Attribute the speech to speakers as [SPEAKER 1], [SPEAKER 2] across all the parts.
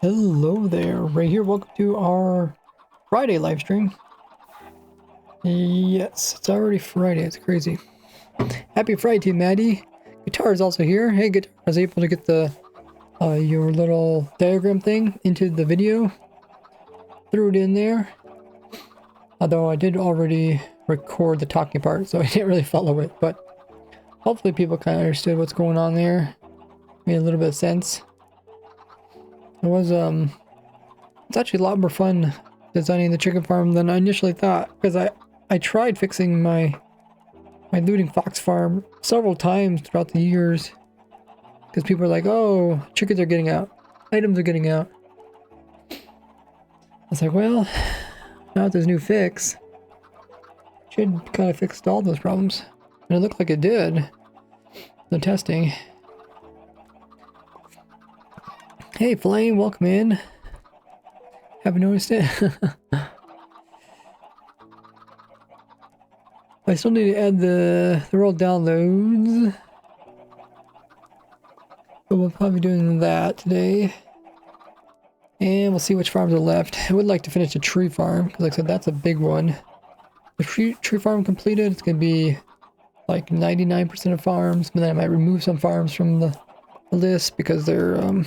[SPEAKER 1] Hello there, right here. Welcome to our Friday live stream. Yes, it's already Friday. It's crazy. Happy Friday to you, Maddie. Guitar is also here. Hey, Guitar, I was able to get the your little diagram thing into the video. Threw it in there. Although I did already record the talking part, so I didn't really follow it. But hopefully people kind of understood what's going on there. Made a little bit of sense. It was it's actually a lot more fun designing the chicken farm than I initially thought, because I tried fixing my looting fox farm several times throughout the years, because people are like, oh, chickens are getting out, items are getting out. I was like, well, now with this new fix, should kind of fix all those problems, and it looked like it did. The testing. Hey Flame, welcome in. Haven't noticed it. I still need to add the world downloads. But we'll probably be doing that today. And we'll see which farms are left. I would like to finish the tree farm, because like I said, that's a big one. The tree farm completed, it's going to be like 99% of farms, but then I might remove some farms from the list because they're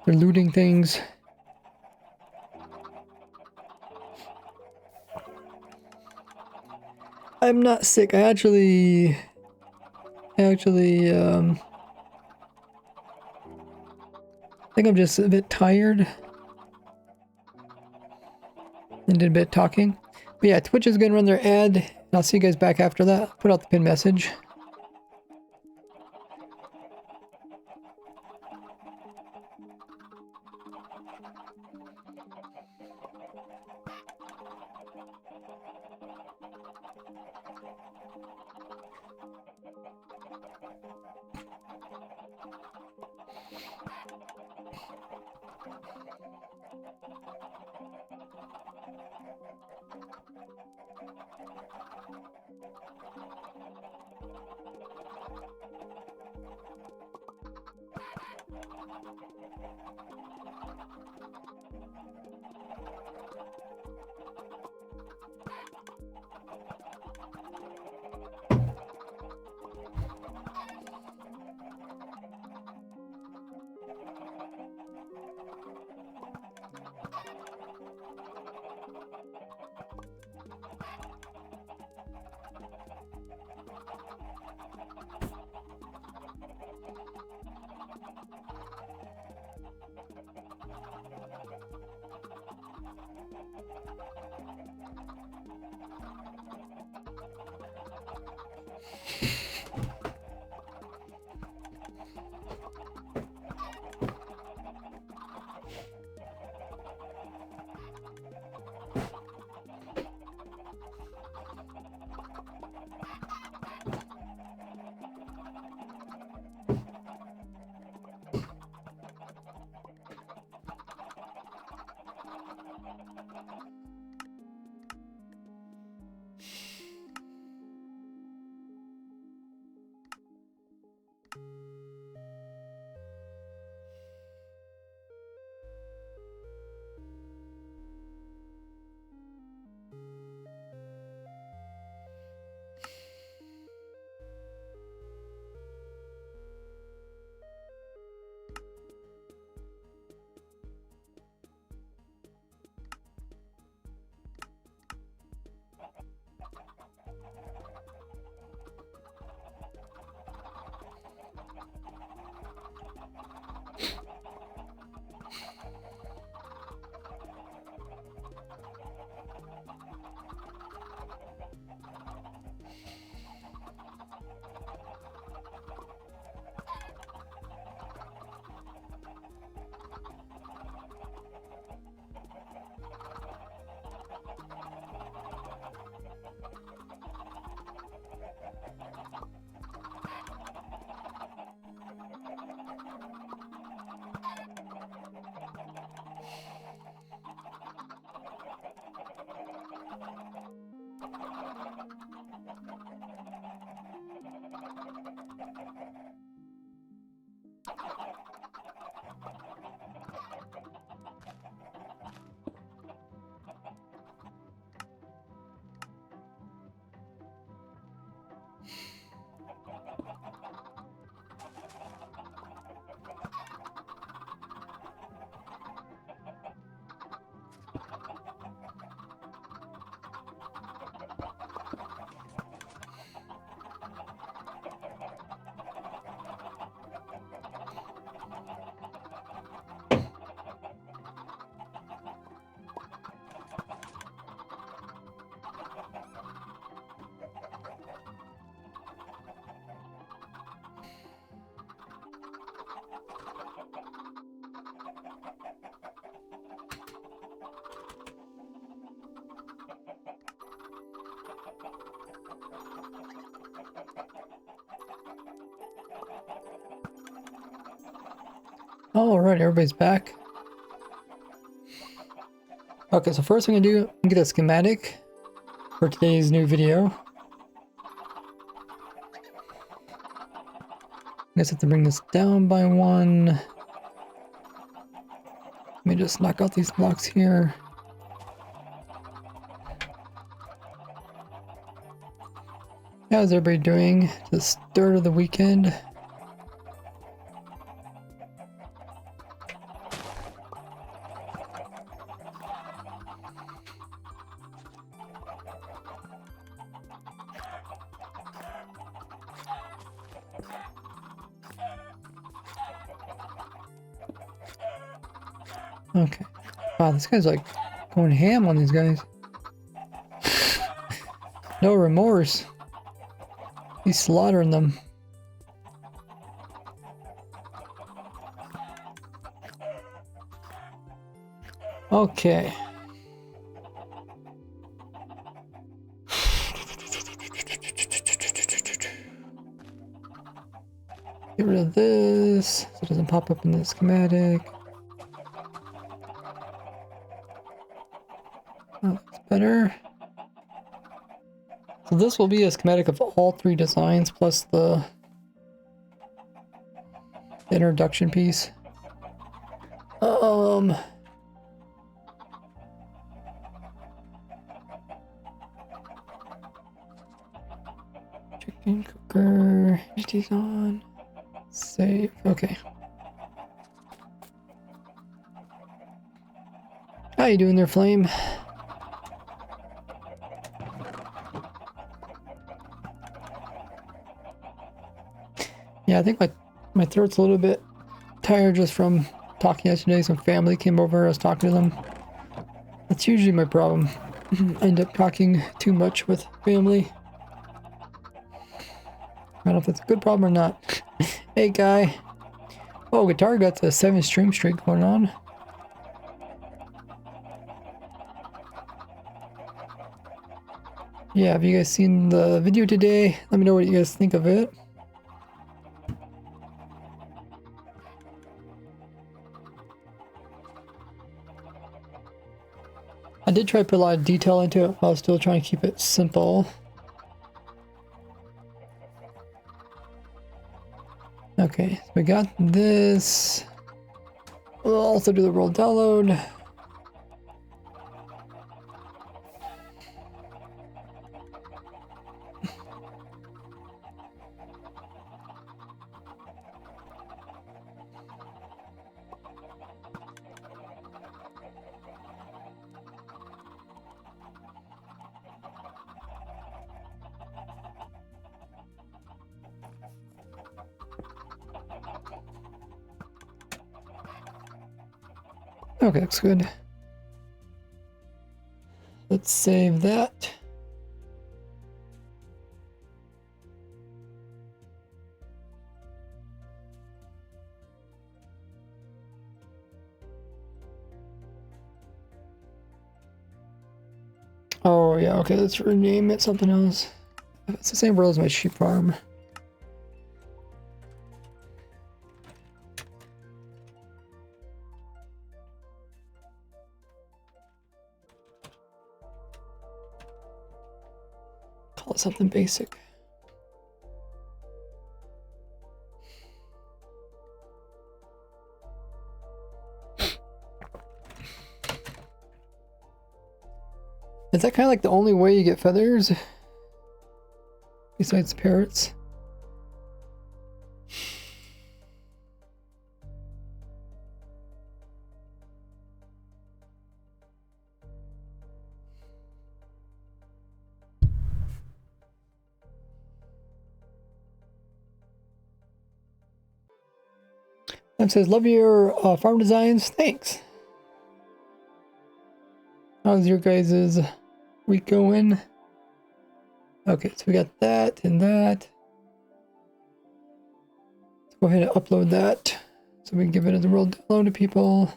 [SPEAKER 1] looting things. I'm not sick. I actually I think I'm just a bit tired and did a bit of talking. But yeah, Twitch is going to run their ad, and I'll see you guys back after that. Put out the pin message. Alright, everybody's back. Okay, so first I'm gonna do, get a schematic for today's new video. I guess I have to bring this down by one. Let me just knock out these blocks here. How's everybody doing? The start of the weekend. Okay. Wow, this guy's like going ham on these guys. No remorse. He's slaughtering them. Okay. Get rid of this so it doesn't pop up in the schematic. Oh, that's better. So this will be a schematic of all three designs plus the introduction piece. Chicken cooker, HD's on. Save, okay. How you doing there, Flame? Yeah, I think my throat's a little bit tired just from talking yesterday. Some family came over, I was talking to them. That's usually my problem. I end up talking too much with family. I don't know if that's a good problem or not. Hey, guy. Oh, Guitar got the 7 stream streak going on. Yeah, have you guys seen the video today? Let me know what you guys think of it. I did try to put a lot of detail into it while I was still trying to keep it simple. Okay, so we got this. We'll also do the roll download. Okay, looks good. Let's save that. Oh yeah, okay, let's rename it something else. It's the same world as my sheep farm. Call it something basic. Is that kind of like the only way you get feathers? Besides parrots? It says, love your farm designs. Thanks. How's your guys' week going? Okay, so we got that and that. Let's go ahead and upload that so we can give it as a real download to people.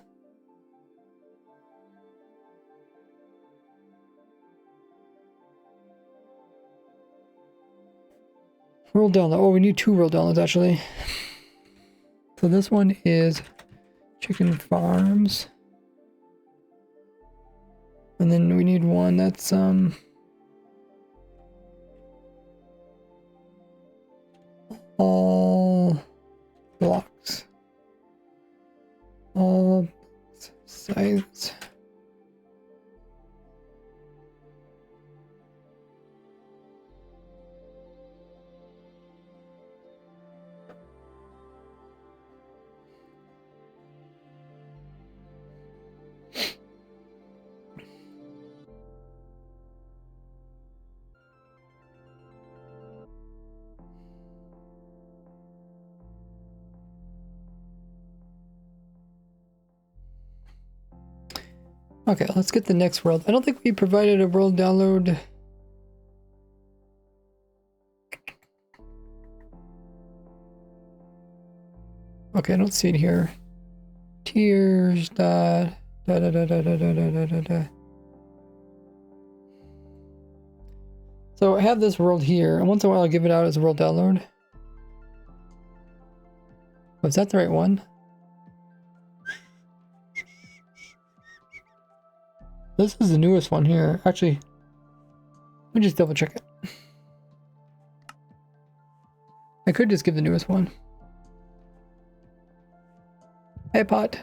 [SPEAKER 1] World download. Oh, we need 2 world downloads actually. So this one is chicken farms. And then we need one that's all blocks. All sites. Okay, let's get the next world. I don't think we provided a world download. Okay, I don't see it here. Tiers, da, da, da, da, da, da, da, da, da, da. So I have this world here, and once in a while I'll give it out as a world download. Oh, is that the right one? This is the newest one here. Actually, let me just double check it. I could just give the newest one. Hey, Pot.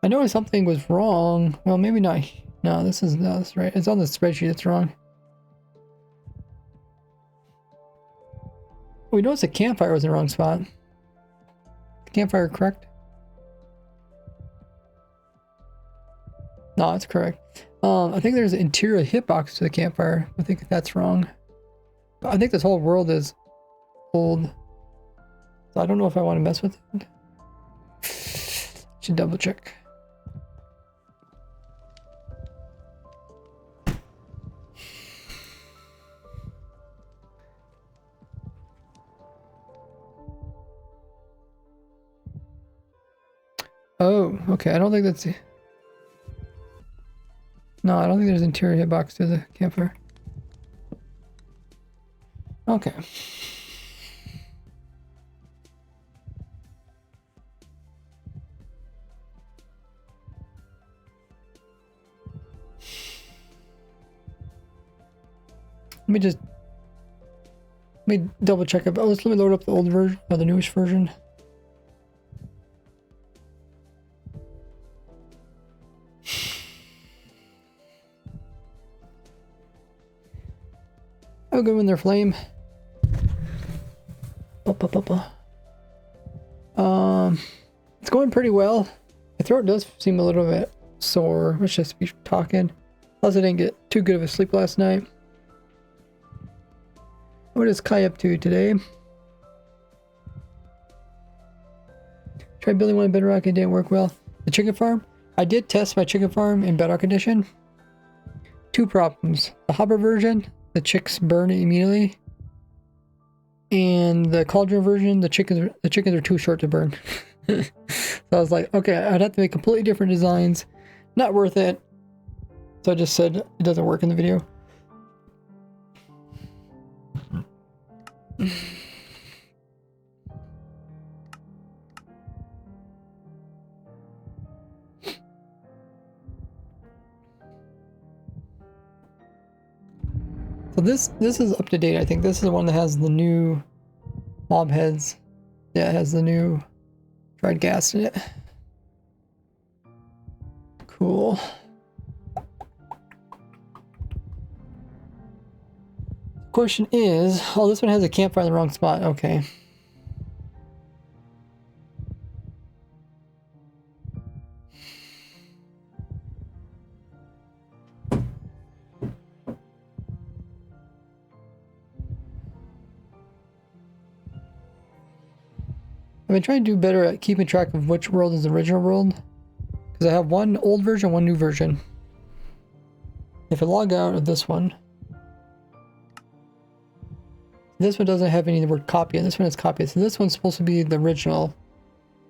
[SPEAKER 1] I noticed something was wrong. Well, maybe not. No, this is no, that's right. It's on the spreadsheet. It's wrong. We noticed the campfire was in the wrong spot. Campfire correct? No, it's correct. I think there's an interior hitbox to the campfire. I think that's wrong. I think this whole world is old. So I don't know if I want to mess with it. Should double check. Oh, okay. I don't think that's... No, I don't think there's an interior hitbox to the campfire. Okay. Let me double check it. Oh, let me load up the old version or the newest version. I'll go in their flame. It's going pretty well. My throat does seem a little bit sore. Let's just be talking. Plus, I didn't get too good of a sleep last night. What is Kai up to today? Tried building one in Bedrock. It didn't work well. The chicken farm? I did test my chicken farm in Bedrock Edition. 2 problems. The hopper version, the chicks burn immediately. And the cauldron version, the chickens are too short to burn. So I was like, okay, I'd have to make completely different designs. Not worth it. So I just said it doesn't work in the video. So this is up to date. I think this is the one that has the new mob heads. Yeah, it has the new dried gas in it. Cool. Question is, oh, this one has a campfire in the wrong spot. Okay. I've been trying to do better at keeping track of which world is the original world. Because I have one old version, one new version. If I log out of this one, this one doesn't have any of the word copy, and this one has copy. So this one's supposed to be the original,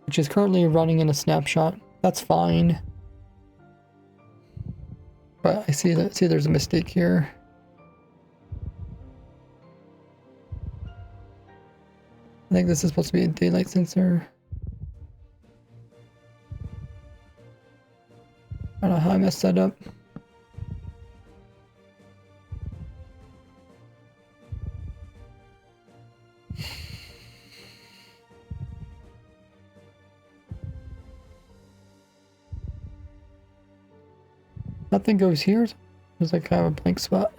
[SPEAKER 1] which is currently running in a snapshot. That's fine. But I see there's a mistake here. I think this is supposed to be a daylight sensor. I don't know how I messed that up. Nothing goes here. There's like kind of a blank spot.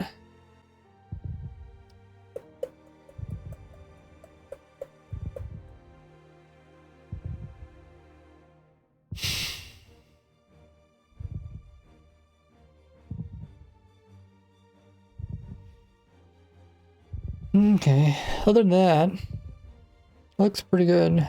[SPEAKER 1] Okay, other than that, looks pretty good.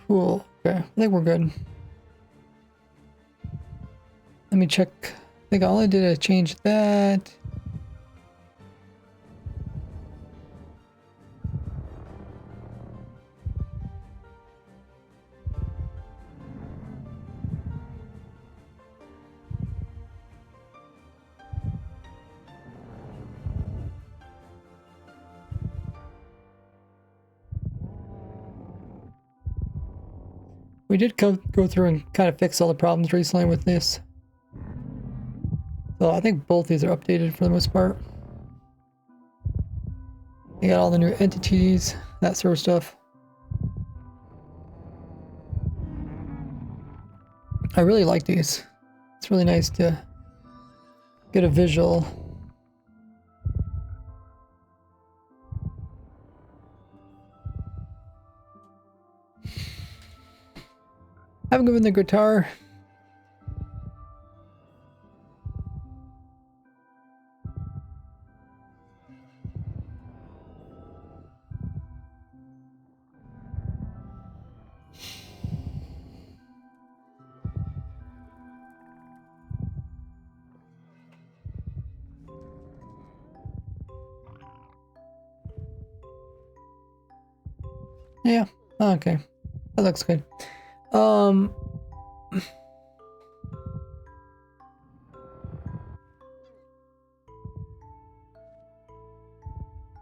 [SPEAKER 1] Cool. Okay, I think we're good. Let me check. I think all I did is change that. We did go through and kind of fix all the problems recently with this. So I think both these are updated for the most part. You got all the new entities, that sort of stuff. I really like these. It's really nice to get a visual. I haven't given the guitar. Yeah, okay. That looks good.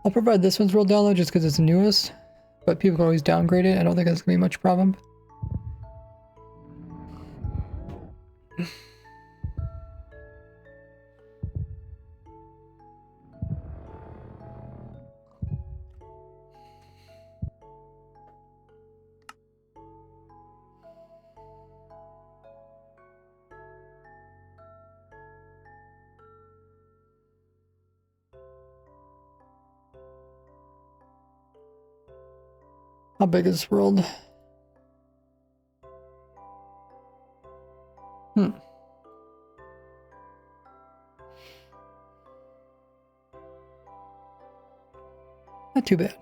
[SPEAKER 1] I'll provide this one's real download just because it's the newest, but people can always downgrade it. I don't think that's gonna be much problem. How big is this world? Not too bad.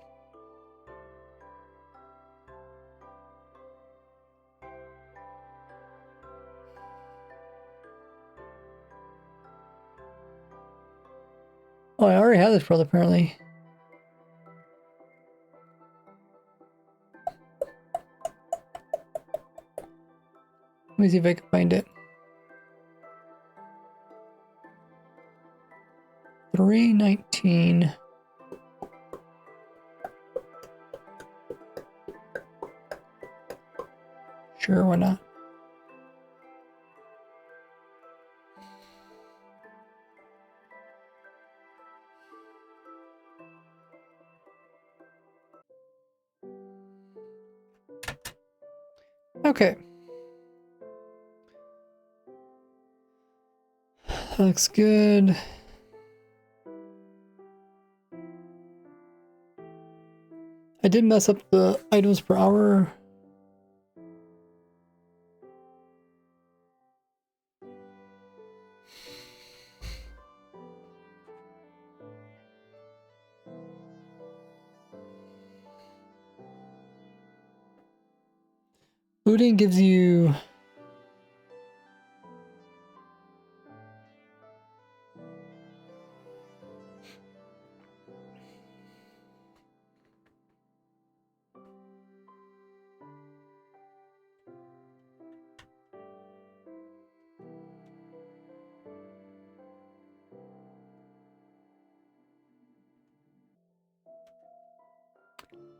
[SPEAKER 1] Oh, I already have this world apparently. Let me see if I can find it. 319. Sure, why not? Okay. That looks good. I did mess up the items per hour. Looting gives you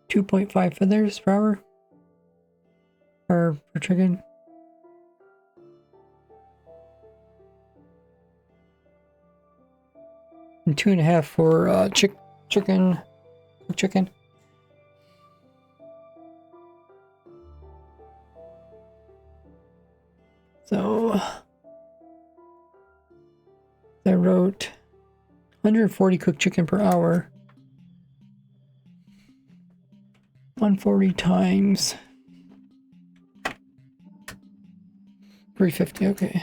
[SPEAKER 1] 2.5 feathers per hour. Or per chicken. And 2.5 for chicken. Chicken. So I wrote 140 cooked chicken per hour. 140 times 350, okay.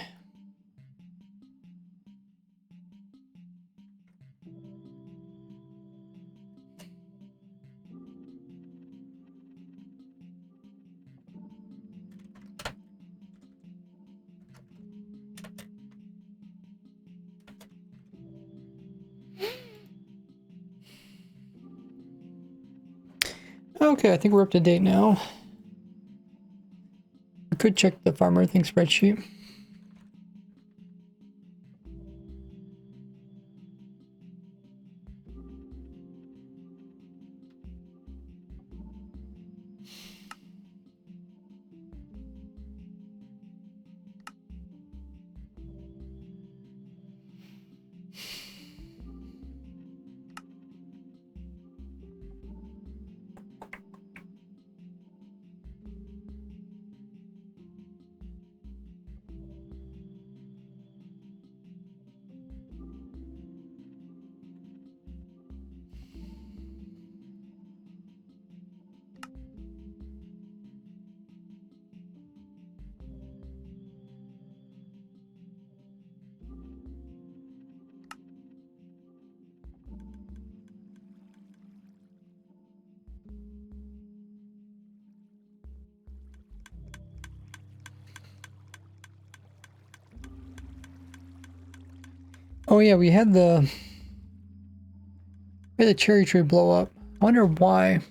[SPEAKER 1] Okay, I think we're up to date now. I could check the farmer thing spreadsheet. Oh yeah, we had the cherry tree blow up. I wonder why.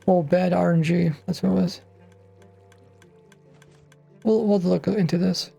[SPEAKER 1] Oh, bad RNG. That's what it was. We'll look into this.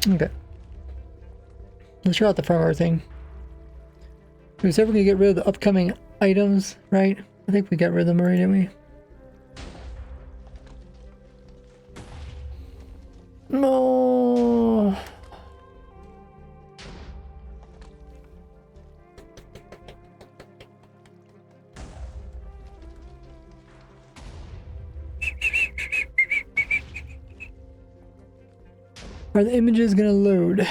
[SPEAKER 1] Okay. Let's try out the farmer thing. We was ever gonna get rid of the upcoming items, right? I think we got rid of them already, didn't we? No. Are the images gonna load?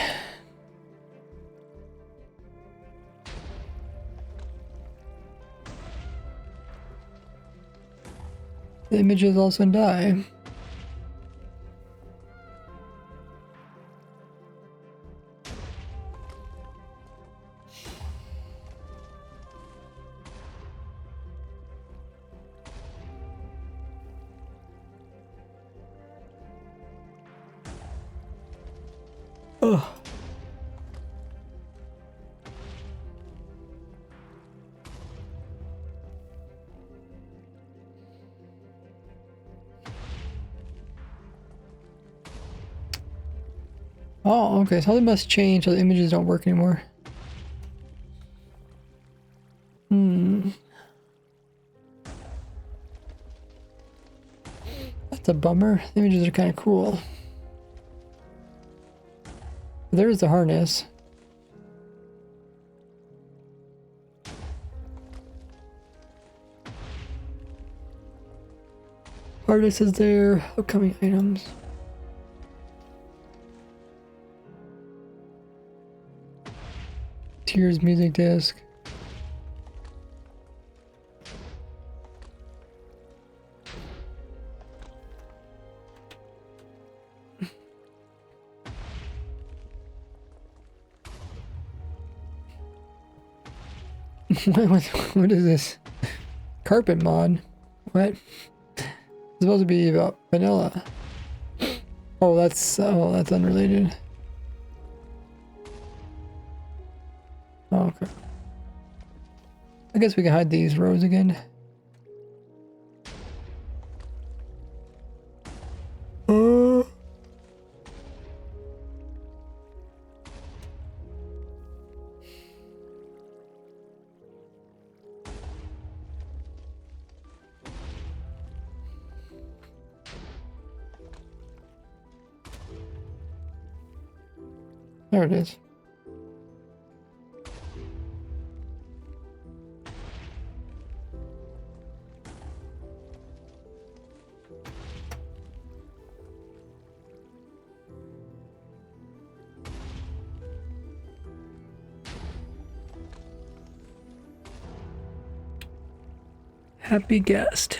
[SPEAKER 1] The images also die. Ugh. Oh, okay, something must change so the images don't work anymore. That's a bummer. The images are kind of cool. There's the harness. Harness is there. Upcoming items. Tears music disc. What is this? Carpet mod? What? It's supposed to be about vanilla. Oh, that's unrelated. Oh, okay. I guess we can hide these rows again. There it is. Happy guest.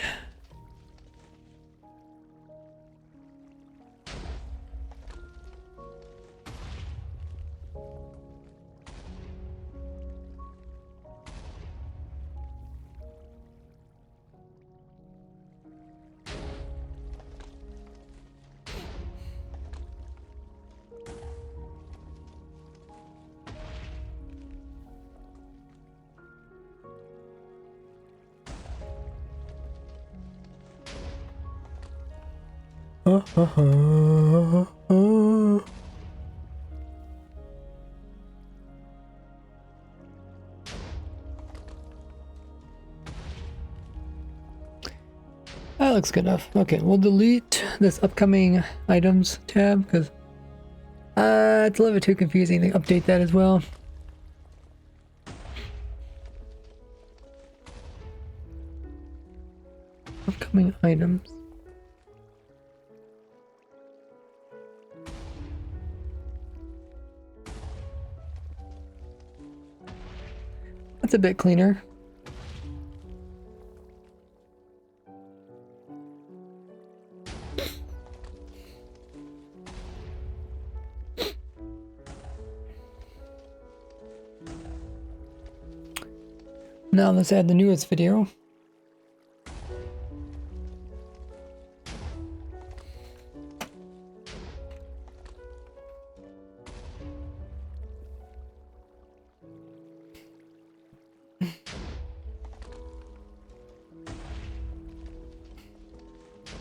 [SPEAKER 1] That looks good enough. Okay, we'll delete this upcoming items tab because it's a little bit too confusing to update that as well. Upcoming items. That's a bit cleaner. Now let's add the newest video.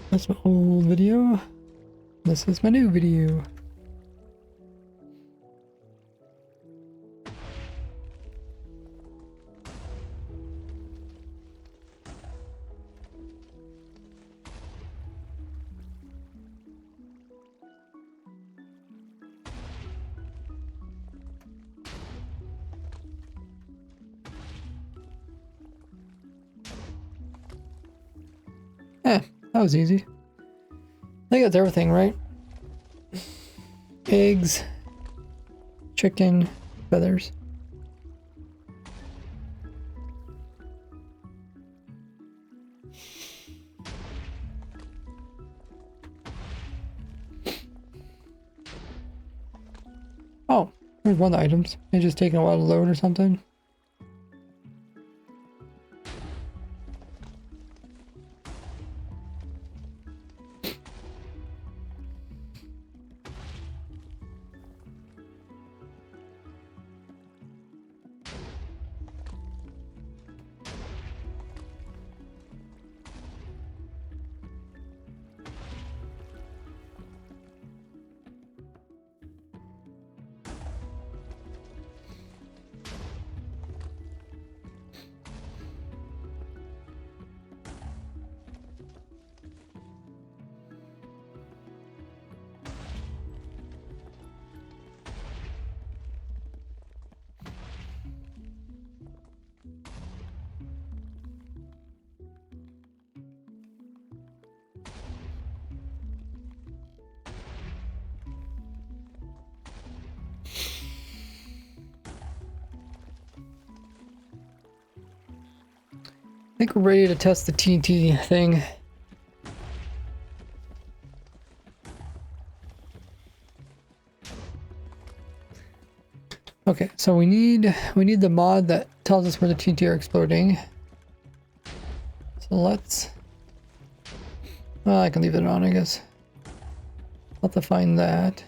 [SPEAKER 1] That's my old video. This is my new video. That was easy. I think that's everything, right? Eggs, chicken, feathers. Oh, there's one of the items. It's just taking a while to load or something. think we're ready to test the TNT thing. Okay, so we need the mod that tells us where the TNT are exploding. So let's... Well, I can leave it on, I guess. I'll have to find that.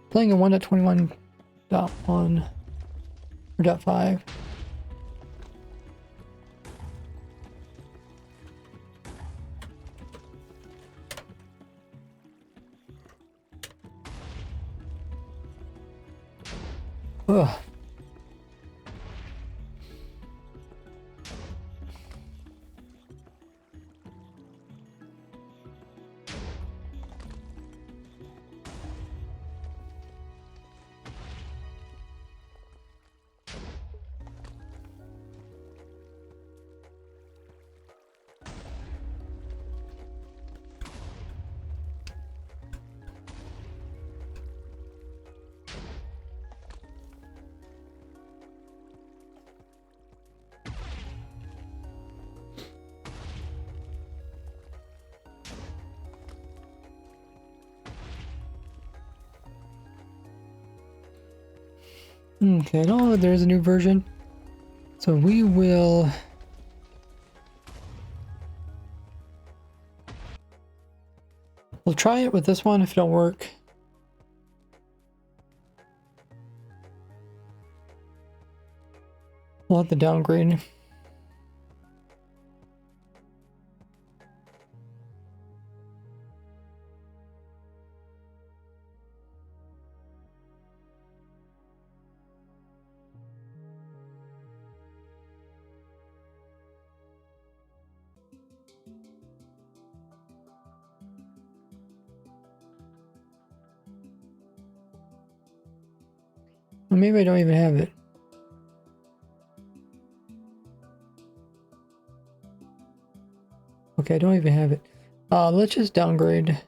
[SPEAKER 1] Playing in 1.21.1 or .5. Ugh. Okay, I don't know if there is a new version. So we will... We'll try it with this one if it don't work. We'll have to downgrade. Or maybe I don't even have it. Okay, I don't even have it. Let's just downgrade.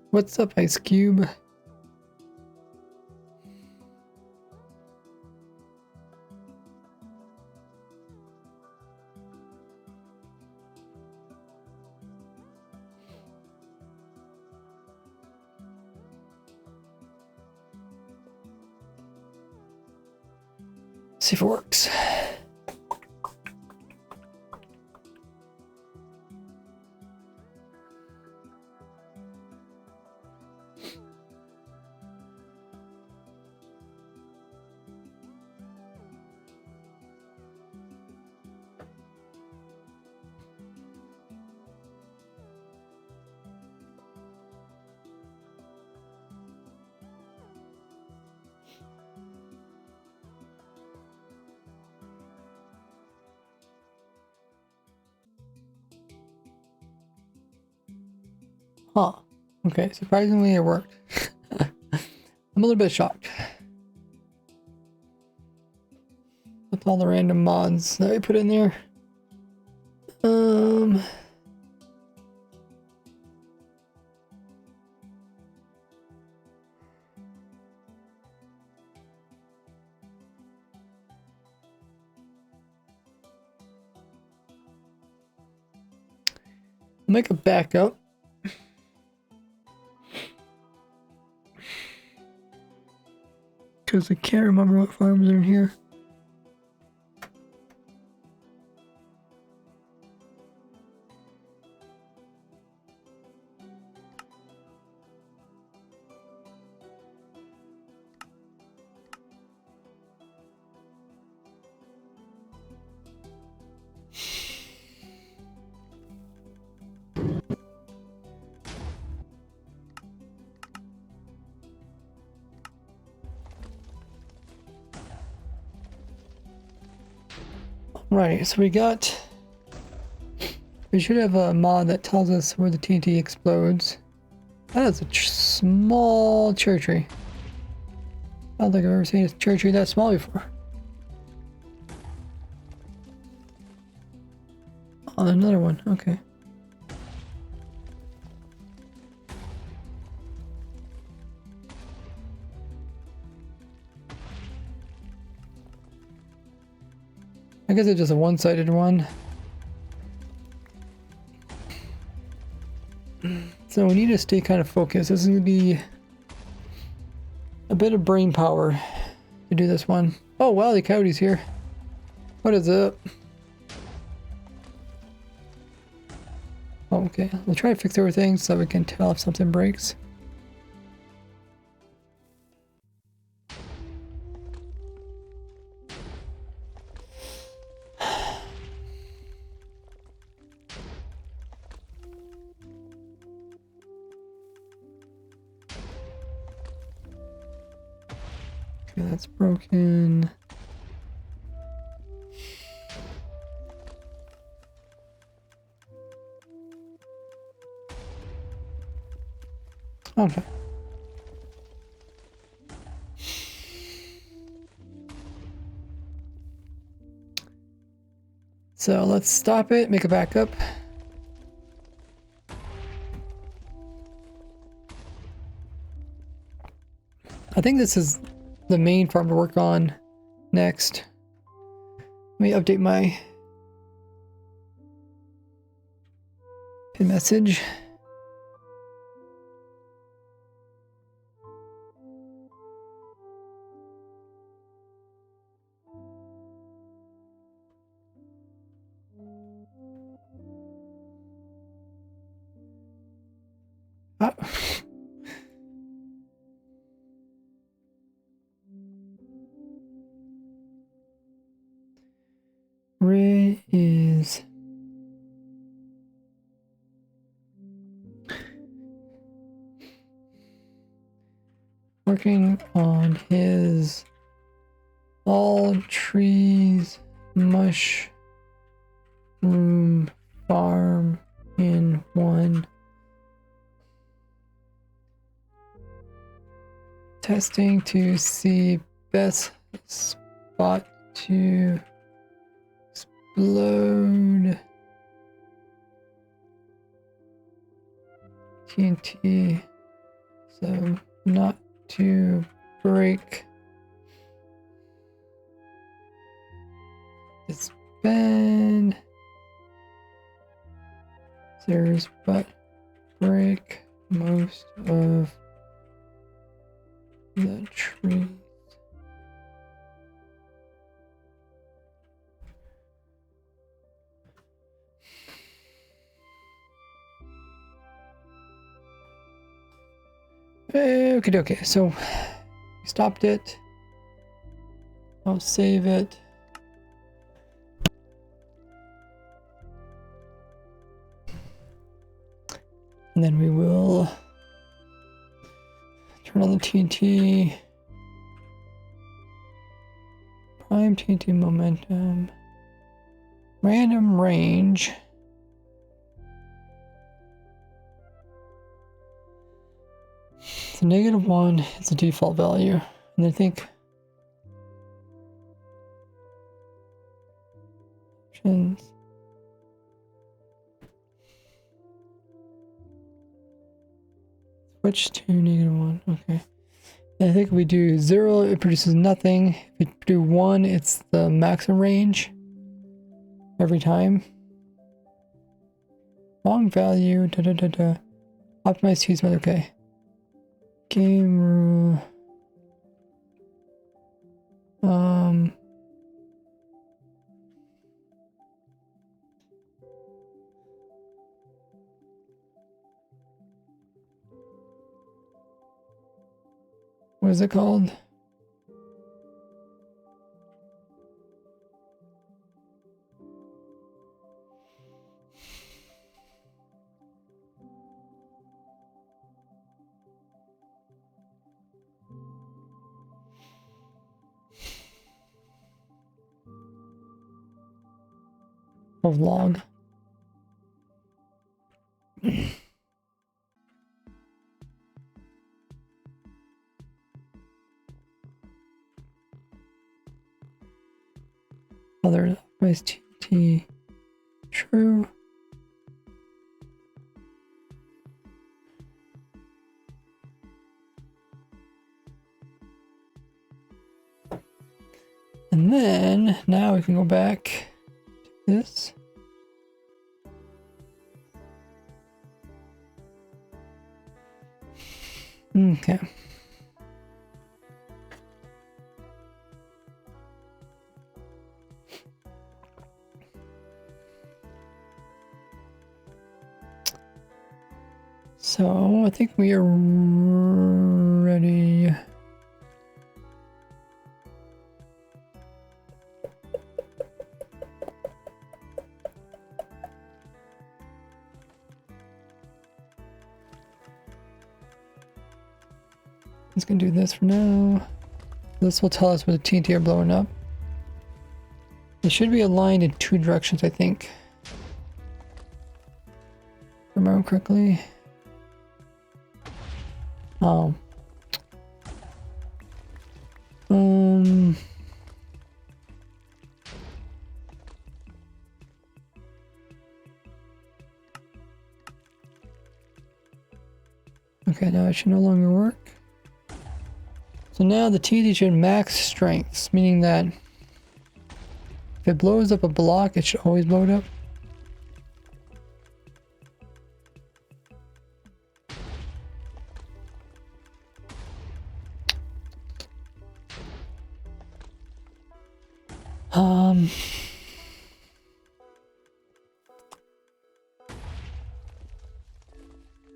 [SPEAKER 1] What's up, Ice Cube? See if it works. Huh. Okay, surprisingly it worked. I'm a little bit shocked. With all the random mods that I put in there. Make a backup. Because I can't remember what farms are in here. Right, so we should have a mod that tells us where the TNT explodes. That is a small cherry tree. I don't think I've ever seen a cherry tree that small before. Oh, another one. Okay. I guess it's just a one-sided one. So we need to stay kind of focused. This is going to be a bit of brain power to do this one. Oh, wow, the coyote's here. What is up? Oh, okay, we'll try to fix everything so we can tell if something breaks. Okay, that's broken. Okay. So let's stop it, make a backup. I think this is the main farm to work on next. Let me update my pin message. Ah. Ray is working on his all trees mushroom farm in one. Testing to see best spot to explode TNT, so not to break its bend there's but break most of the trees. Okay, so we stopped it. I'll save it. And then we will turn on the TNT. Prime TNT momentum. Random range. So -1 is the default value. And I think options. Switch to -1. Okay. And I think if we do 0, it produces nothing. If we do 1, it's the maximum range every time. Long value. Optimize fuse mode. Okay. Game rule. What is it called? Of log. other device TNT true. And then now we can go back to this. Okay. So I think we are ready. Let's gonna do this for now. This will tell us where the TNT are blowing up. They should be aligned in 2 directions, I think. If I remember correctly. Oh. Okay, now it should no longer work. So now the TNT should max strengths, meaning that if it blows up a block, it should always blow it up.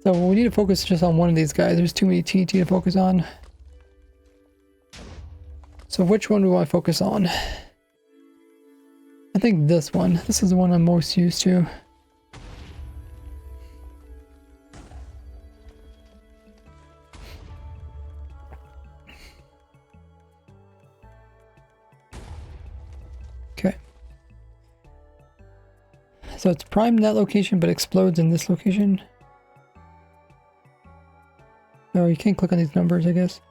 [SPEAKER 1] So we need to focus just on one of these guys. There's too many TNT to focus on. So which one do we want to focus on? I think this one. This is the one I'm most used to. Okay. So it's primed in that location, but explodes in this location. Oh, you can't click on these numbers, I guess.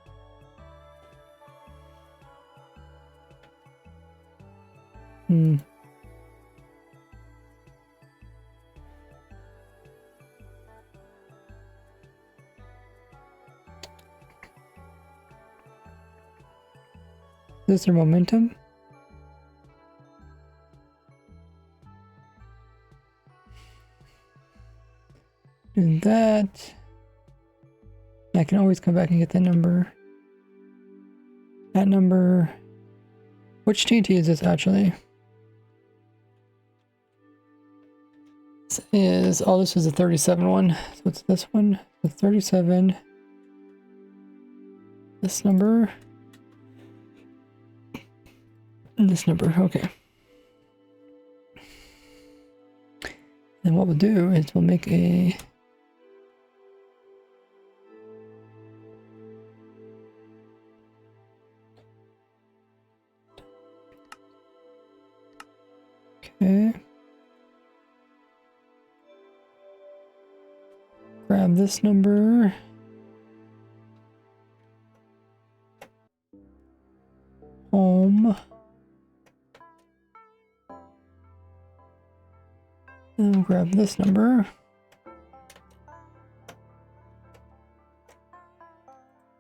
[SPEAKER 1] Is there momentum? Do that. I can always come back and get that number. That number. Which TNT is this actually? This is, oh, this is a 37 one. So it's this one, the 37. This number. And this number, okay. Then what we'll do is we'll make a okay. Grab this number. Home. And we'll grab this number.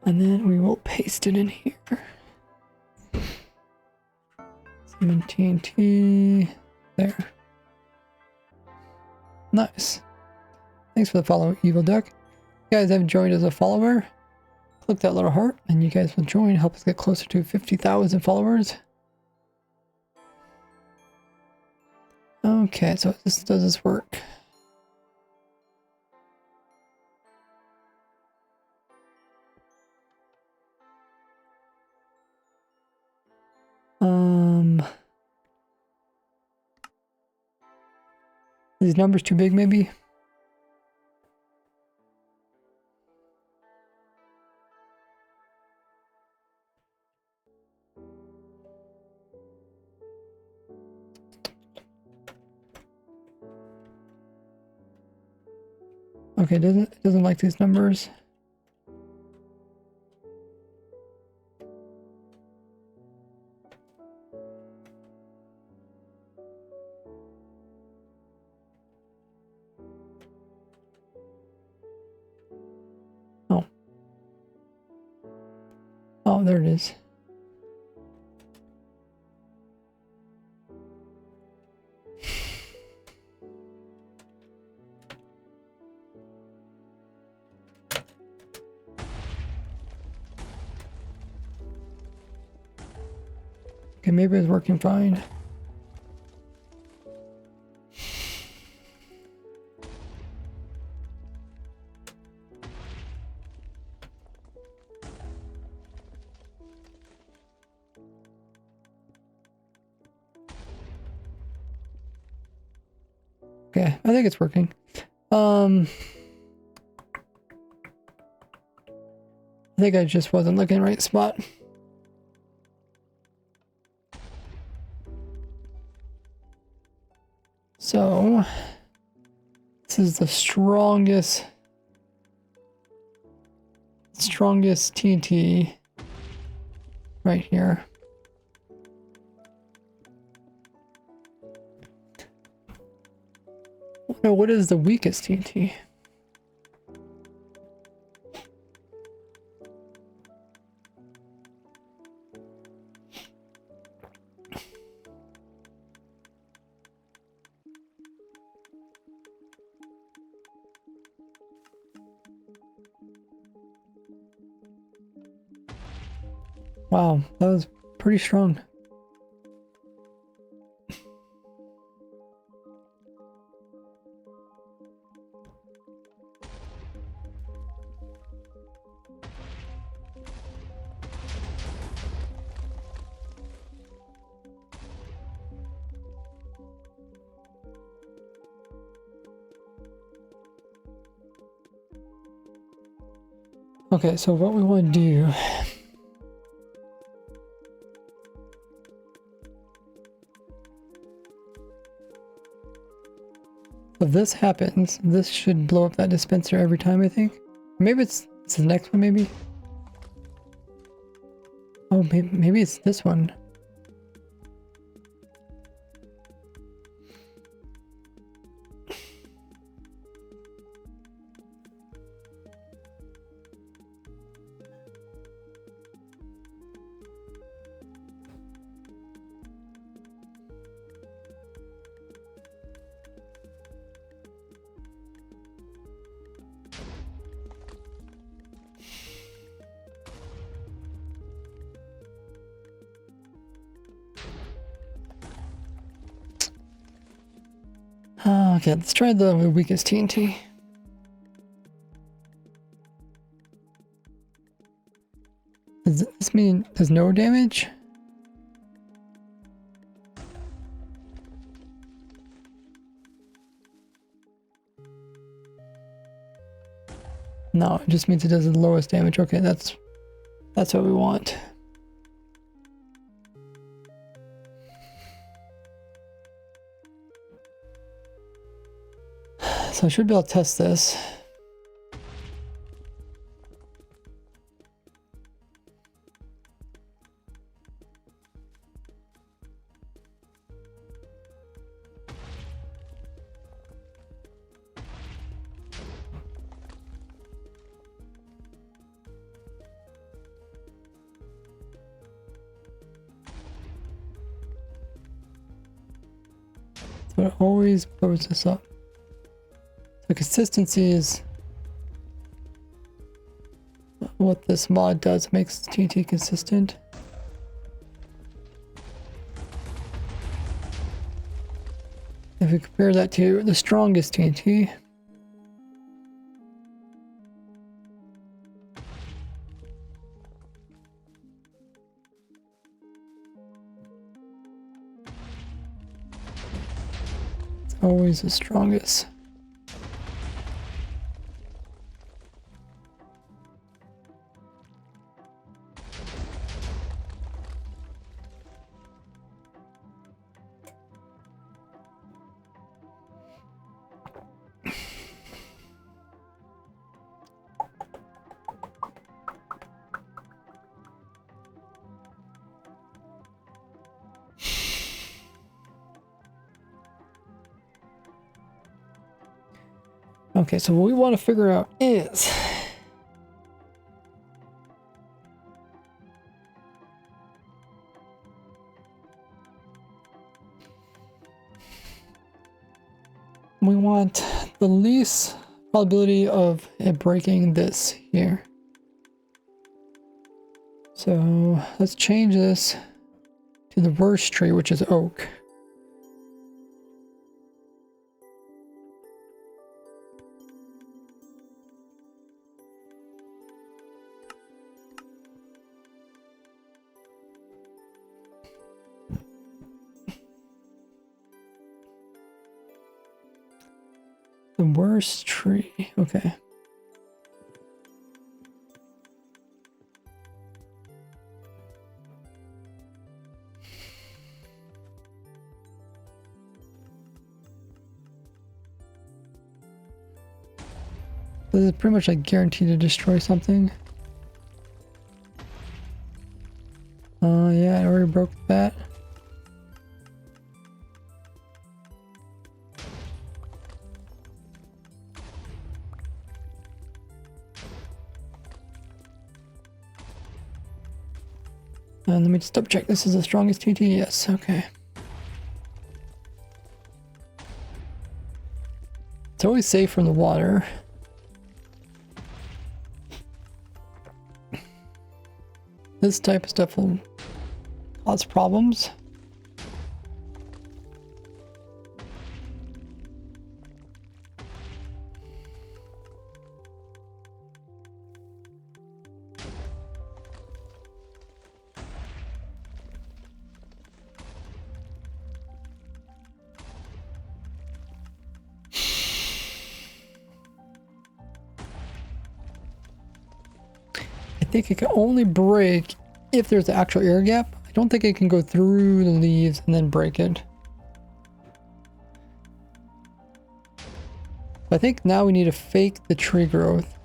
[SPEAKER 1] And then we will paste it in here. Some TNT. There. Nice. Thanks for the follow, Evil Duck. If you guys have joined as a follower, click that little heart and you guys will join, help us get closer to 50,000 followers. Okay, so does this work? These numbers too big, maybe? Okay, it doesn't like these numbers. Oh, there it is. Okay, maybe it's working fine. Okay, I think it's working. I think I just wasn't looking in the right spot. So, this is the strongest TNT right here. No, what is the weakest TNT? Wow, that was pretty strong. Okay, so what we want to do... If this happens, this should blow up that dispenser every time, I think. Maybe it's the next one, maybe? Oh, maybe it's this one. Okay, let's try the weakest TNT. Does this mean there's no damage? No, it just means it does the lowest damage. Okay, that's what we want. So I should be able to test this. So it always blows this up. So consistency is what this mod does. It makes TNT consistent. If we compare that to the strongest TNT, it's always the strongest. Okay, so what we want to figure out is want the least probability of it breaking this here. So let's change this to the worst tree, which is oak. The worst tree, okay. This is pretty much like guaranteed to destroy something. Yeah, I already broke that. And let me just double check. This is the strongest TT? Yes, okay. It's always safe from the water. This type of stuff will cause problems. I think it can only break if there's an actual air gap. I don't think it can go through the leaves and then break it. I think now we need to fake the tree growth.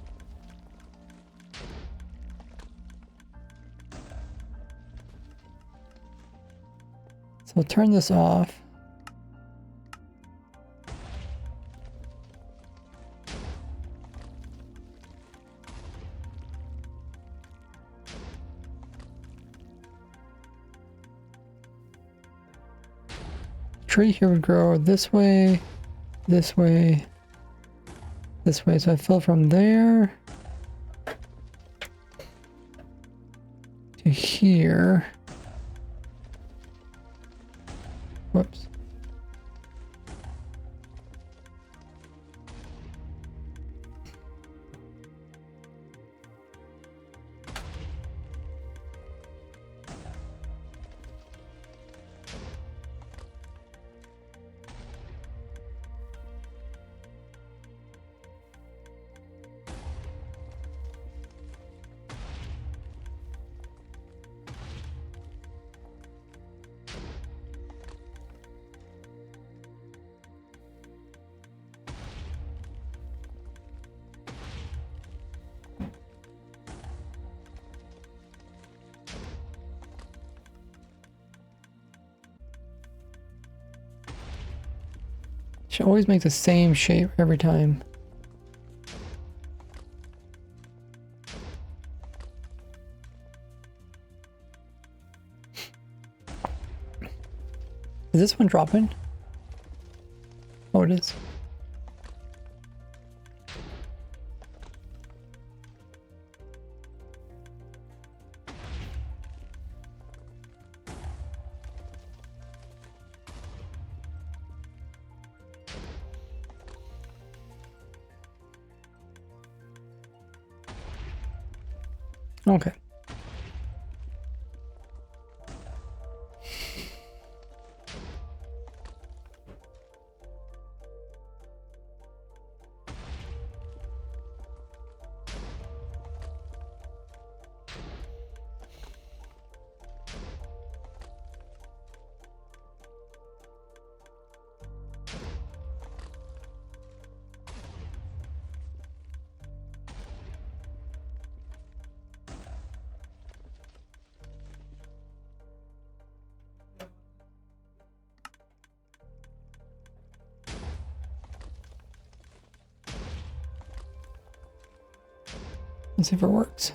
[SPEAKER 1] So we'll turn this off. Tree here would grow this way, this way, this way. So I fill from there to here. Whoops. Should always make the same shape every time. Is this one dropping? Oh, it is. Okay. Let's see if it works.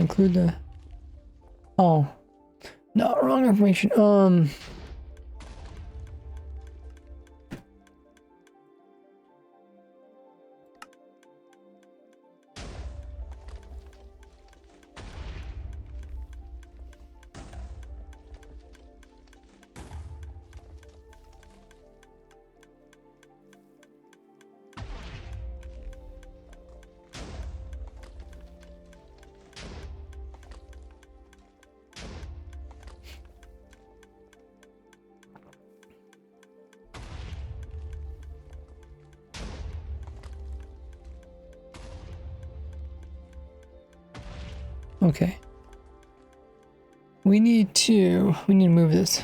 [SPEAKER 1] include the... Oh. No, wrong information. Okay. We need to move this.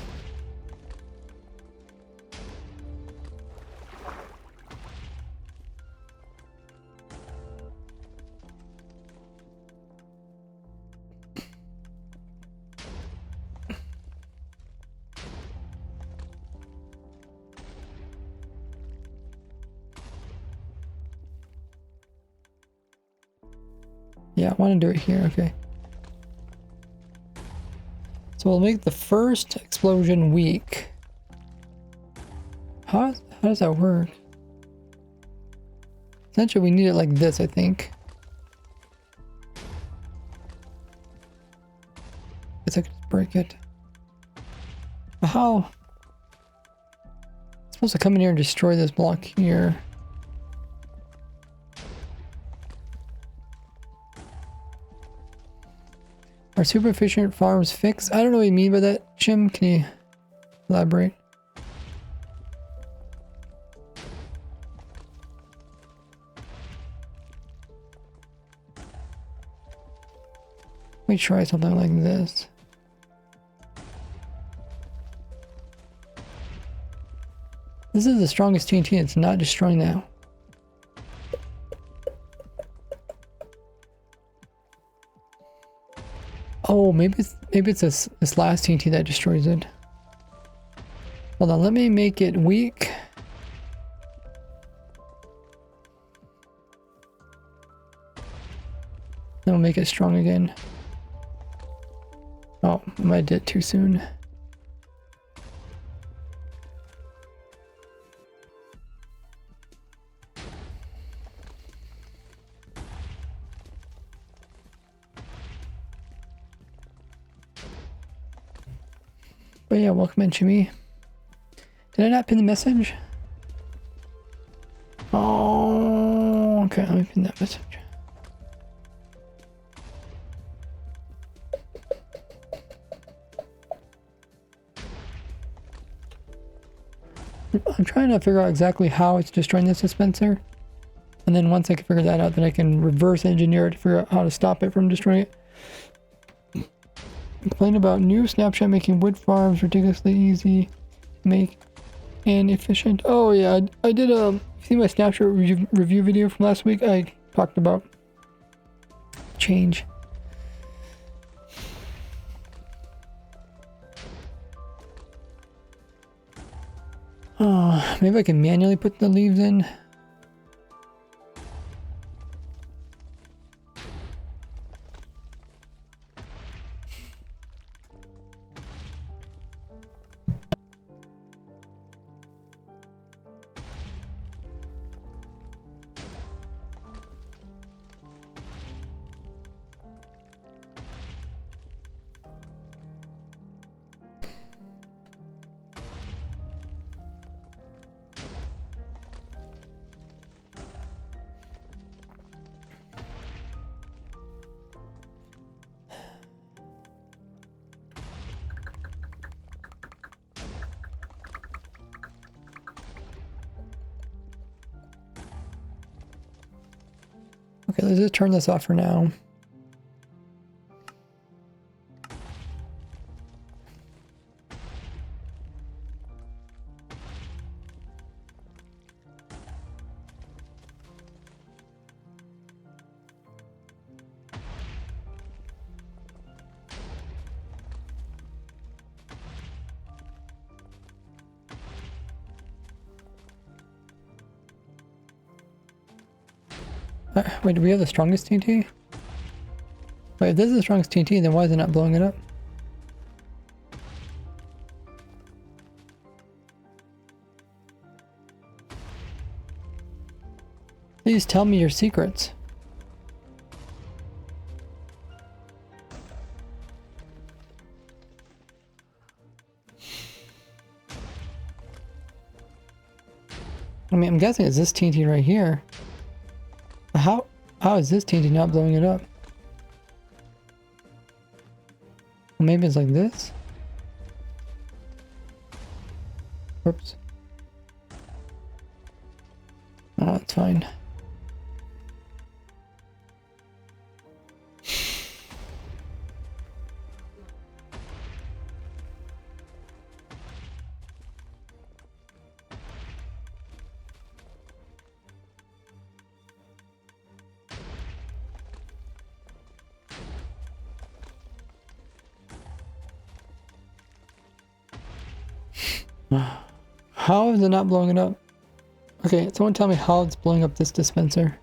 [SPEAKER 1] Yeah, I want to do it here. Okay. So we'll make the first explosion weak. How does that work? Essentially, we need it like this, I think. Guess I could just break it. But how? It's supposed to come in here and destroy this block here. Are super efficient farms fixed? I don't know what you mean by that, Jim. Can you elaborate? Let me try something like this. This is the strongest TNT. It's not destroying now. Oh, maybe it's this last TNT that destroys it. Hold on, let me make it weak. Then we'll make it strong again. Oh, I might have did it too soon. But yeah, welcome in, Jimmy. Did I not pin the message? Oh, okay, let me pin that message. I'm trying to figure out exactly how it's destroying this dispenser. And then once I can figure that out, then I can reverse engineer it to figure out how to stop it from destroying it. Complain about new snapshot making wood farms ridiculously easy make and efficient. Oh yeah, I did see my snapshot review video from last week. I talked about change. Maybe I can manually put the leaves in. Okay, let's just turn this off for now. Wait, do we have the strongest TNT? Wait, if this is the strongest TNT, then why is it not blowing it up? Please tell me your secrets. I mean, I'm guessing it's this TNT right here. How is this TNT not blowing it up? Well, maybe it's like this? Oops. Oh, it's fine. How is it not blowing it up? Okay, someone tell me how it's blowing up this dispenser.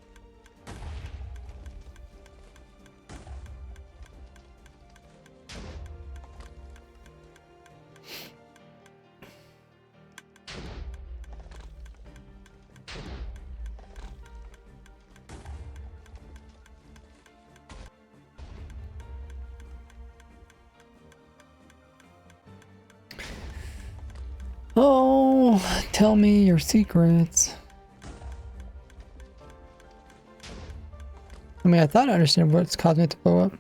[SPEAKER 1] Oh, tell me your secrets. I mean, I thought I understood what's causing it to blow up.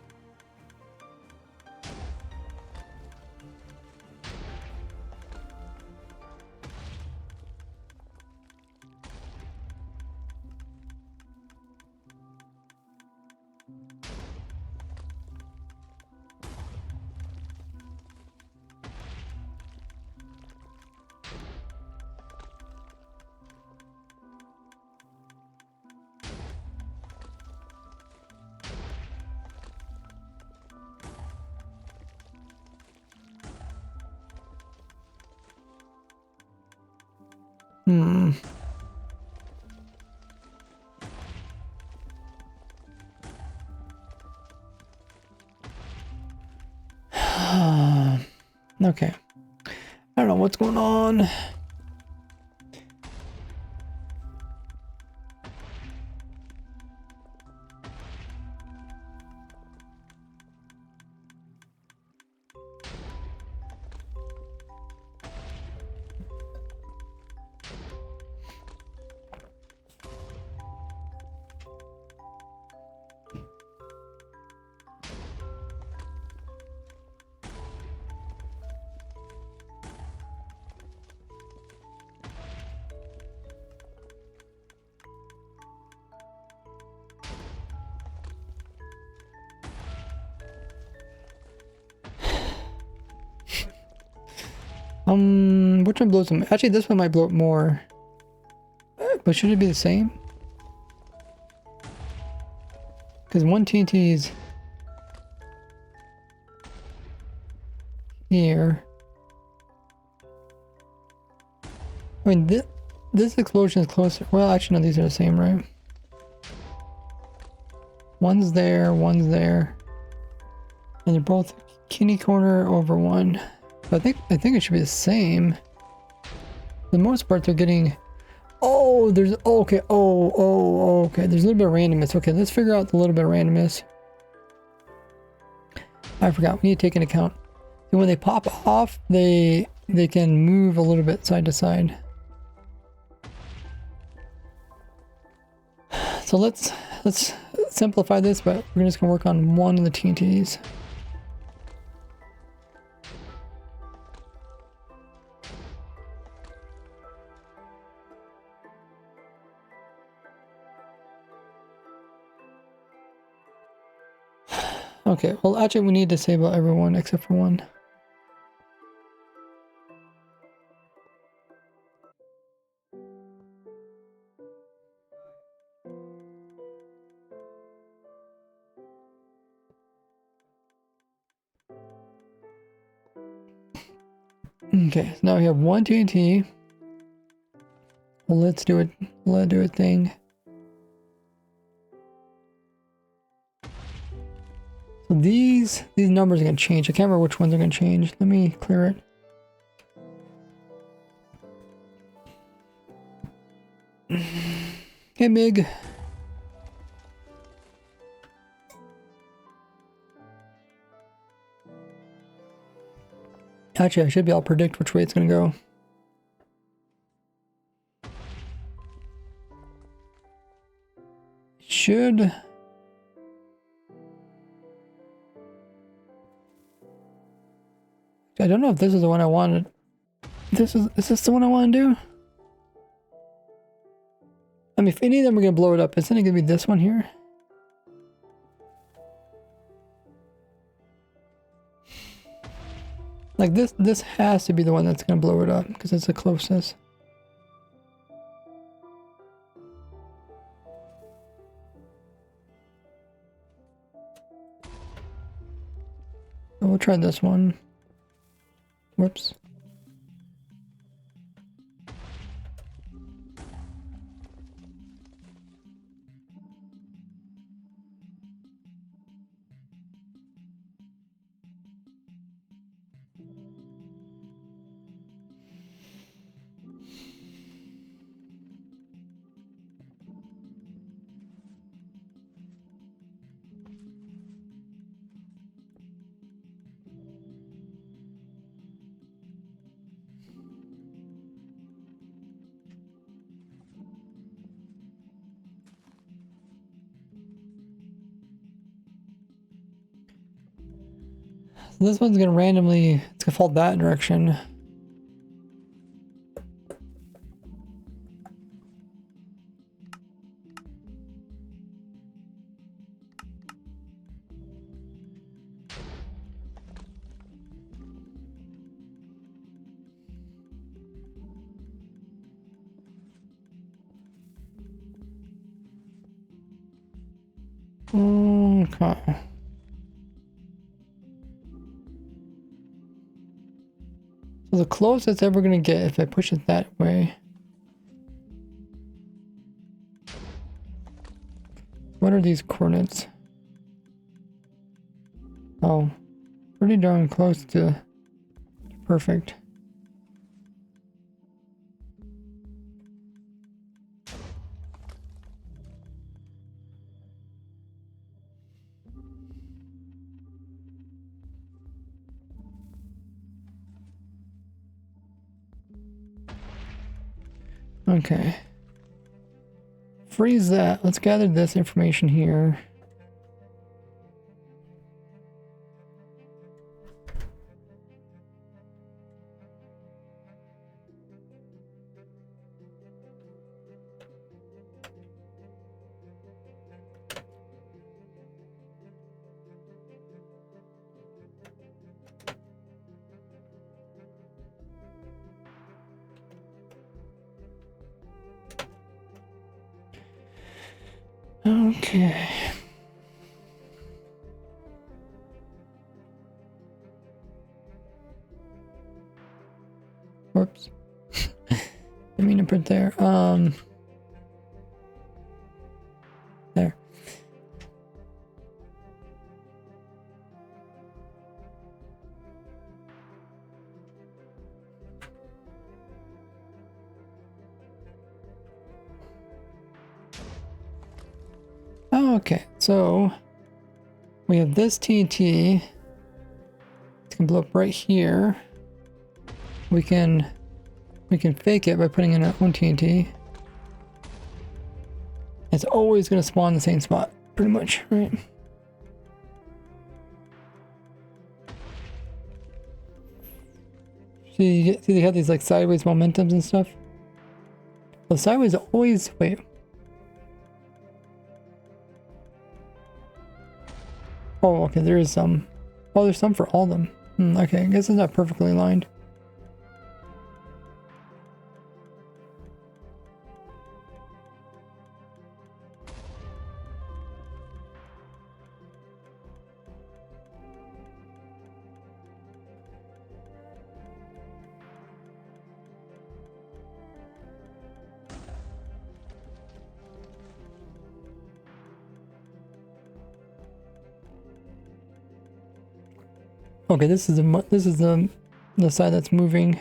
[SPEAKER 1] Okay. I don't know what's going on. Which one blows them? Actually, this one might blow up more. But should it be the same? Because one TNT is here. I mean, this explosion is closer. Well, actually, no, these are the same, right? One's there, one's there. And they're both kitty corner over one. But I think it should be the same. For the most part, they're getting... Oh, there's... Okay, okay. There's a little bit of randomness. Okay, let's figure out the little bit of randomness. I forgot. We need to take into account. And when they pop off, they can move a little bit side to side. So let's simplify this, but we're just gonna work on one of the TNTs. Okay, well actually we need to disable everyone except for one. Okay, so now we have one TNT. Well, let's do it. Let's do a thing. So So these numbers are going to change. I can't remember which ones are going to change. Let me clear it. Hey, Mig. Actually, I should be able to predict which way it's going to go. Should... I don't know if this is the one I wanted. Is this the one I want to do? I mean, if any of them are going to blow it up, isn't it going to be this one here? Like this has to be the one that's going to blow it up because it's the closest. So we'll try this one. Whoops. So this one's gonna randomly, it's gonna fall that direction. Okay. So the closest it's ever gonna get if I push it that way. What are these coordinates? Oh, pretty darn close to perfect. Okay. Freeze that. Let's gather this information here. Okay. Whoops. Didn't mean to put there. There. Okay, so we have this TNT. It's gonna blow up right here. We can fake it by putting in our own TNT. It's always gonna spawn in the same spot, pretty much, right? See they have these like sideways momentums and stuff. Well, sideways always wait. Oh, okay, there is some. Oh, there's some for all of them. Okay, I guess it's not perfectly aligned. Okay, this is the side that's moving.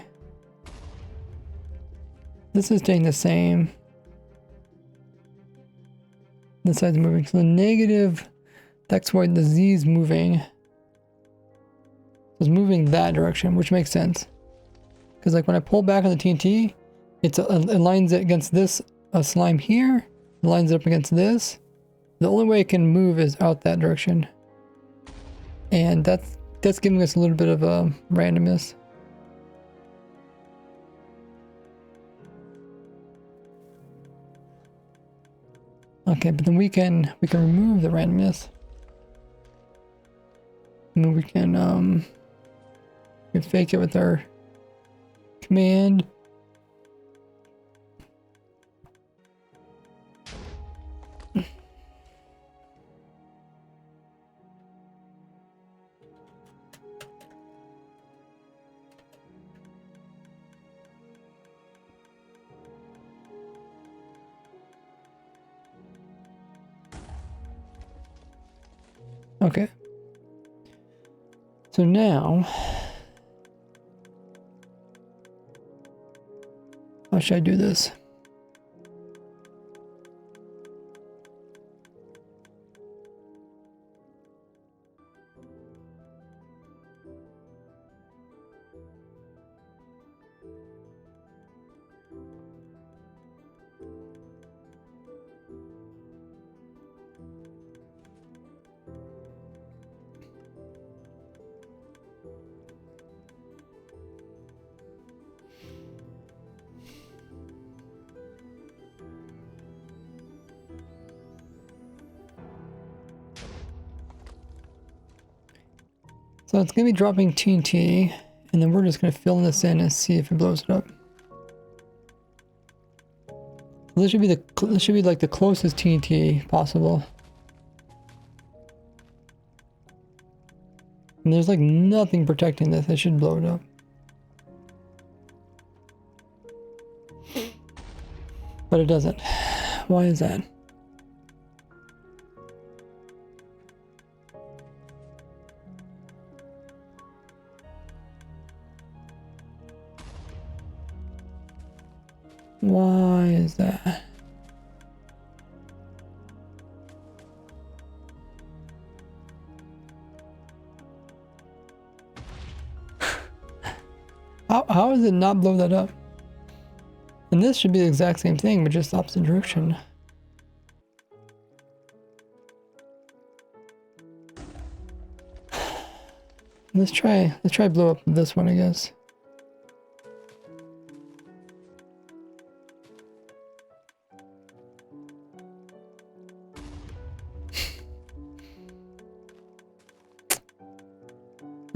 [SPEAKER 1] This is staying the same. This side's moving. So the negative, that's why the Z is moving. So it's moving that direction, which makes sense. Because like when I pull back on the TNT, it lines it against this slime here. It lines it up against this. The only way it can move is out that direction. And that's giving us a little bit of a randomness. Okay, but then we can remove the randomness. And then we can fake it with our command. Okay. So now, how should I do this? So it's going to be dropping TNT, and then we're just going to fill this in and see if it blows it up. This should be like the closest TNT possible. And there's like nothing protecting this. I should blow it up. But it doesn't. Why is that? Why is that? How does it not blow that up? And this should be the exact same thing, but just opposite direction. Let's try blow up this one, I guess.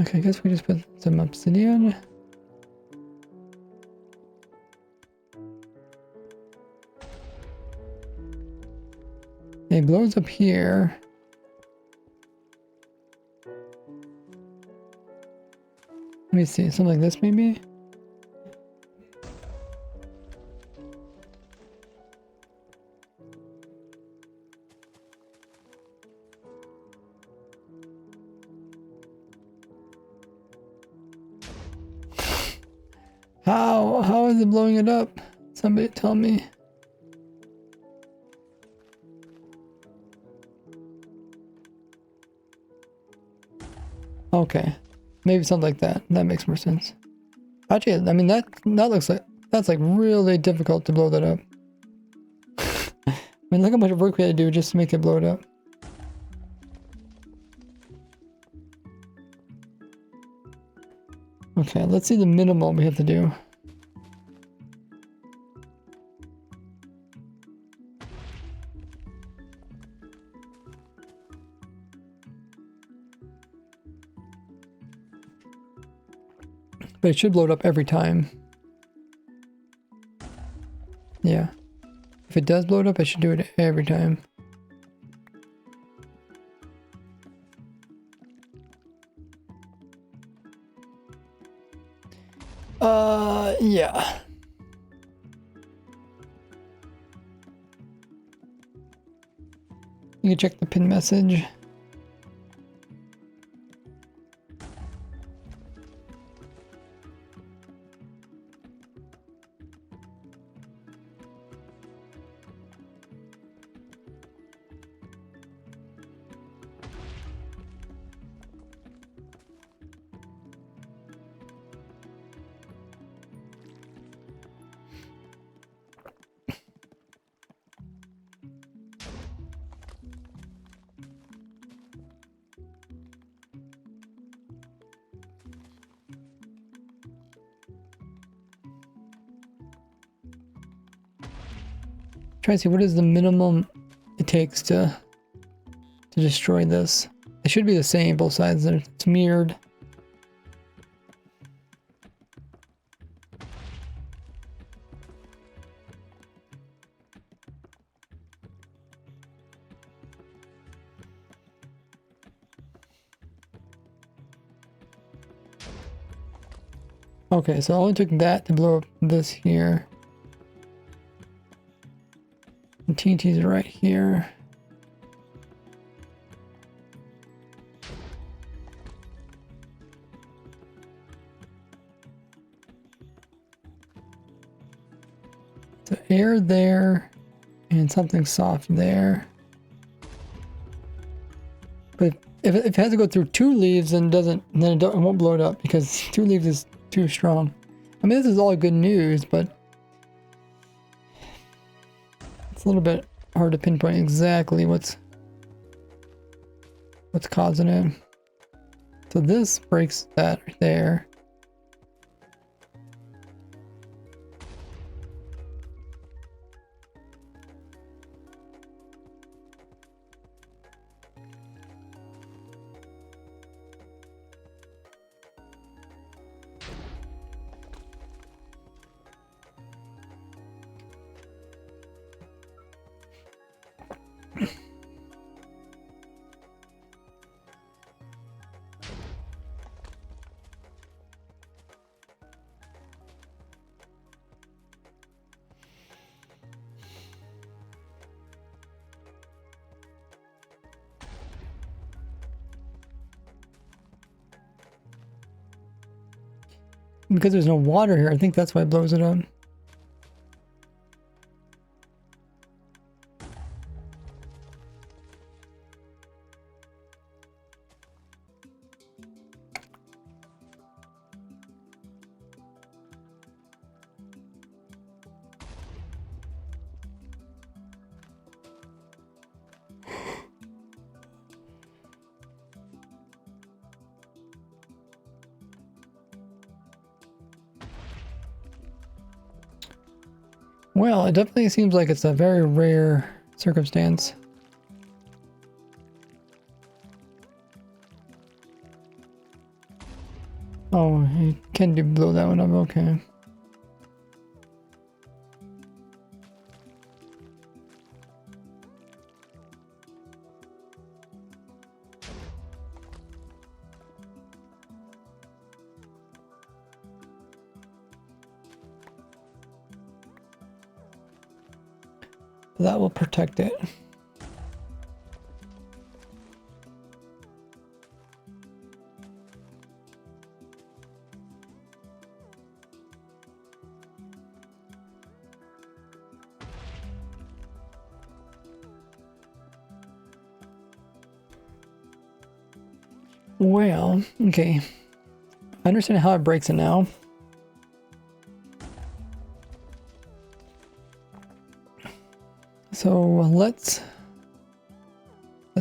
[SPEAKER 1] Okay, I guess we just put some obsidian. It blows up here. Let me see, something like this maybe? How is it blowing it up? Somebody tell me. Okay, maybe something like that. That makes more sense. Actually, I mean that looks like that's like really difficult to blow that up. I mean, look how much work we had to do just to make it blow it up. Okay, let's see the minimum we have to do. But it should blow it up every time. Yeah. If it does blow it up, I should do it every time. Yeah. You can check the pin message. Try to see what is the minimum it takes to destroy this. It should be the same both sides. It's mirrored. Okay, so it only took that to blow up this here. And TNT's right here. So air there and something soft there. But if it has to go through 2 leaves and it won't blow it up because 2 leaves is too strong. I mean, this is all good news, but it's a little bit hard to pinpoint exactly what's causing it. So this breaks that right there. Because there's no water here, I think that's why it blows it up. Well, it definitely seems like it's a very rare circumstance. Oh, you can blow that one up, okay. That will protect it. Well, okay. I understand how it breaks it now. So let's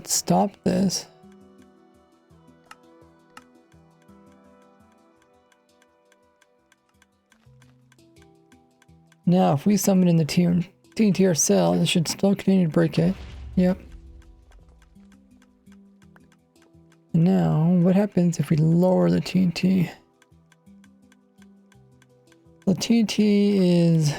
[SPEAKER 1] stop this. Now, if we summon in the TNT ourselves, it should still continue to break it. Yep. And now, what happens if we lower the TNT? The TNT is...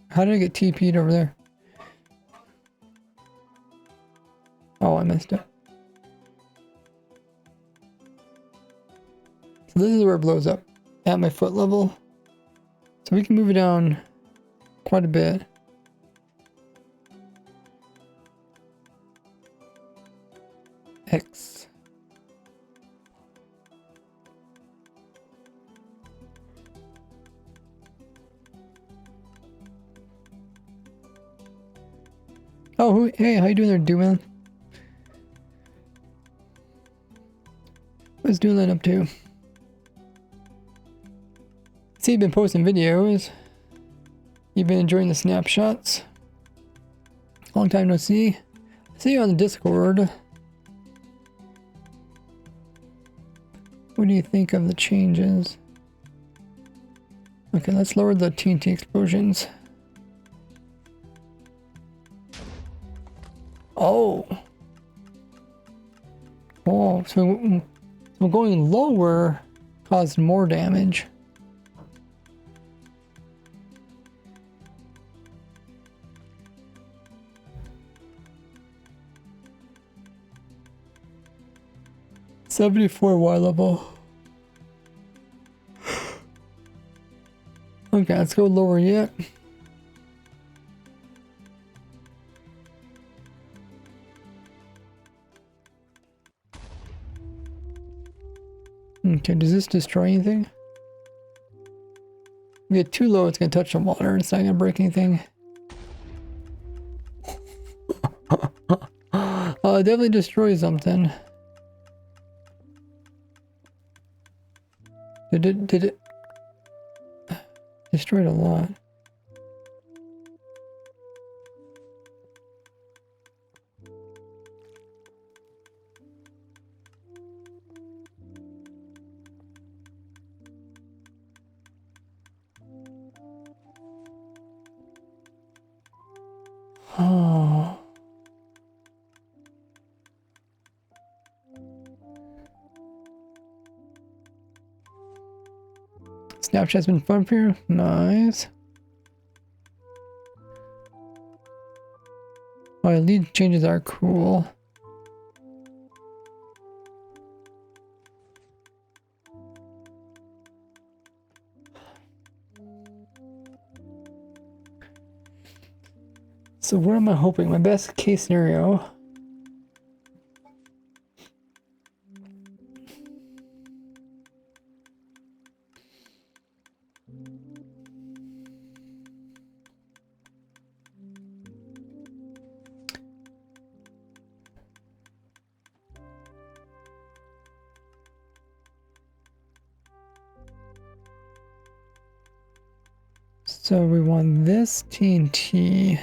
[SPEAKER 1] How did I get TP'd over there? Oh, I missed it. So this is where it blows up, at my foot level. So we can move it down quite a bit. X. Oh, hey, how you doing there, Dooman? What's Dooman up to? See, you've been posting videos. You've been enjoying the snapshots. Long time no see. See you on the Discord. What do you think of the changes? Okay, let's lower the TNT explosions. Oh. Oh, so going lower caused more damage. $74 Y level. Okay, let's go lower yet. Okay, does this destroy anything? We get too low, it's gonna touch the water. It's not gonna break anything. It definitely destroys something. Did it destroyed a lot? Oh. Snapchat's been fun for you? Nice. Oh, lead changes are cool. So what am I hoping? My best case scenario. So we want this TNT.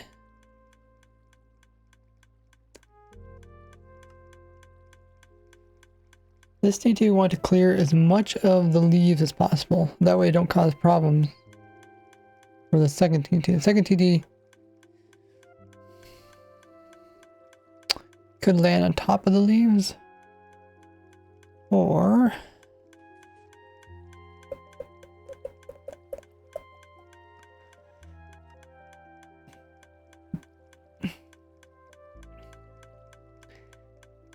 [SPEAKER 1] This TNT we want to clear as much of the leaves as possible. That way it don't cause problems for the second TNT. The second TNT could land on top of the leaves. Or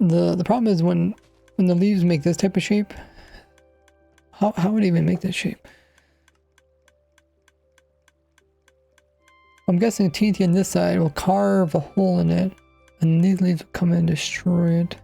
[SPEAKER 1] the problem is when the leaves make this type of shape, how would it even make this shape? I'm guessing TNT on this side will carve a hole in it, and these leaves will come in and destroy it.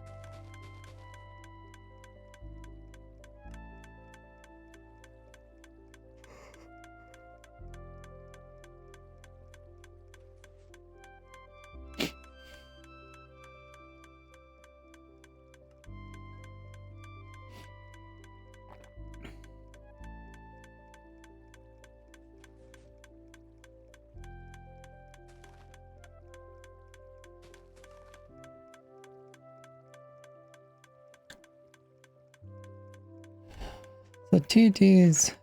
[SPEAKER 1] The TNT is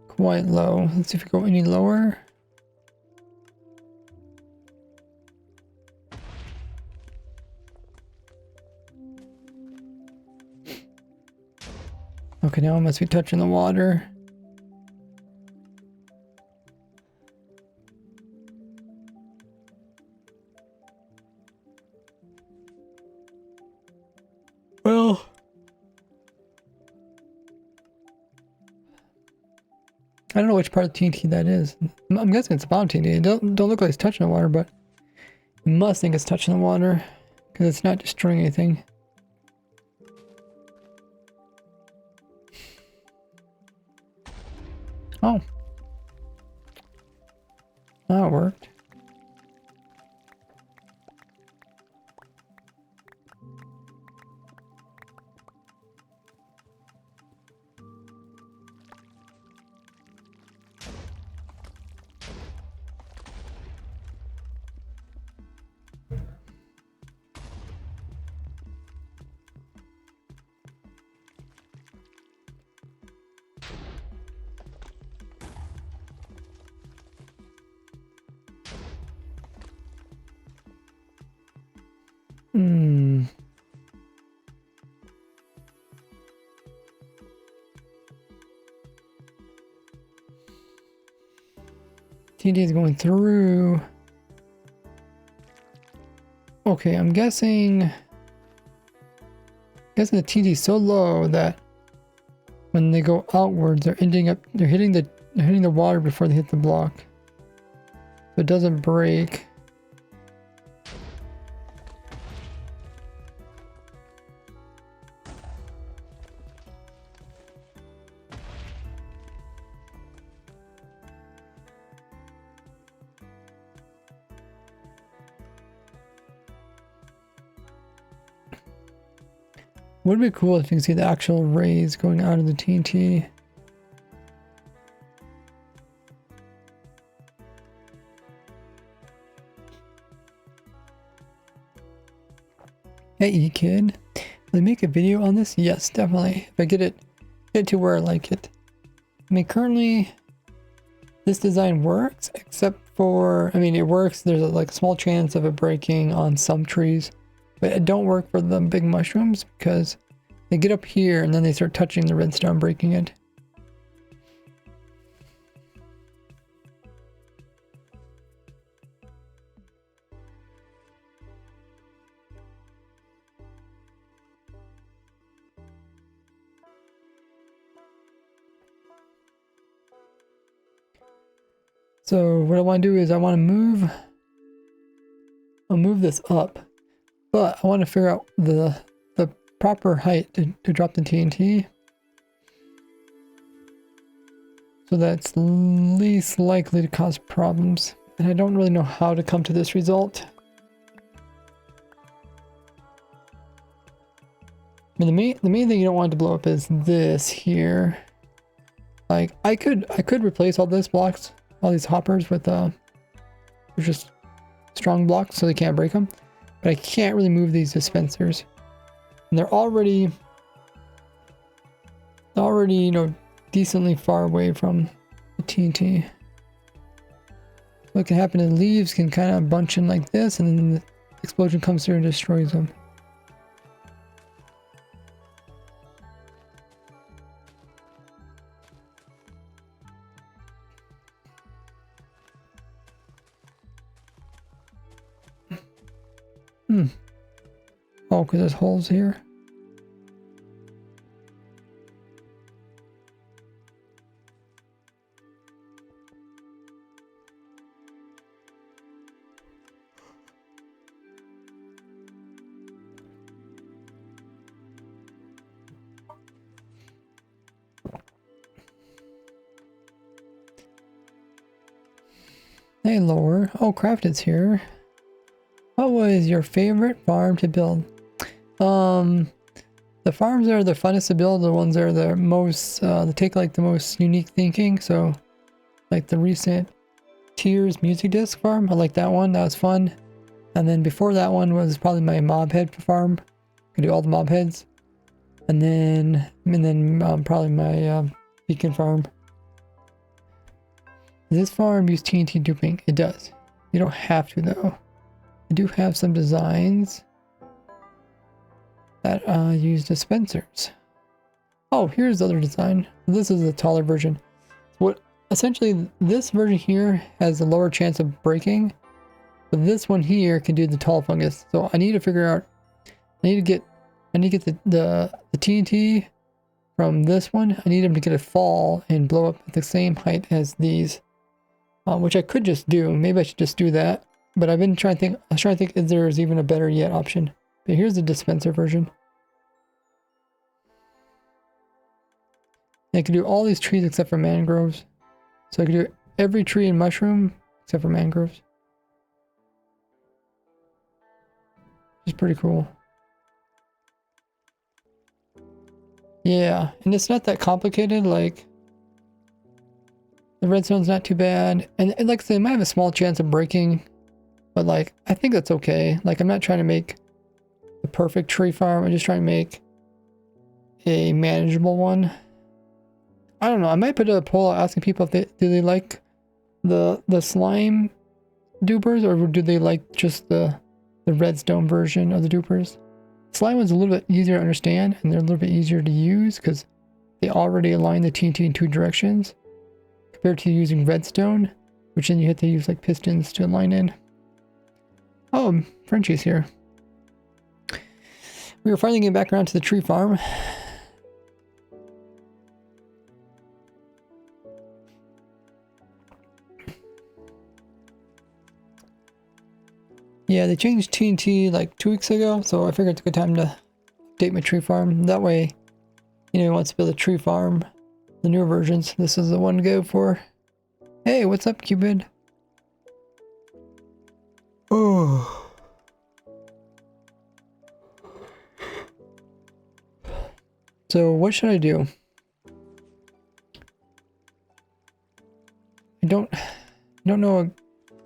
[SPEAKER 1] quite low. Let's see if we go any lower. Okay, now I must be touching the water. Well, I don't know which part of the TNT that is. I'm guessing it's bottom TNT. It don't look like it's touching the water, but you must think it's touching the water because it's not destroying anything. Oh, that worked. Hmm. TNT is going through. Okay, I'm guessing the TNT is so low that when they go outwards, they're hitting the water before they hit the block. So it doesn't break. Would be cool if you can see the actual rays going out of the TNT. Hey, E-Kid. Will they make a video on this? Yes, definitely. If I get it to where I like it. I mean, currently, this design works, except for, I mean, it works. There's like a small chance of it breaking on some trees, but it don't work for the big mushrooms because they get up here and then they start touching the redstone, breaking it. So what I want to do is I want to move this up, but I want to figure out the proper height to drop the TNT. So that's least likely to cause problems. And I don't really know how to come to this result. I mean, the main thing you don't want to blow up is this here. Like I could replace all these blocks, all these hoppers with just strong blocks so they can't break them. But I can't really move these dispensers. And they're already, you know, decently far away from the TNT. What can happen is leaves can kind of bunch in like this, and then the explosion comes through and destroys them. Oh, because there's holes here. Hey, Lower. Oh, Crafted's here. What was your favorite farm to build? The farms that are the funnest to build, the ones that are the most, they take like the most unique thinking. So, like the recent Tears music disc farm, I like that one. That was fun. And then before that one was probably my mob head farm. I do all the mob heads. And then probably my beacon farm. Does this farm use TNT duping? It does. You don't have to though. I do have some designs that use dispensers. Oh, here's the other design. This is a taller version. What essentially this version here has a lower chance of breaking, but this one here can do the tall fungus. So I need to figure out. I need to get the TNT from this one. I need them to get a fall and blow up at the same height as these, which I could just do. Maybe I should just do that. But I've been trying to think. I was trying to think if there's even a better yet option. But here's the dispenser version. And I can do all these trees except for mangroves. So I can do every tree and mushroom except for mangroves. Which is pretty cool. Yeah, and it's not that complicated. Like the redstone's not too bad, and like I said, it might have a small chance of breaking. But like, I think that's okay. Like, I'm not trying to make the perfect tree farm. I'm just trying to make a manageable one. I don't know. I might put a poll asking people if they like the slime dupers, or do they like just the the redstone version of the dupers. Slime one's a little bit easier to understand, and they're a little bit easier to use because they already align the TNT in 2 directions compared to using redstone, which then you have to use like pistons to align in. Oh, Frenchie's here. We were finally getting back around to the tree farm. Yeah, they changed TNT like 2 weeks ago, so I figured it's a good time to update my tree farm. That way, you know, who wants to build a tree farm, the newer versions, this is the one to go for. Hey, what's up, Cupid? Oh. So what should I do? I don't know an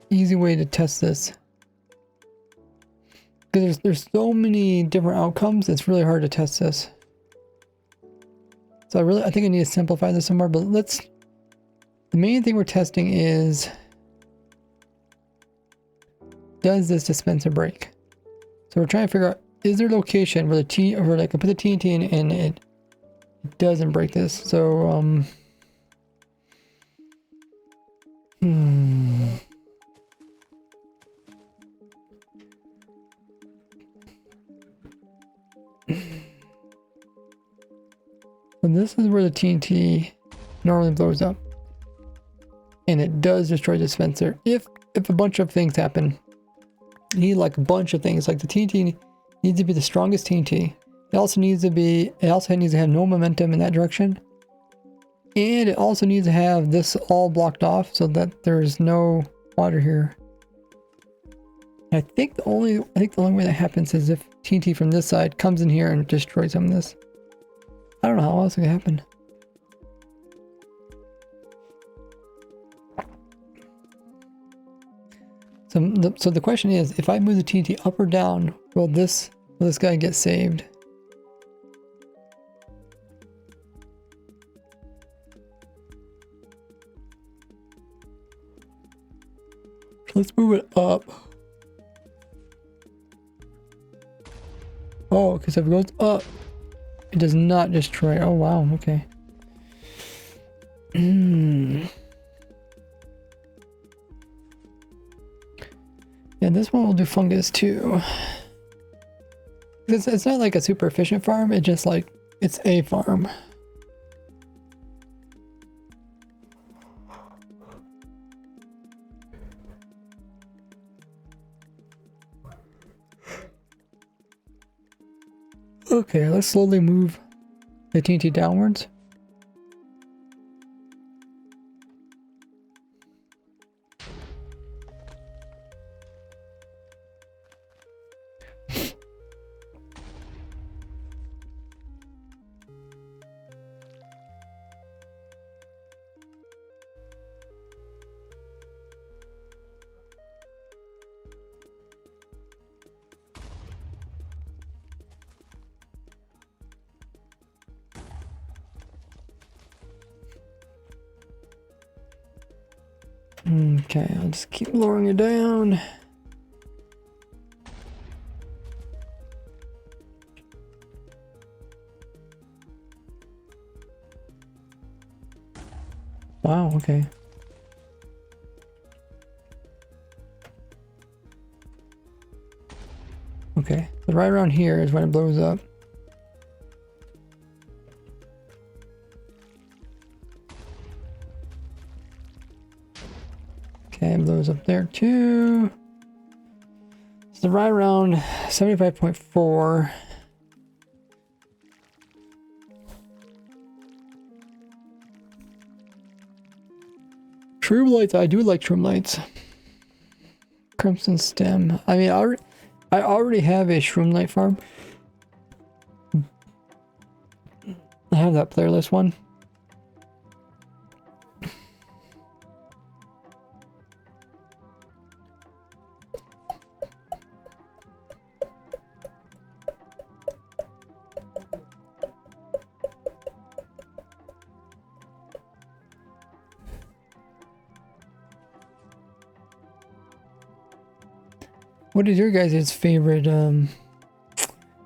[SPEAKER 1] easy way to test this. Because there's so many different outcomes, it's really hard to test this. So I think I need to simplify this some more, but the main thing we're testing is, does this dispenser break? So we're trying to figure out, is there a location where where I can put the TNT in and it doesn't break this? So And this is where the TNT normally blows up. And it does destroy the dispenser if a bunch of things happen. You need like a bunch of things. Like the TNT needs to be the strongest TNT. It also needs to have no momentum in that direction. And it also needs to have this all blocked off so that there's no water here. And I think the only way that happens is if TNT from this side comes in here and destroys some of this. I don't know how else it could happen. So the question is, if I move the TNT up or down, will this guy get saved? Let's move it up. Oh, because if it goes up, it does not destroy. Oh wow, okay. Yeah, this one will do fungus too. It's not like a super efficient farm, it's just like, it's a farm. Okay, let's slowly move the TNT downwards. Okay, I'll just keep lowering it down. Wow, okay. Okay, so right around here is when it blows up. Okay, it blows up there too. So right around 75.4. Shroom lights, I do like shroom lights. Crimson stem. I mean, I already have a shroom light farm. I have that player list one. What is your guys' favorite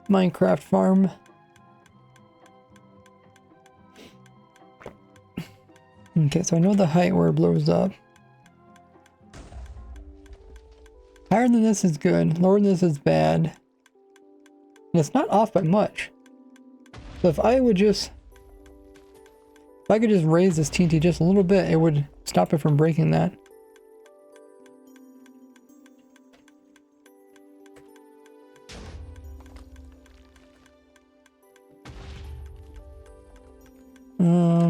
[SPEAKER 1] Minecraft farm? Okay, so I know the height where it blows up. Higher than this is good, lower than this is bad. And it's not off by much. So if I could just raise this TNT just a little bit, it would stop it from breaking that.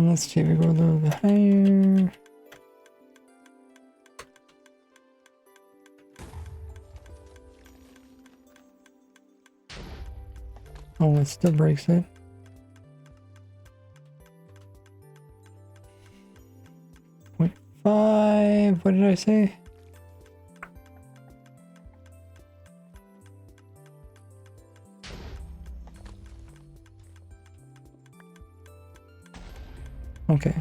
[SPEAKER 1] Let's see if we go a little bit higher. Oh, it still breaks it. .5, what did I say? Okay.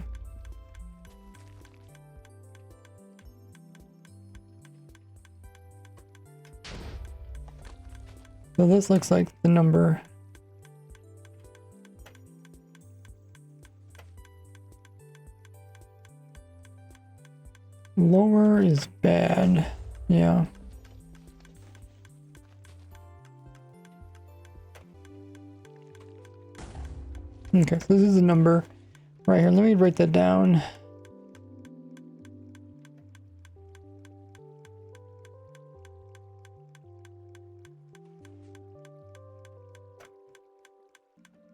[SPEAKER 1] So this looks like the number. Lower is bad. Yeah. Okay, so this is the number right here. Let me write that down.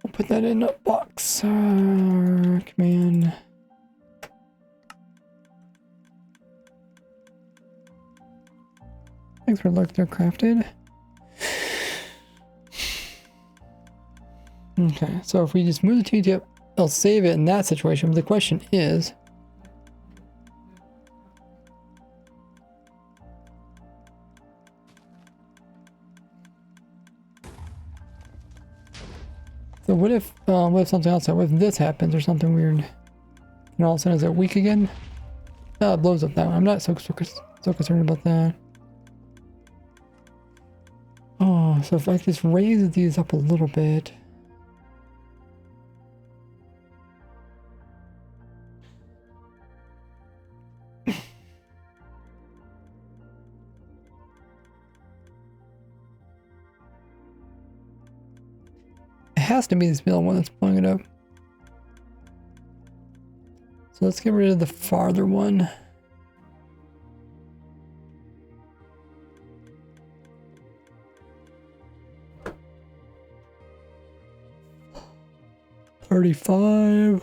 [SPEAKER 1] I'll put that in a box. Command. Thanks for luck, they're crafted. Okay, so if we just move the TNT up, it'll save it in that situation. But the question is, so what if something else, what if this happens or something weird, and all of a sudden is it weak again? No, it blows up that one. I'm not so concerned about that. Oh, so if I just raise these up a little bit. It has to be this middle one that's blowing it up. So let's get rid of the farther one. $35.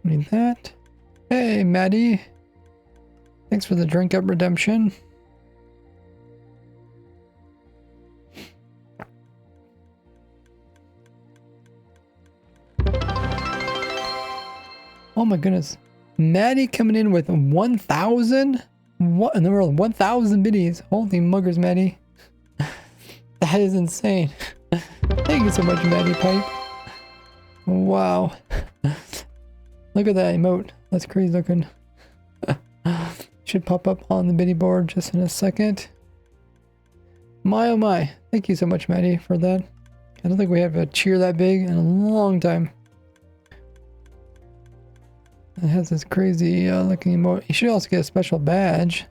[SPEAKER 1] Need that. Hey, Maddie. Thanks for the drink up redemption. Oh my goodness. Maddie coming in with 1,000? What in the world? 1,000 biddies. Holy muggers, Maddie. That is insane. Thank you so much, Maddie Pipe. Wow. Look at that emote. That's crazy looking. Should pop up on the biddy board just in a second. My oh my. Thank you so much, Maddie, for that. I don't think we have a cheer that big in a long time. It has this crazy looking emote. You should also get a special badge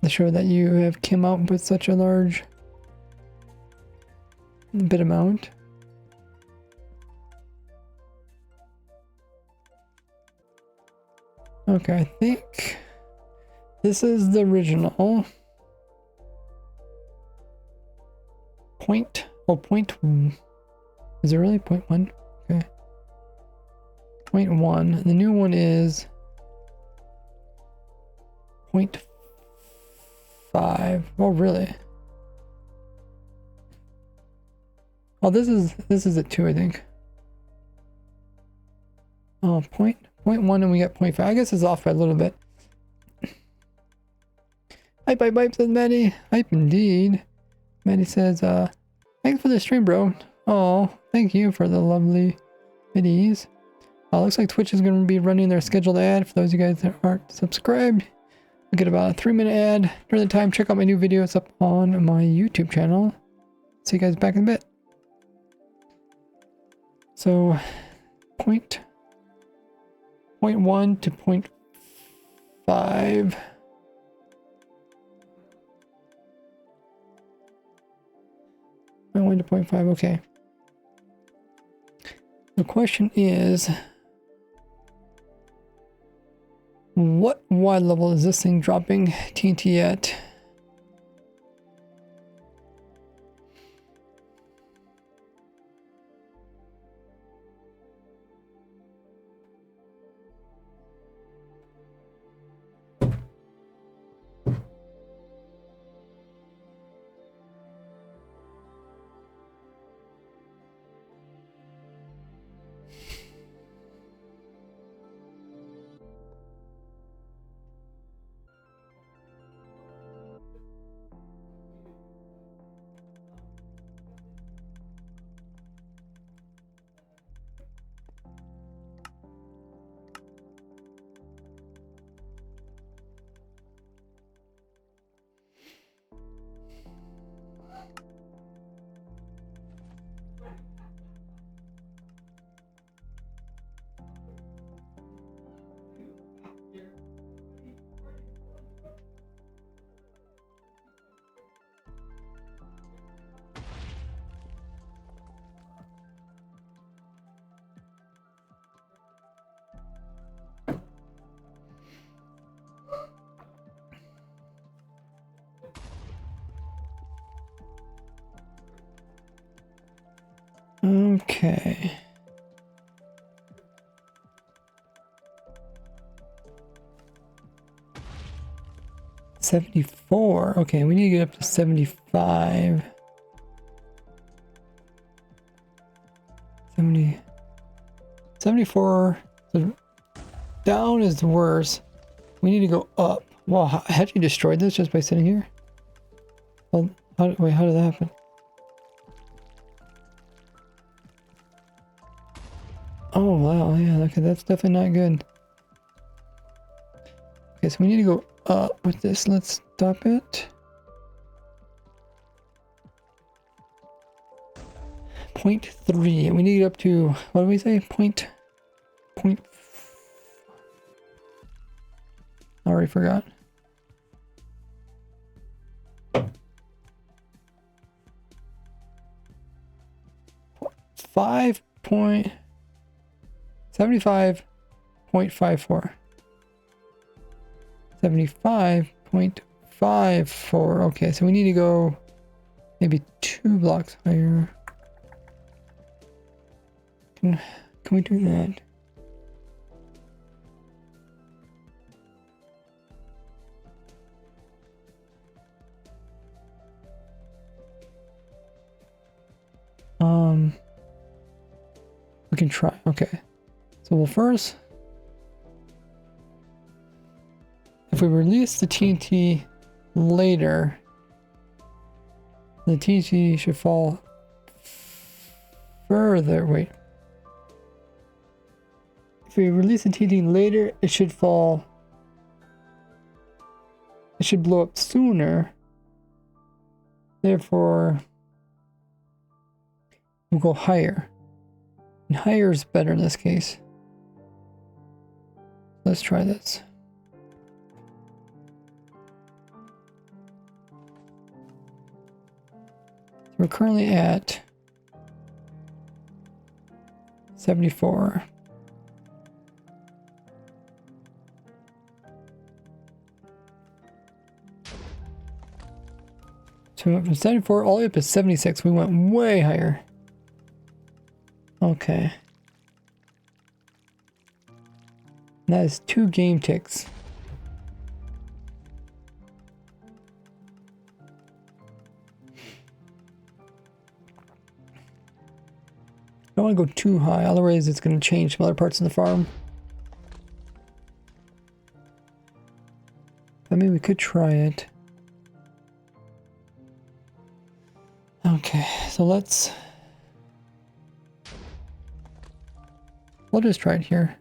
[SPEAKER 1] to show that you have come out with such a large bit amount. Okay, I think this is the original. Point. Oh, point. Is it really 0.1? Okay. 0.1. The new one is 0.5. Oh, really? Oh, this is it too, I think. Oh, 0.1 and we got 0.5. I guess it's off by a little bit. Hype, hype, hype, says Maddie. Hype indeed. Maddie says, thanks for the stream, bro. Oh, thank you for the lovely videos. Looks like Twitch is going to be running their scheduled ad. For those of you guys that aren't subscribed, we get about a 3-minute ad during the time. Check out my new videos up on my YouTube channel. See you guys back in a bit. So, point 0.1 to 0.5. I went to 0.5, okay. The question is, what Y level is this thing dropping TNT at? Okay. $74. Okay, we need to get up to 75. 74. So down is the worst. We need to go up. Wow, how'd you destroy this just by sitting here? Well, wait, how did that happen? Oh, wow, yeah, okay, that's definitely not good. Okay, so we need to go up with this. Let's stop it. 0.3. We need to get up to, what do we say? Point. I already forgot. Five point 75.54. 75.54. Okay, so we need to go maybe 2 blocks higher. Can we do that? We can try. Okay. So we'll first, if we release the TNT later, the TNT should fall further. Wait. If we release the TNT later, it should fall. It should blow up sooner. Therefore, we'll go higher. And higher is better in this case. Let's try this. We're currently at 74. So we went from 74 all the way up to 76. We went way higher. Okay. And that is 2 game ticks. I don't want to go too high, otherwise it's going to change some other parts of the farm. I mean, we could try it. Okay, so let's we'll just try it here.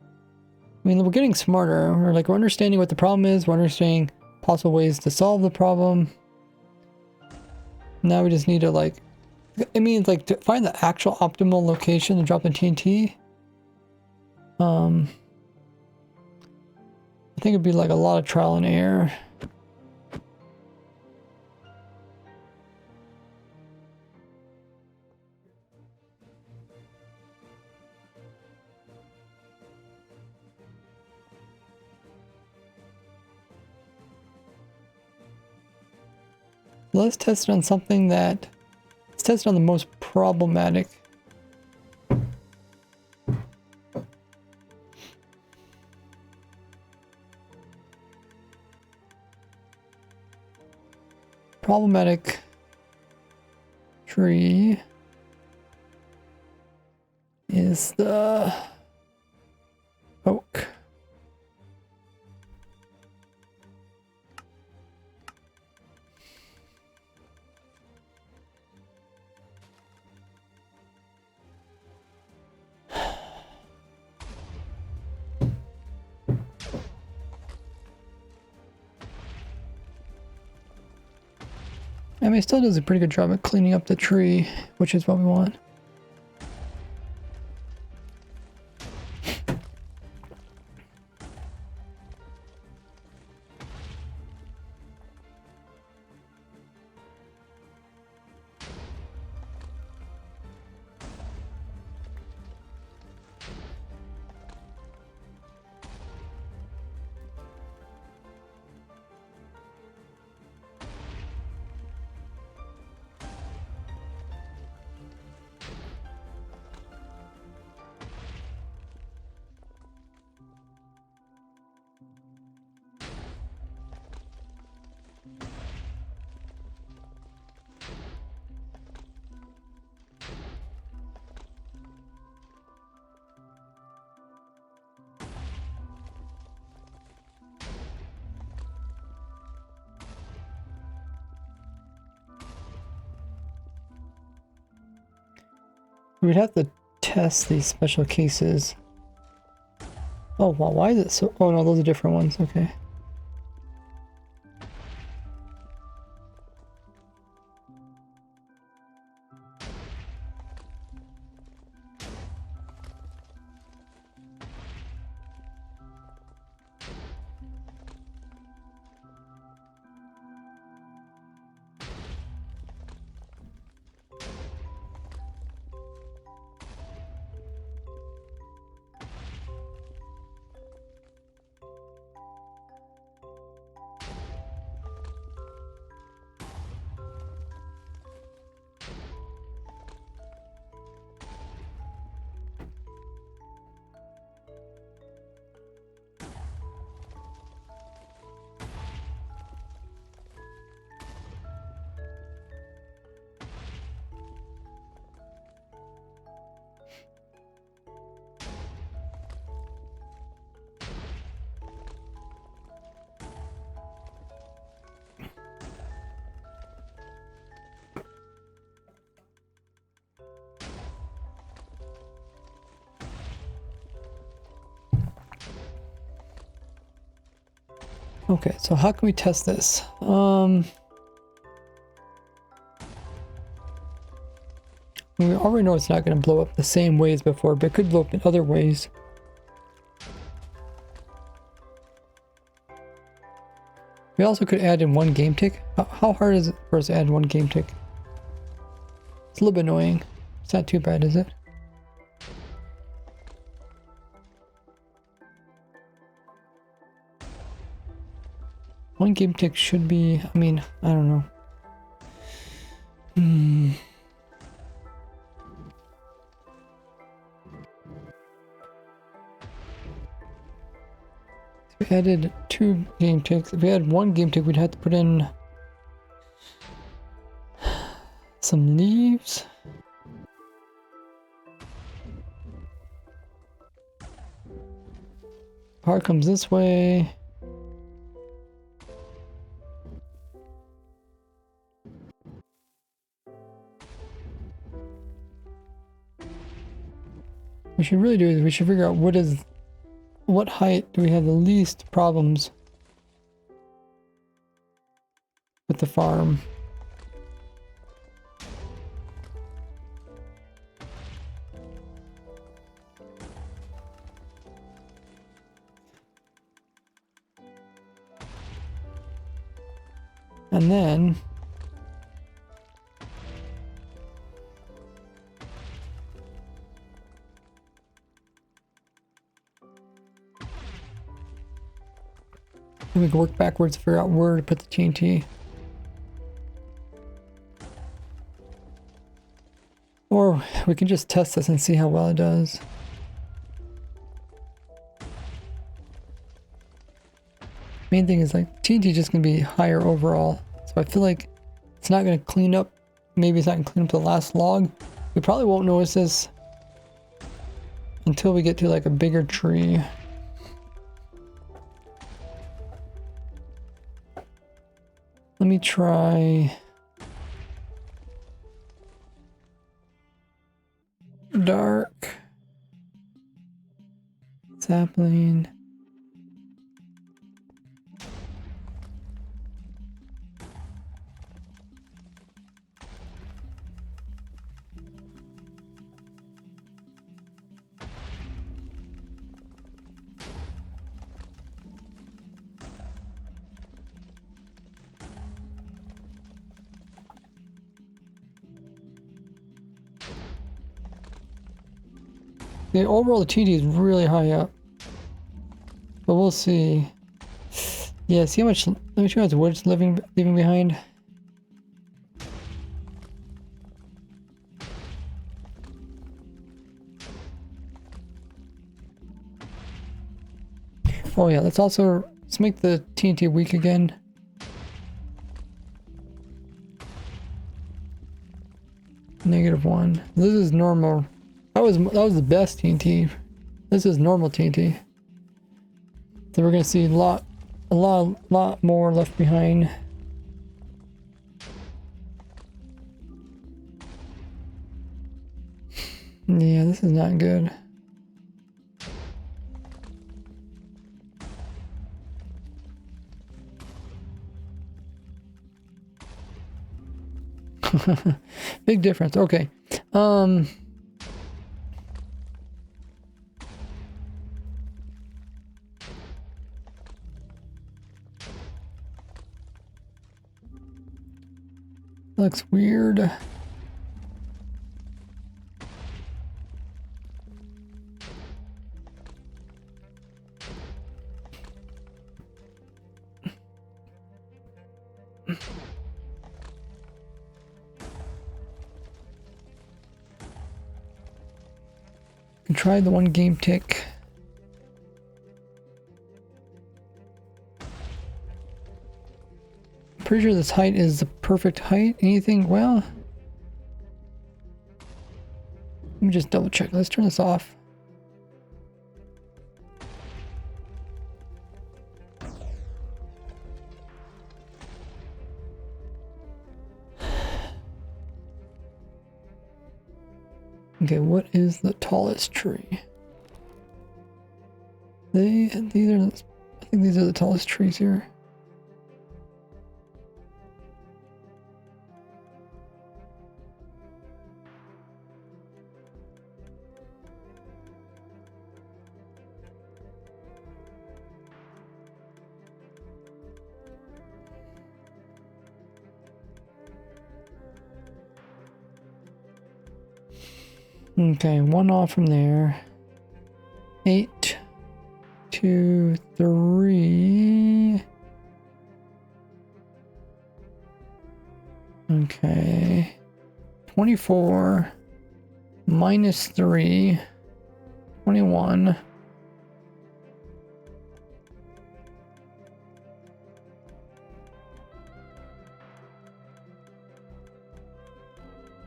[SPEAKER 1] I mean, we're getting smarter. We're understanding what the problem is. We're understanding possible ways to solve the problem. Now we just need to it means to find the actual optimal location to drop the TNT. I think it'd be a lot of trial and error. Let's test it on something let's test it on the most problematic. Problematic tree is the oak. I mean, it still does a pretty good job at cleaning up the tree, which is what we want. We'd have to test these special cases. Oh, wow, why is it so... Oh, no, those are different ones. Okay. Okay, so how can we test this? We already know it's not going to blow up the same way as before, but it could blow up in other ways. We also could add in one game tick. How hard is it for us to add one game tick? It's a little bit annoying. It's not too bad, is it? One game tick should be, I mean, I don't know. If we added 2 game ticks, if we had 1 game tick, we'd have to put in some leaves. Power comes this way. we should really do is we should figure out what height do we have the least problems with the farm. And then we can work backwards to figure out where to put the TNT. Or we can just test this and see how well it does. Main thing is like TNT just gonna be higher overall. So I feel like it's not gonna clean up. Maybe it's not gonna clean up the last log. We probably won't notice this until we get to like a bigger tree. Let me try dark sapling. The overall the TNT is really high up, but we'll see. Yeah, see how much wood it's leaving behind. Oh yeah, let's make the TNT weak again. -1. This is normal. That was the best TNT. This is normal TNT. So we're gonna see a lot more left behind. Yeah, this is not good. Big difference. Okay. Looks weird. Can try the one game tick. Pretty sure this height is the perfect height. Anything? Well, let me just double check. Let's turn this off. Okay, what is the tallest tree? I think these are the tallest trees here. Okay, one off from there. 8, 2, 3. Okay. 24 minus 3. 21.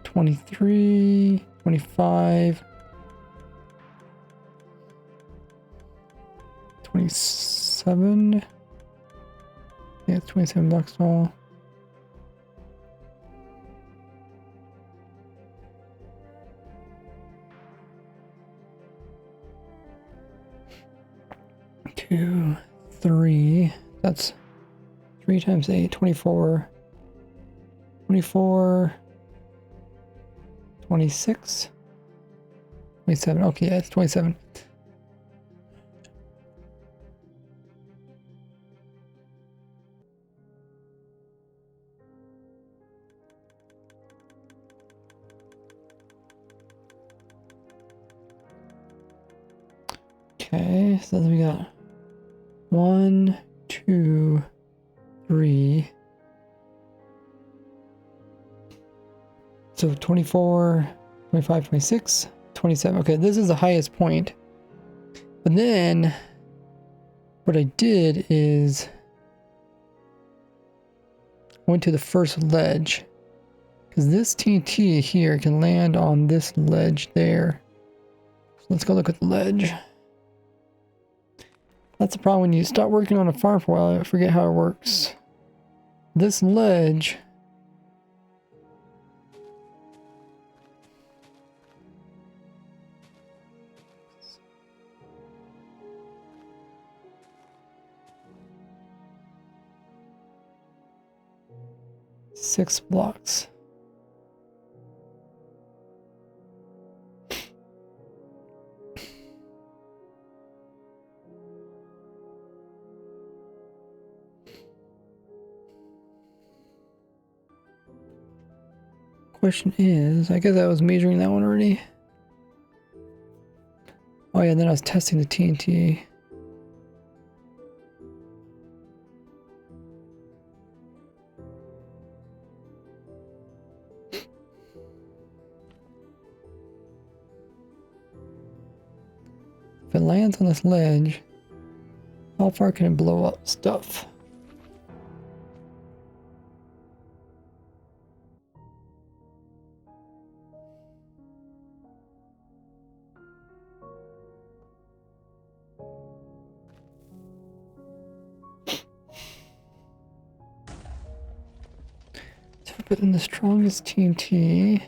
[SPEAKER 1] $23, $25, $27. Yeah, it's $27 all. 2, 3. That's 3 times 8, 24. 24. 26. 27. Okay, yeah, it's 27. Okay, so then we got 1, 2, 3. So 24, 25, 26, 27. Okay, this is the highest point. But then what I did is went to the first ledge, because this TNT here can land on this ledge there. So let's go look at the ledge. That's the problem when you start working on a farm for a while, I forget how it works. This ledge six blocks. Question is, I guess I was measuring that one already. Oh yeah, then I was testing the TNT. If it lands on this ledge, how far can it blow up stuff? So I put in the strongest TNT.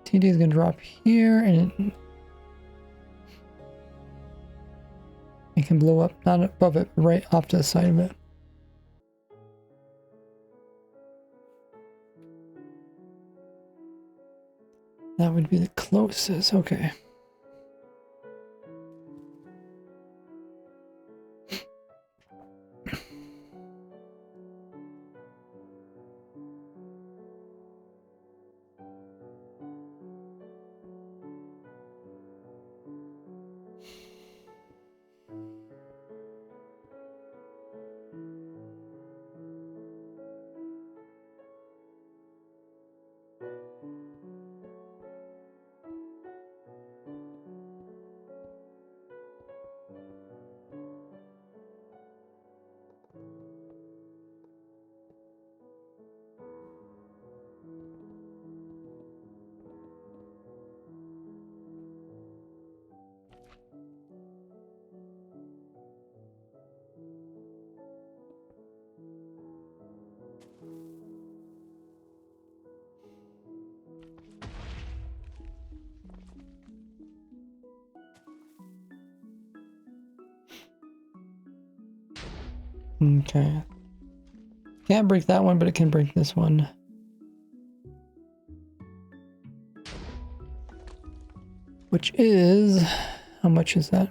[SPEAKER 1] TNT is going to drop here, and it can blow up, not above it, but right off to the side of it. That would be the closest, okay. Okay. Can't break that one, but it can break this one. Which is, how much is that?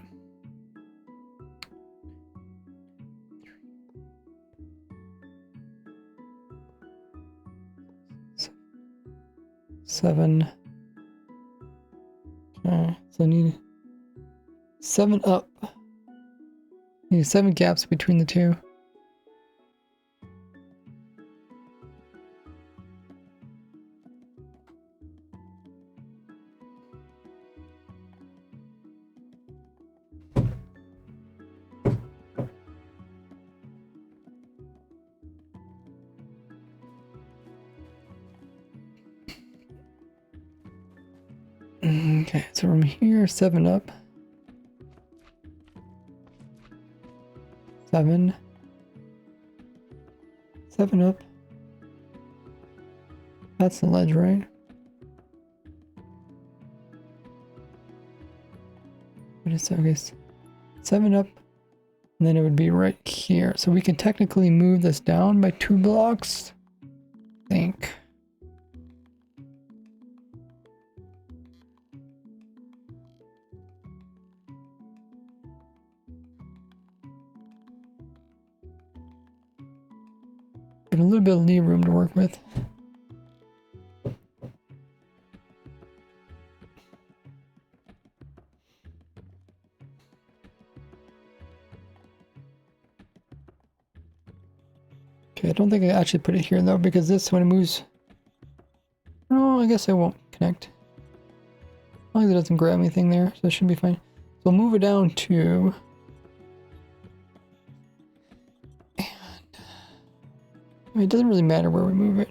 [SPEAKER 1] Seven. Okay, so I need 7 up. Need 7 gaps between the two. Okay, so from here, 7 up. 7. 7 up. That's the ledge, right? What is that? Okay, 7 up. And then it would be right here. So we can technically move this down by 2 blocks. I think. Got a little bit of knee room to work with. Okay, I don't think I actually put it here though, because this, when it moves... Oh, I guess I won't connect. As long as it doesn't grab anything there, so it should be fine. So we'll move it down to... And... I mean, it doesn't really matter where we move it.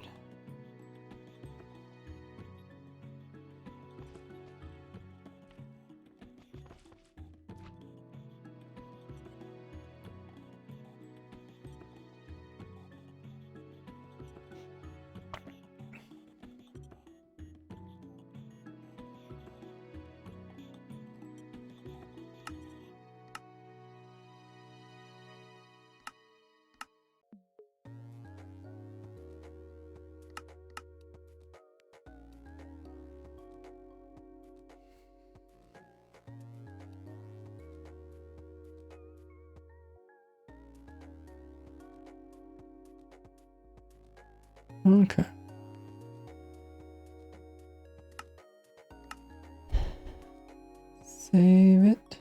[SPEAKER 1] Okay. Save it.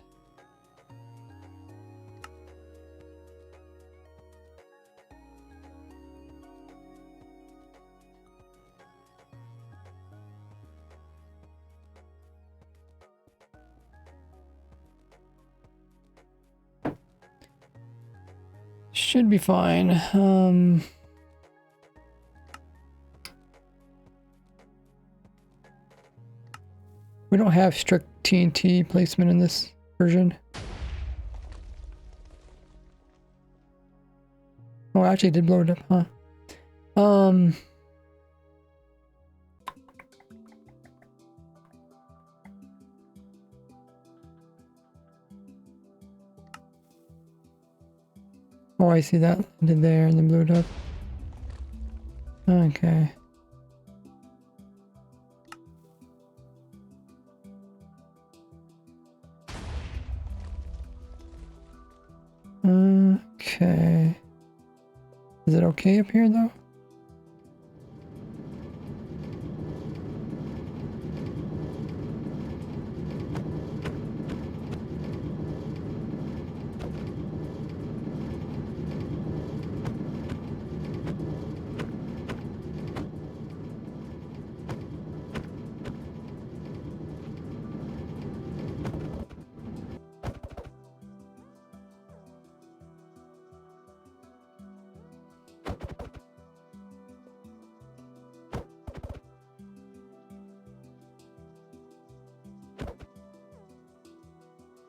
[SPEAKER 1] Should be fine. We don't have strict TNT placement in this version. Oh, I actually did blow it up, huh? Oh, I see that. I did there and then blew it up. Okay. Okay. Is it okay up here though?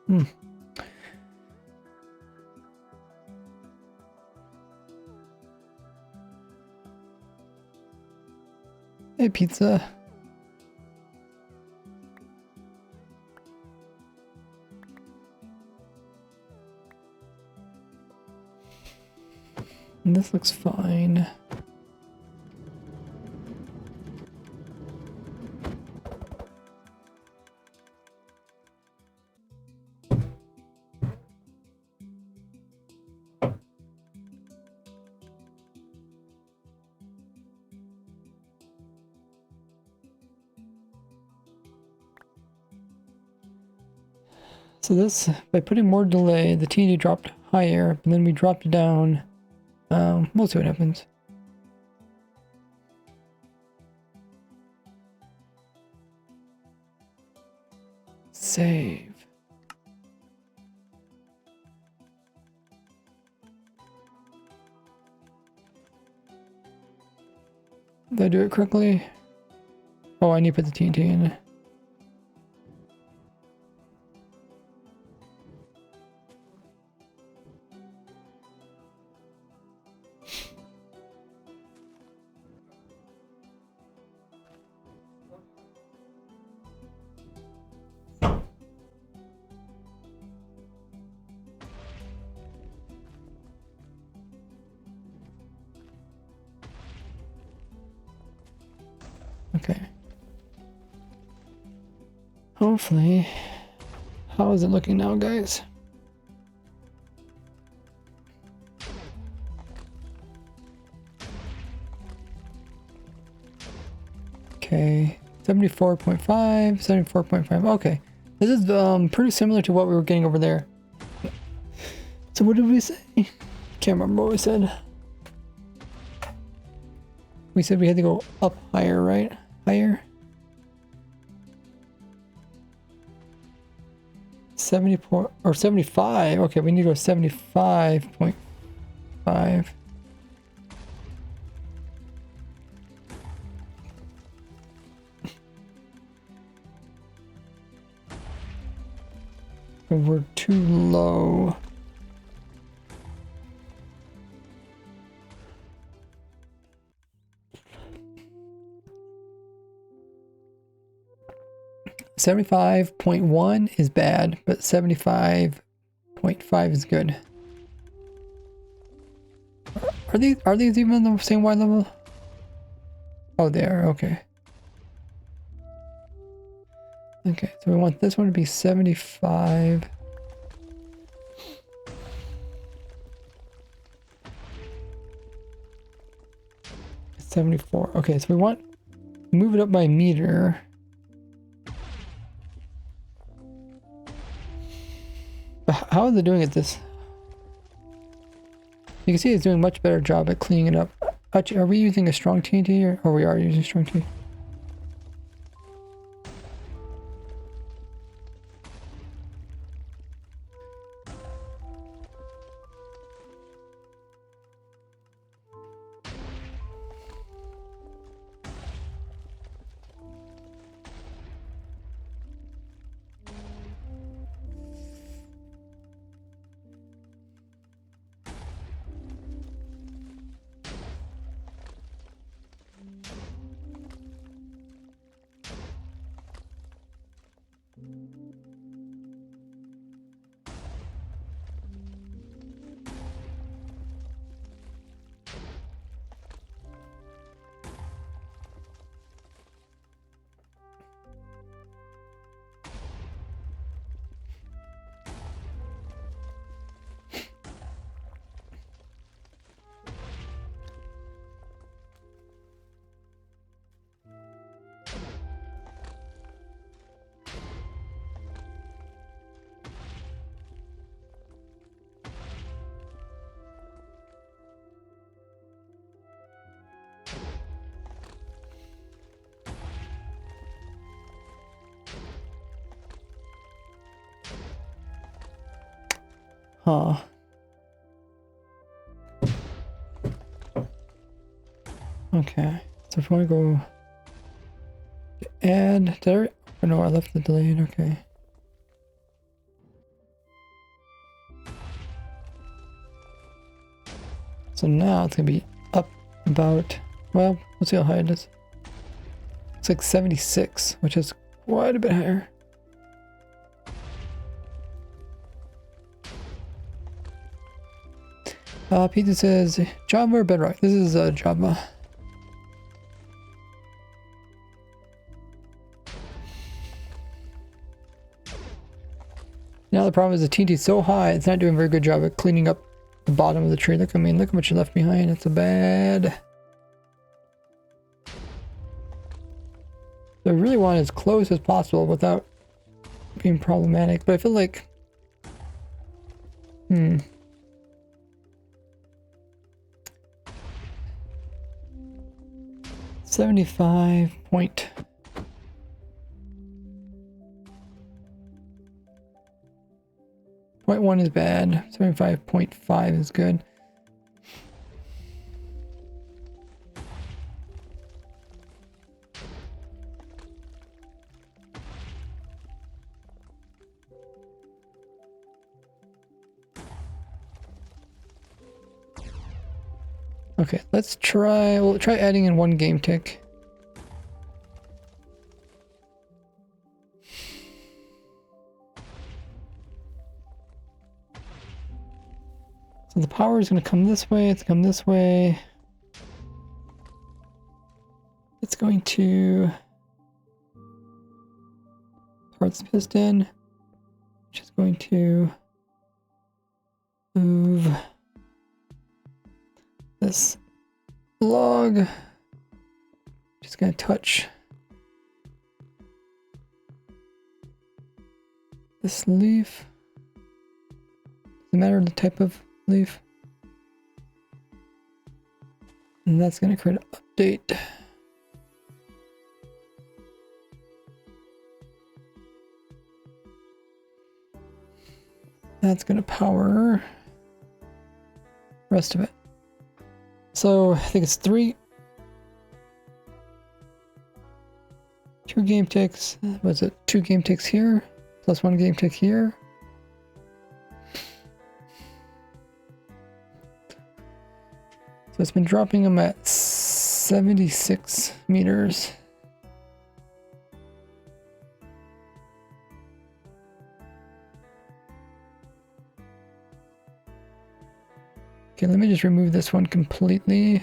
[SPEAKER 1] Hmm. Hey, pizza. And this looks fine. So this, by putting more delay, the TNT dropped higher, and then we dropped it down. We'll see what happens. Save. Did I do it correctly? Oh, I need to put the TNT in. Okay. Hopefully. How is it looking now, guys? Okay. 74.5, 74.5. Okay. This is pretty similar to what we were getting over there. So what did we say? Can't remember what we said. We said we had to go up higher, right? Higher? 74 or 75. Okay, we need to go 75.5. We're too low. $75.1 is bad, but 75.5 is good. Are these even the same Y level? Oh, they are. Okay. Okay, so we want this one to be 75. $74. Okay, so we want move it up by a meter. But how is it doing at this? You can see it's doing a much better job at cleaning it up. Are we using a strong TNT or we are using strong TNT? Huh. Okay. So if we want to go add, oh no, I left the delayed. Okay. So now it's gonna be up about, well, let's see how high it is. It's like 76, which is quite a bit higher. Peter says Java or Bedrock. This is Java. Now the problem is the TNT is so high, it's not doing a very good job at cleaning up the bottom of the tree. Look, I mean, look how much you left behind. It's a bad. So I really want as close as possible without being problematic, but I feel like, 75 point. Point 1 is bad. 75.5 is good. Okay, let's try, we'll try adding in 1 game tick. So the power is going to come this way, it's come this way. It's going to parts piston, which is going to move this log. Just going to touch this leaf. Doesn't matter the type of leaf. And that's going to create an update. That's going to power the rest of it. So I think it's 2 game ticks. Was it 2 game ticks here plus 1 game tick here? So it's been dropping them at 76 meters. Okay, let me just remove this one completely.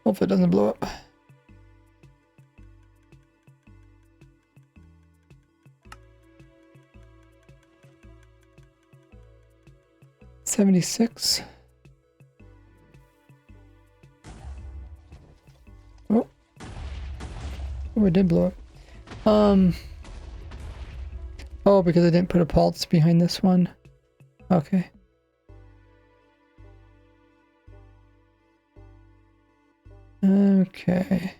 [SPEAKER 1] Hope it doesn't blow up. $76. Oh, it did blow up. Oh, because I didn't put a pulse behind this one. Okay. Okay.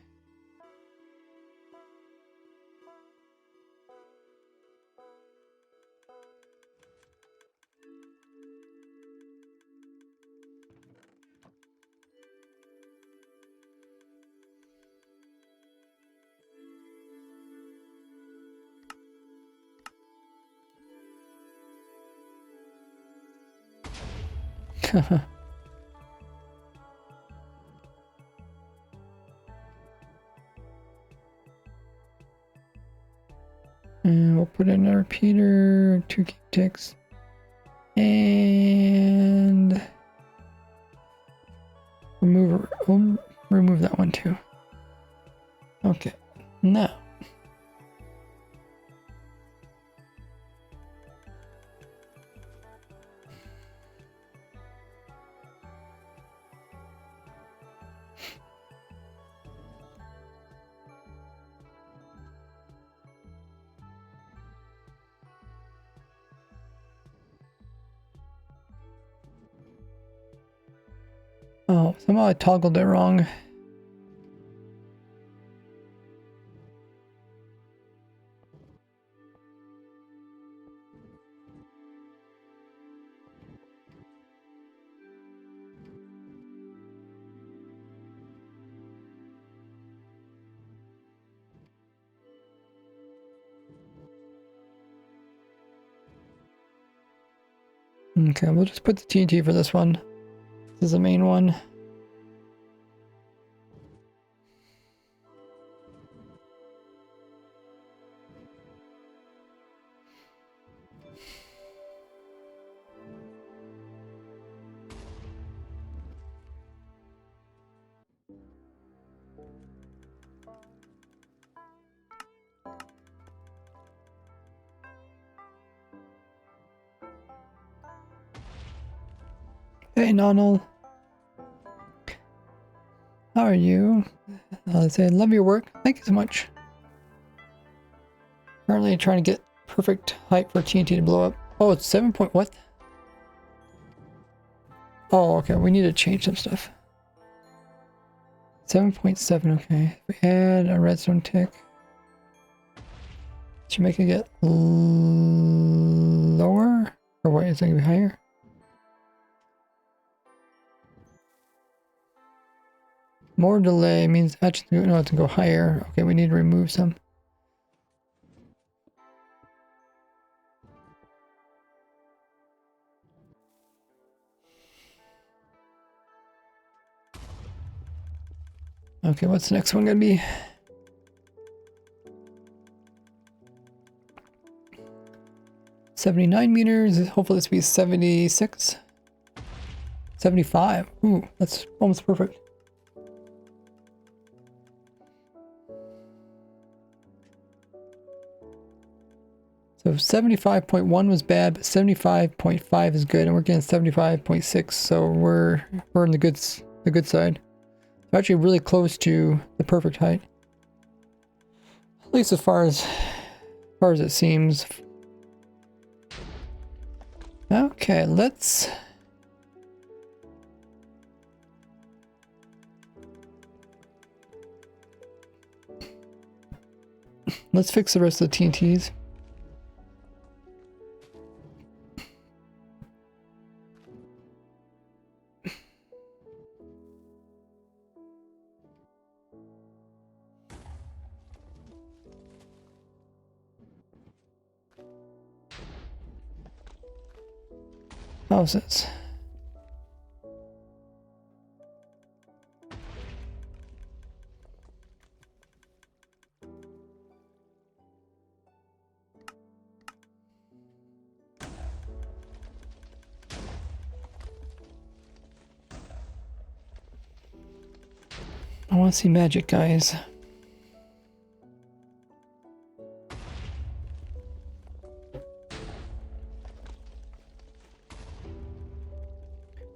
[SPEAKER 1] And we'll put in a repeater, 2 game ticks, and we'll remove that one too. Okay, now oh, somehow I toggled it wrong. Okay, we'll just put the TNT for this one. This is the main one. Hey, Nonal. How are you? I'll say, love your work. Thank you so much. Currently trying to get perfect height for TNT to blow up. Oh, it's 7 point what? Oh, okay. We need to change some stuff. 7.7, okay. If we add a redstone tick, should make it get lower? Or what, is it going to be higher? More delay means actually, no, it's going to go higher. Okay, we need to remove some. Okay, what's the next one gonna be? $79 meters. Hopefully this will be 76. 75. Ooh, that's almost perfect. So 75.1 was bad, but 75.5 is good, and we're getting 75.6, so we're in the good side. We're actually really close to the perfect height, at least as far as it seems. Okay, let's fix the rest of the TNTs. Houses. I want to see magic, guys.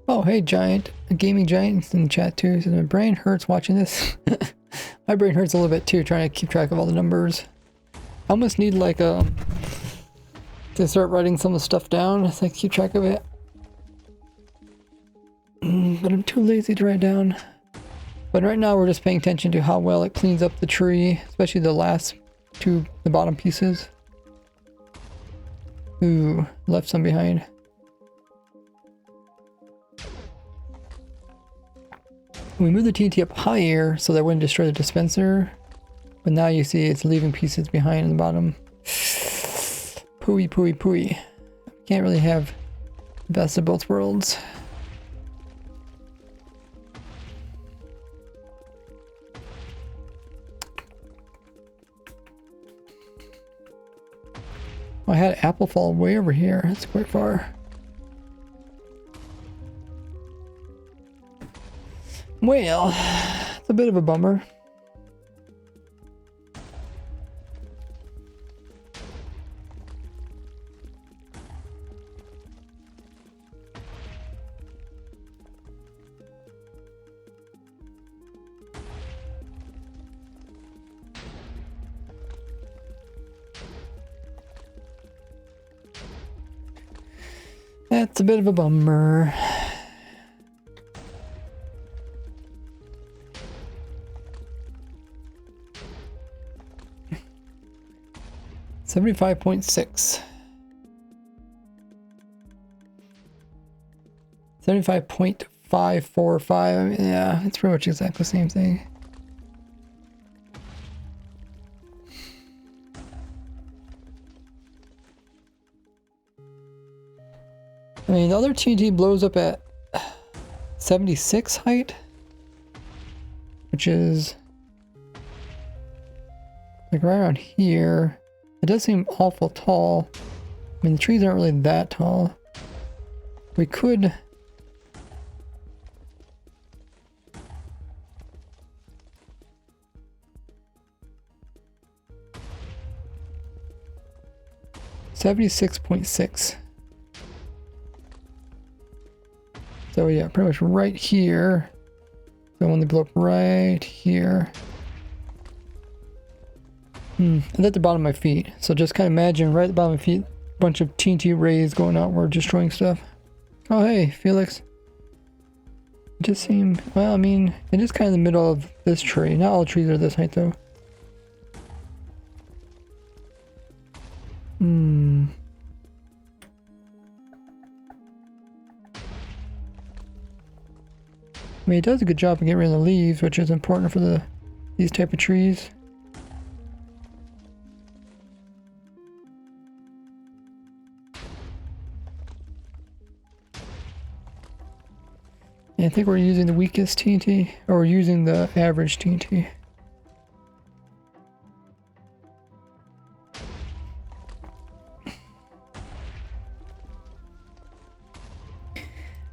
[SPEAKER 1] Oh, hey, Giant. A gaming giant in the chat too. Says, my brain hurts watching this. My brain hurts a little bit too, trying to keep track of all the numbers. I almost need like to start writing some of the stuff down so I can keep track of it. But I'm too lazy to write down. But right now we're just paying attention to how well it cleans up the tree, especially the last two, the bottom pieces. Ooh, left some behind. We moved the TNT up higher so that it wouldn't destroy the dispenser. But now you see it's leaving pieces behind in the bottom. Pooey, pooey, pooey. Can't really have the best of both worlds. Oh, I had apple fall way over here. That's quite far. Well, it's a bit of a bummer. That's a bit of a bummer. $75.6. 75.545. Yeah, it's pretty much exactly the same thing. I mean, the other TNT blows up at 76 height, which is like right around here. It does seem awful tall. I mean, the trees aren't really that tall. We could... $76.6. So yeah, pretty much right here. So when they blow up right here. And at the bottom of my feet. So just kind of imagine right at the bottom of my feet, a bunch of TNT rays going outward, destroying stuff. Oh hey, Felix. It just seemed, well, I mean, it is kind of in the middle of this tree. Not all trees are this height though. I mean, it does a good job of getting rid of the leaves, which is important for these type of trees. Yeah, I think we're using the weakest TNT, or we're using the average TNT.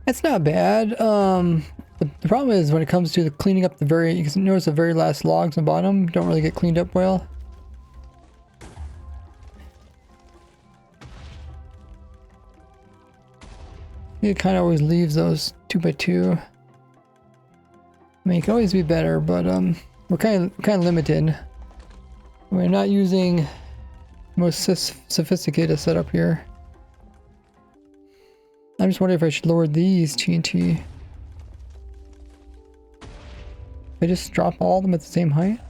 [SPEAKER 1] It's not bad. The problem is when it comes to the cleaning up you can notice the very last logs on the bottom don't really get cleaned up well. It kind of always leaves those 2x2. I mean, it can always be better, but we're kind of limited. We're not using the most sophisticated setup here. I'm just wondering if I should lower these TNT. If I just drop all of them at the same height.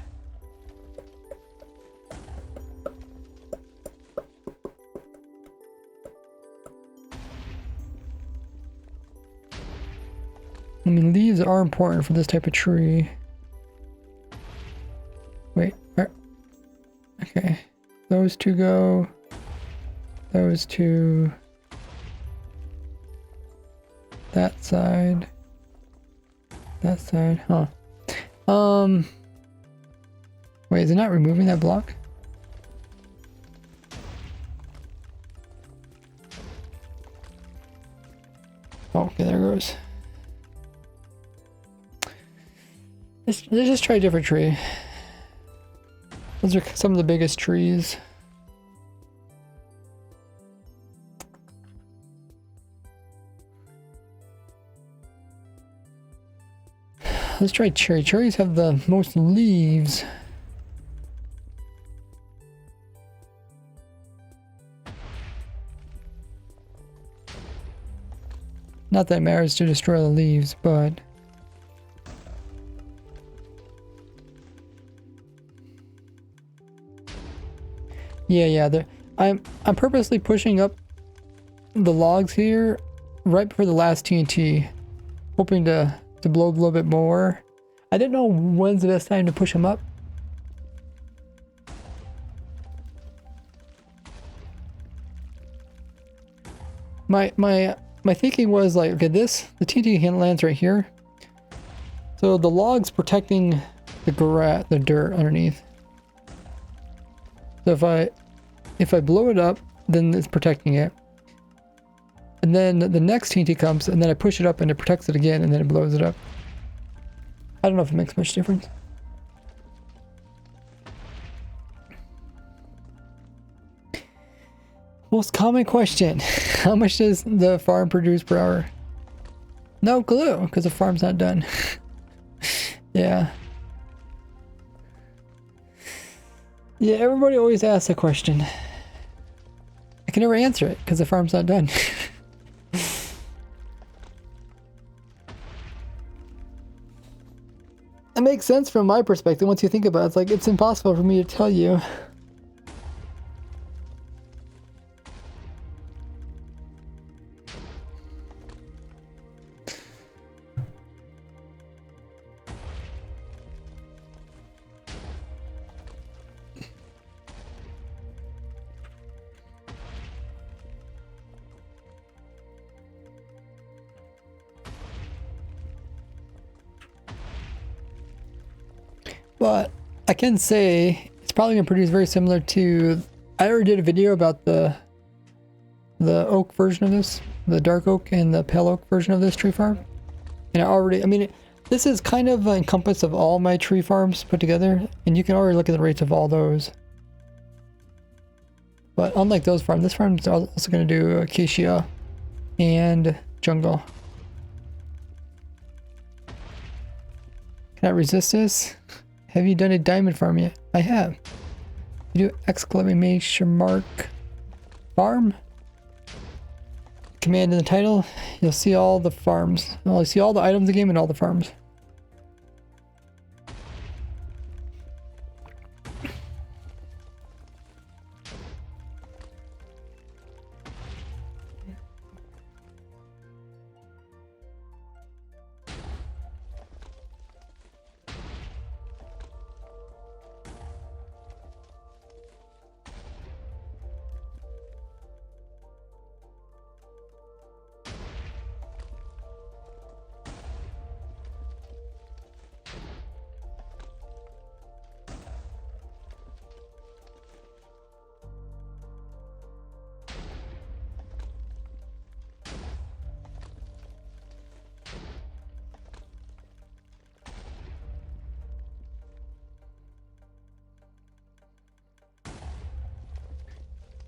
[SPEAKER 1] I mean, leaves are important for this type of tree. Wait, where? Okay. Those two go. Those two. That side. That side. Huh. Wait, is it not removing that block? Oh, okay, there it goes. Let's just try a different tree. Those are some of the biggest trees. Let's try cherry. Cherries have the most leaves. Not that it matters to destroy the leaves, but... Yeah. I'm purposely pushing up the logs here right before the last TNT, hoping to blow a little bit more. I didn't know when's the best time to push them up. My thinking was like, okay, the TNT lands right here, so the log's protecting the dirt underneath. So if I blow it up, then it's protecting it. And then the next TNT comes, and then I push it up and it protects it again, and then it blows it up. I don't know if it makes much difference. Most common question. How much does the farm produce per hour? No clue, because the farm's not done. Yeah. Yeah, everybody always asks the question. I can never answer it, because the farm's not done. It makes sense from my perspective once you think about it. It's like, it's impossible for me to tell you. But I can say it's probably going to produce very similar to... I already did a video about the oak version of this, the dark oak and the pale oak version of this tree farm. And this is kind of an encompass of all my tree farms put together, and you can already look at the rates of all those. But unlike those farms, this farm is also going to do acacia and jungle. Can I resist this? Have you done a diamond farm yet? I have. You do exclamation mark farm? Command in the title. You'll see all the farms. You'll see all the items in the game and all the farms.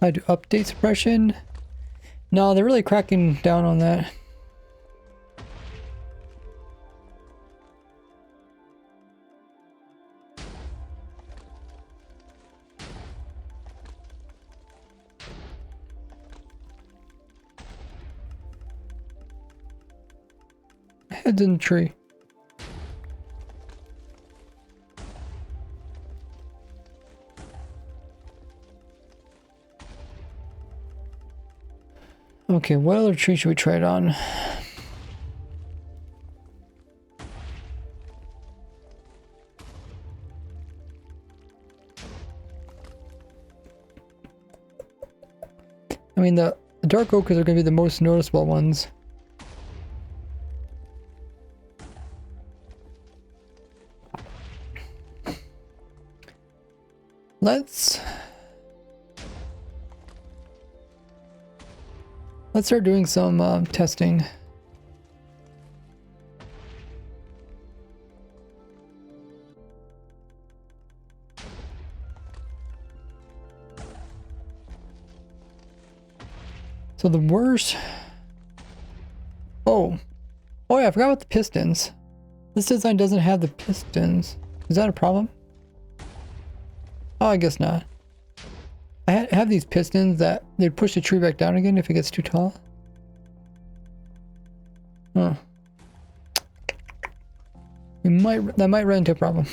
[SPEAKER 1] I do update suppression. No, they're really cracking down on that. Heads in the tree. Okay, what other tree should we try it on? I mean, the dark oaks are going to be the most noticeable ones. Let's start doing some testing. So the worst... Oh yeah, I forgot about the pistons. This design doesn't have the pistons. Is that a problem? Oh, I guess not. I have these pistons that they push the tree back down again if it gets too tall. Huh. That might run into a problem.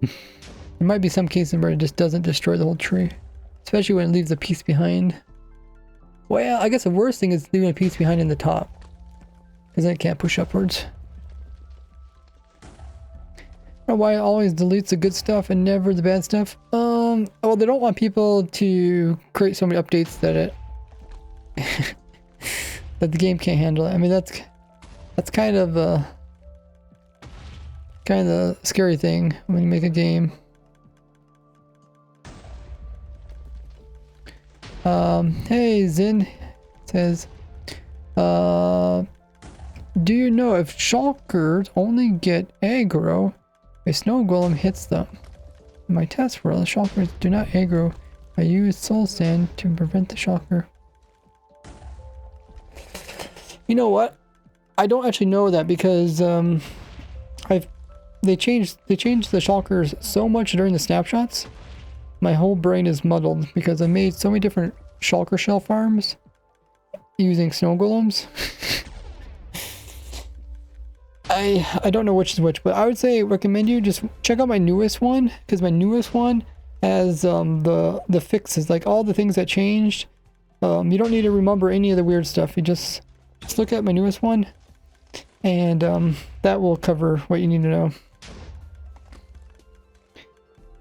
[SPEAKER 1] There might be some cases where it just doesn't destroy the whole tree. Especially when it leaves a piece behind. Well, I guess the worst thing is leaving a piece behind in the top. Because then it can't push upwards. I don't know why it always deletes the good stuff and never the bad stuff. Well, they don't want people to create so many updates that it that the game can't handle it. I mean, that's kind of a scary thing when you make a game. Hey Zin says, do you know if shulkers only get aggro if a snow golem hits them? In my test world, the shulkers do not aggro. I use soul sand to prevent the shulker. You know what? I don't actually know that because they changed the shulkers so much during the snapshots. My whole brain is muddled because I made so many different shulker shell farms using snow golems. I don't know which is which, but I would say recommend you just check out my newest one, because my newest one has the fixes, like all the things that changed. You don't need to remember any of the weird stuff. You just look at my newest one, and that will cover what you need to know.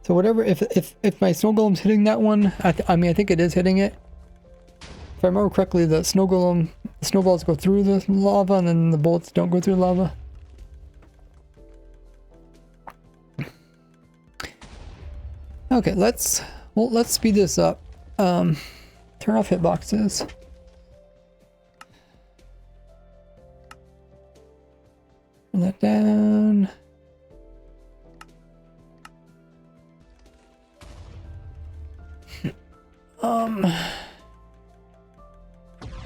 [SPEAKER 1] So whatever, if my snow golem's hitting that one, I mean I think it is hitting it. If I remember correctly, the snowballs go through the lava, and then the bullets don't go through the lava. Okay, let's speed this up. Turn off hitboxes. Turn that down.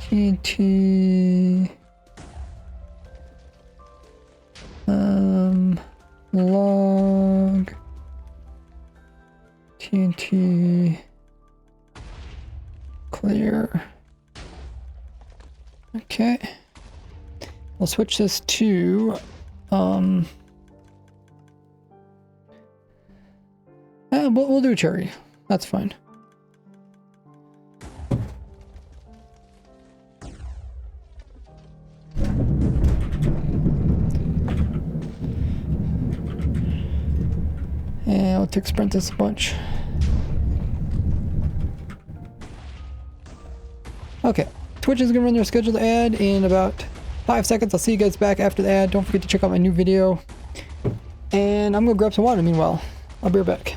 [SPEAKER 1] TNT. Log. TNT. Clear. Okay. We'll switch this to we'll do cherry. That's fine. And I'll tick sprint this a bunch. Okay, Twitch is gonna run their scheduled ad in about 5 seconds. I'll see you guys back after the ad. Don't forget to check out my new video. And I'm gonna grab some water meanwhile. I'll be right back.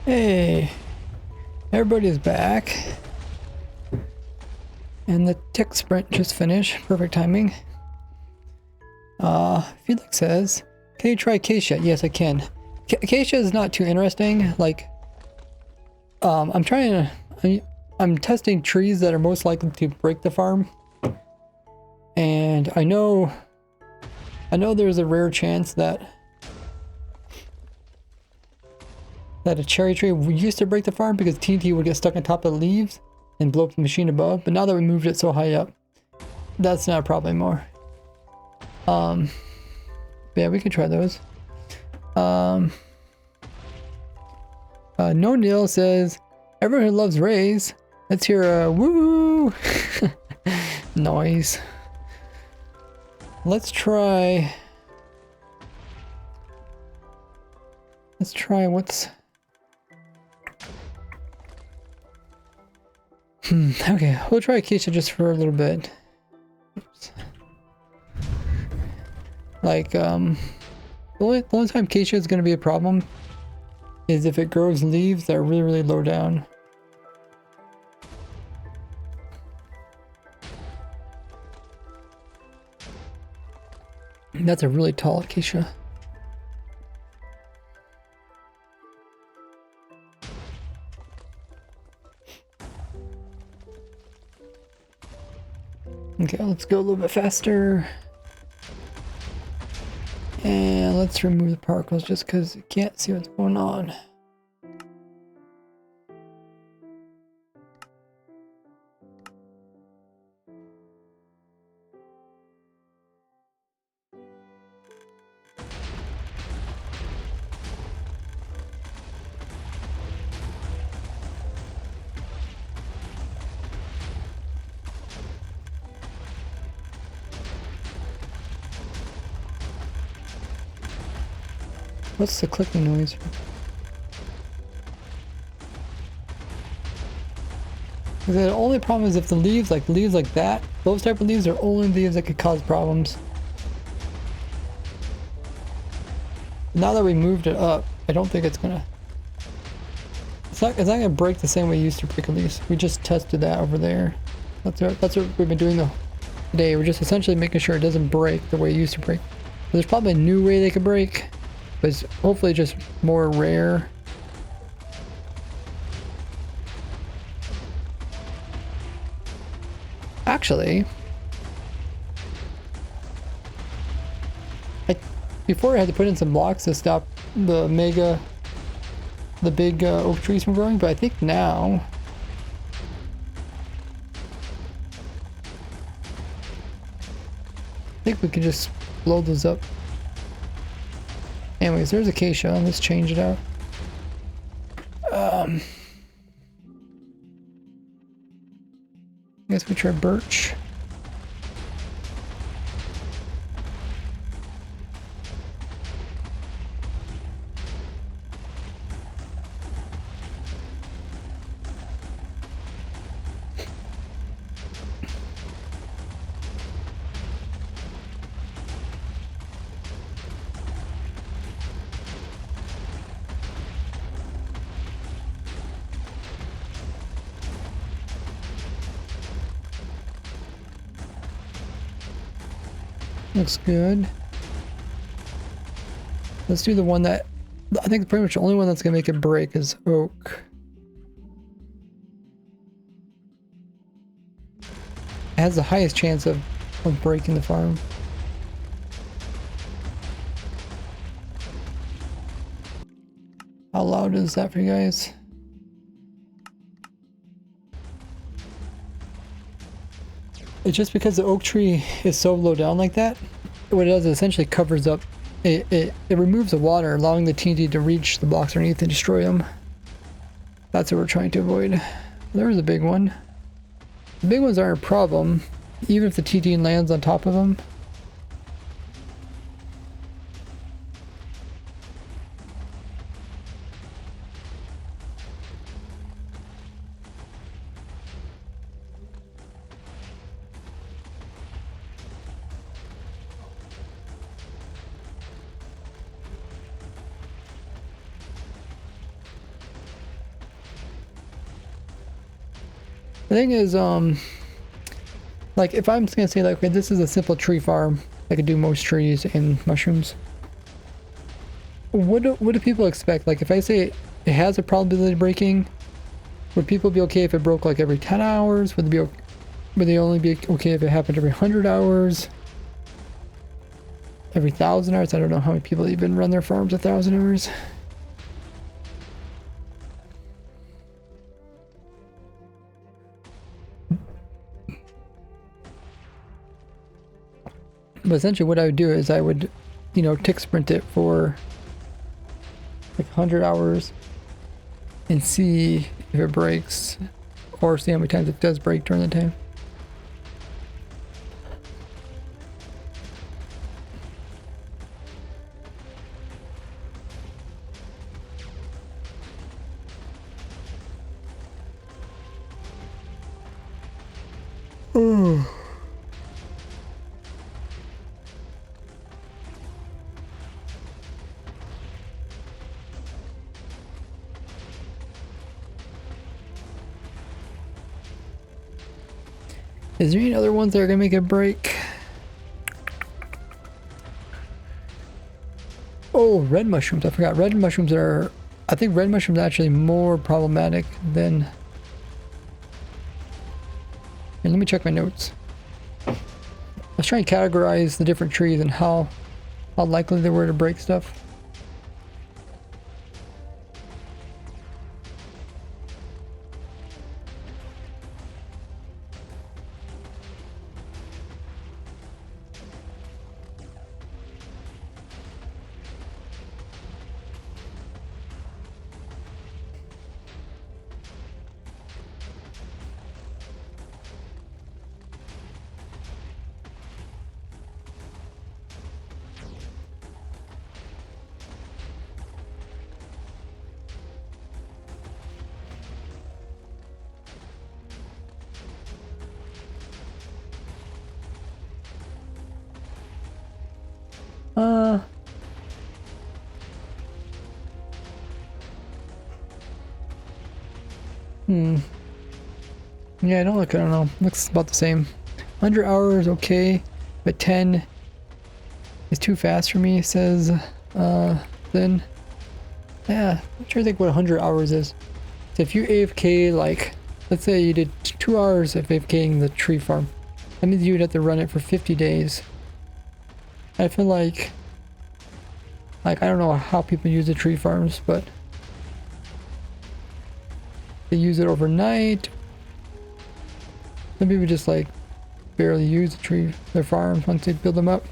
[SPEAKER 1] Hey, everybody's back. And the tick sprint just finished. Perfect timing. Felix says, can you try acacia? Yes, I can. Acacia is not too interesting. Like, I'm testing trees that are most likely to break the farm. And I know there's a rare chance that a cherry tree used to break the farm because TNT would get stuck on top of the leaves and blow up the machine above. But now that we moved it so high up, that's not a problem anymore. Yeah, we could try those. No Neil says, everyone who loves rays, let's hear a woo noise. Let's try what's okay, we'll try acacia just for a little bit. Oops. Like, the only time acacia is going to be a problem is if it grows leaves that are really, really low down. That's a really tall acacia. Okay, let's go a little bit faster. And let's remove the particles just because you can't see what's going on. What's the clicking noise? The only problem is if the leaves like that, those type of leaves are only leaves that could cause problems. Now that we moved it up, I don't think it's gonna. It's not gonna break the same way it used to break, at least. We just tested that over there. That's what we've been doing today. We're just essentially making sure it doesn't break the way it used to break. But there's probably a new way they could break, but it's hopefully just more rare. Actually, before I had to put in some blocks to stop the big oak trees from growing, but I think now we can just blow those up. Anyways, there's acacia. Let's change it out. I guess we try birch. Looks good. Let's do the one that I think pretty much the only one that's gonna make it break is oak. It has the highest chance of breaking the farm. How loud is that for you guys? It's just because the oak tree is so low down like that, what it does is essentially covers up, it removes the water, allowing the TNT to reach the blocks underneath and destroy them. That's what we're trying to avoid. There was a big one. The big ones aren't a problem, even if the TNT lands on top of them. The thing is, like if I'm just gonna say like, okay, this is a simple tree farm, I could do most trees and mushrooms. What do people expect? Like if I say it has a probability of breaking, would people be okay if it broke like every 10 hours? Would they only be okay if it happened every 100 hours? Every 1,000 hours? I don't know how many people even run their farms 1,000 hours. But essentially what I would do is I would, you know, tick sprint it for like 100 hours and see if it breaks, or see how many times it does break during the time. Is there any other ones that are gonna make it break? Oh, red mushrooms. I forgot. Red mushrooms are... I think red mushrooms are actually more problematic than... Here, let me check my notes. Let's try and categorize the different trees and how likely they were to break stuff. Yeah, I don't know. Looks about the same. 100 hours, okay, but 10 is too fast for me, says, then. Yeah, I'm trying to think what 100 hours is. So if you AFK, like, let's say you did 2 hours of AFKing the tree farm. That means you'd have to run it for 50 days. I feel like I don't know how people use the tree farms, but they use it overnight. Some people just like barely use their farms once they build them up.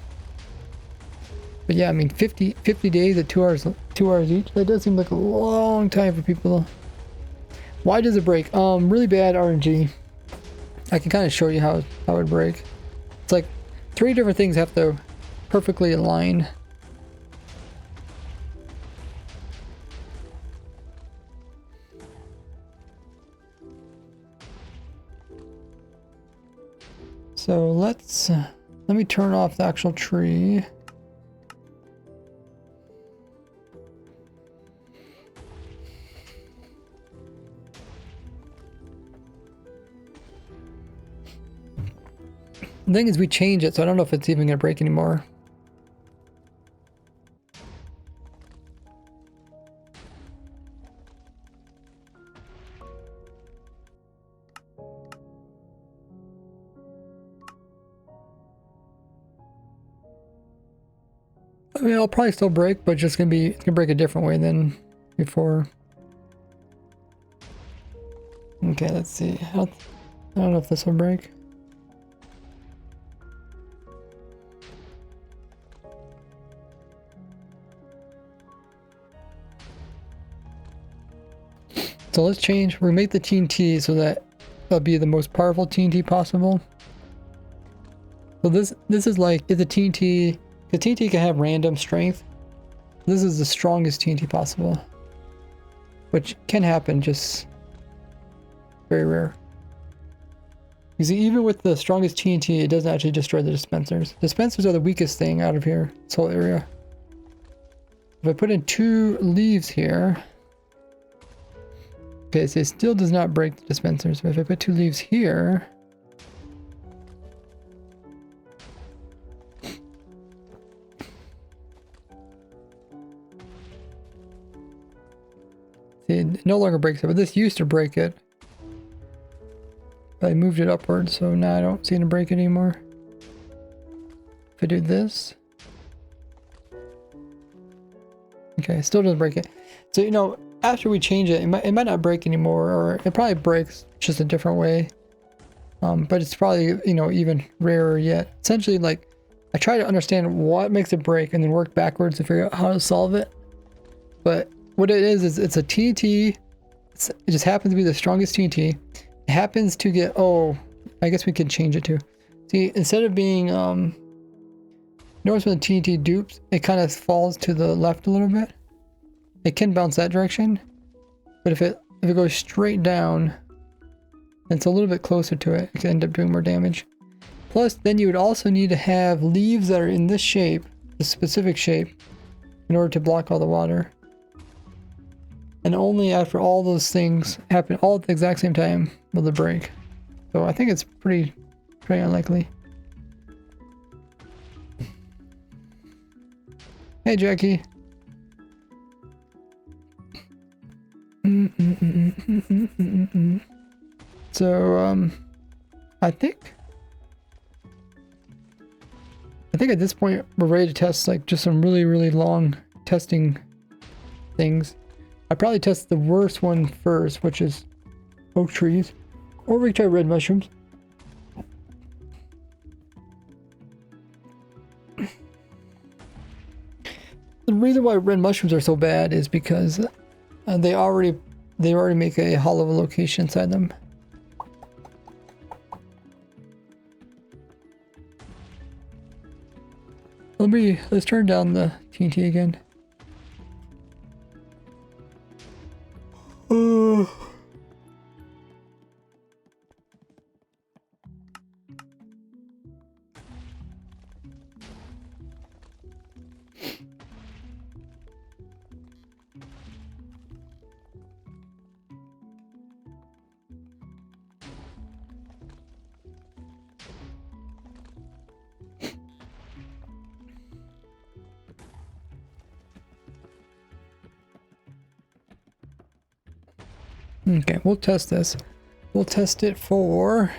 [SPEAKER 1] But yeah, I mean 50 days at 2 hours each, that does seem like a long time for people. Why does it break? Really bad RNG. I can kind of show you how it would break. It's like 3 different things have to perfectly align. So let me turn off the actual tree. The thing is, we change it, so I don't know if it's even gonna break anymore. I mean, it'll probably still break, but it's gonna break a different way than before. Okay, let's see. I don't know if this will break. So let's change. We make the TNT so that it'll be the most powerful TNT possible. So this is like, it's a TNT. The TNT can have random strength. This is the strongest TNT possible, which can happen, just very rare. You see, even with the strongest TNT, it doesn't actually destroy the dispensers. Dispensers are the weakest thing out of here, this whole area. If I put in 2 leaves here, Okay, so it still does not break the dispenser. So if I put 2 leaves here... See, it no longer breaks it, but this used to break it. But I moved it upward, so now I don't seem to break it anymore. If I do this... Okay, it still doesn't break it. So, you know, after we change it, it might not break anymore, or it probably breaks just a different way. But it's probably, you know, even rarer yet. Essentially, like, I try to understand what makes it break and then work backwards to figure out how to solve it. But what it is it's a TNT. It just happens to be the strongest TNT. It happens to get, oh, I guess we can change it too. See, instead of being, notice when the TNT dupes, it kind of falls to the left a little bit. It can bounce that direction, but if it goes straight down, it's a little bit closer to it. It can end up doing more damage. Plus, then you would also need to have leaves that are in this shape, this specific shape, in order to block all the water. And only after all those things happen all at the exact same time will it break. So I think it's pretty unlikely. Hey, Jackie. So, I think at this point we're ready to test like just some really long testing things. I probably test the worst one first, which is oak trees, or we try red mushrooms. The reason why red mushrooms are so bad is because they already make a hollow location inside them. Let's turn down the TNT again. Okay, we'll test this. We'll test it for...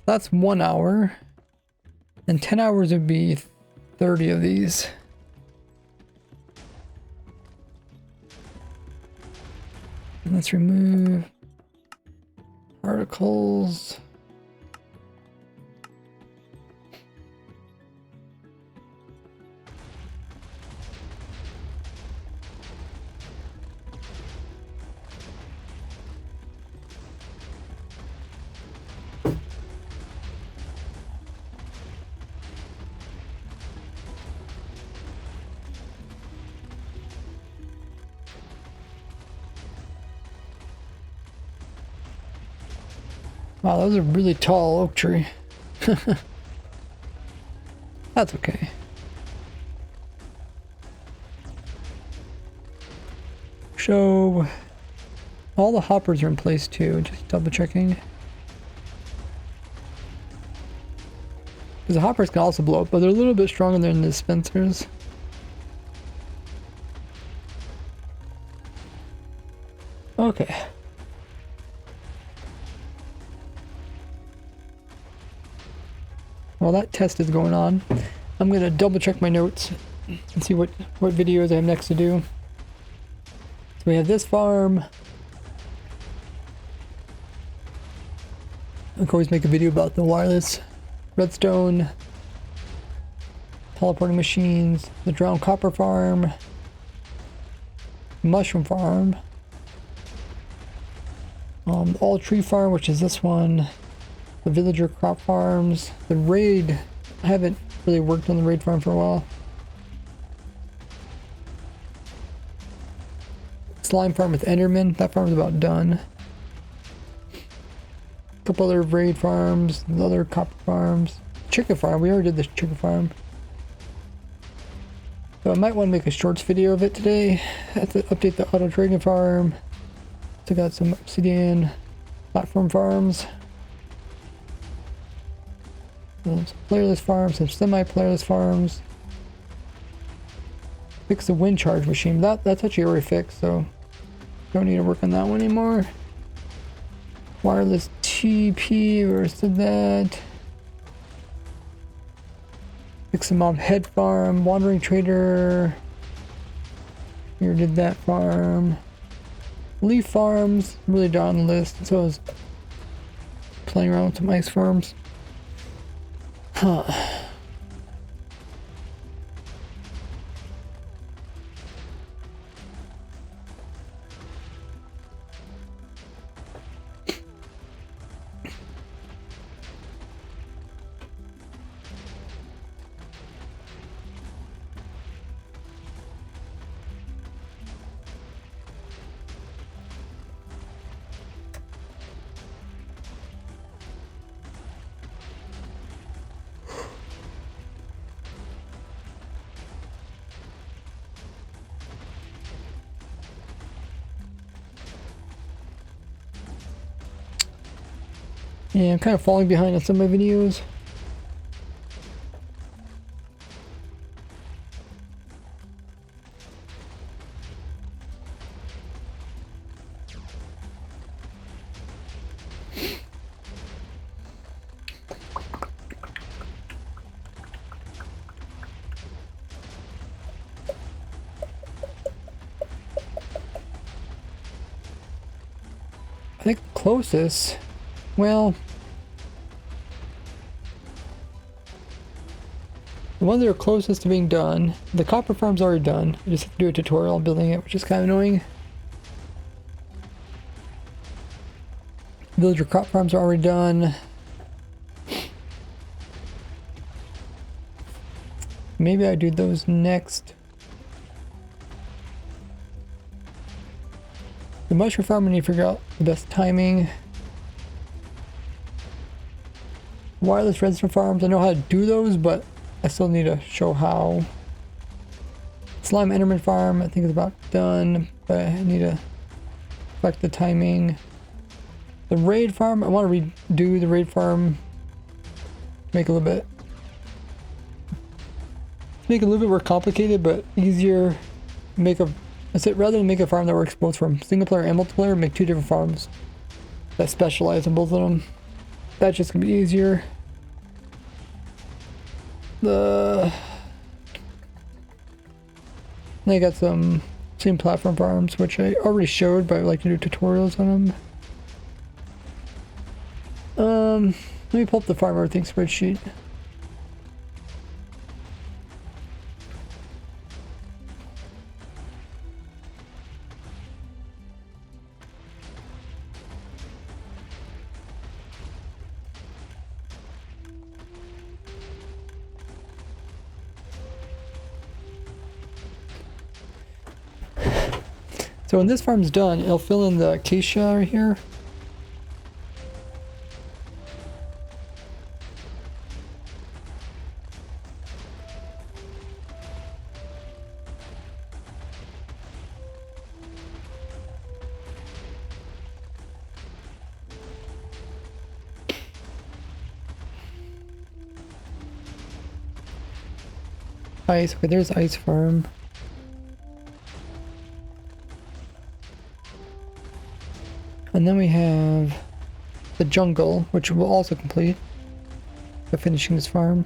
[SPEAKER 1] That's 1 hour. And 10 hours would be 30 of these. And let's remove articles. Wow, that was a really tall oak tree. That's okay. So, all the hoppers are in place too, just double checking. Because the hoppers can also blow up, but they're a little bit stronger than the dispensers. Okay. While that test is going on, I'm going to double check my notes and see what videos I have next to do. So we have this farm. I can always make a video about the wireless redstone, teleporting machines, the drowned copper farm, mushroom farm, all tree farm, which is this one. The villager crop farms, the raid. I haven't really worked on the raid farm for a while. Slime farm with Enderman. That farm's about done. A couple other raid farms, the other copper farms. Chicken farm. We already did this chicken farm. So I might want to make a shorts video of it today. I have to update the auto dragon farm. So got some obsidian platform farms. Some playerless farms, some semi-playerless farms. Fix the wind charge machine. That's actually already fixed, so don't need to work on that one anymore. Wireless TP, where said that? Fix the mob head farm, wandering trader. Here did that farm. Leaf farms, really down the list. So I was playing around with some ice farms. Huh. Yeah, I'm kind of falling behind on some of my videos. I think the closest, well, the ones that are closest to being done, the copper farm's already done. I just have to do a tutorial on building it, which is kind of annoying. Villager crop farms are already done. Maybe I do those next. The mushroom farm, I need to figure out the best timing. Wireless redstone farms, I know how to do those, but I still need to show how. Slime enderman farm, I think is about done, but I need to correct the timing. The raid farm, I want to redo the raid farm. Make it a little bit more complicated, but easier. That's it. Rather than make a farm that works both from single player and multiplayer, make two different farms that specialize in both of them. That's just gonna be easier. Then I got some same platform farms, which I already showed, but I would like to do tutorials on them. Let me pull up the farm everything spreadsheet. So when this farm's done, it'll fill in the acacia right here. Ice, okay, there's ice farm. And then we have the jungle, which will also complete by finishing this farm.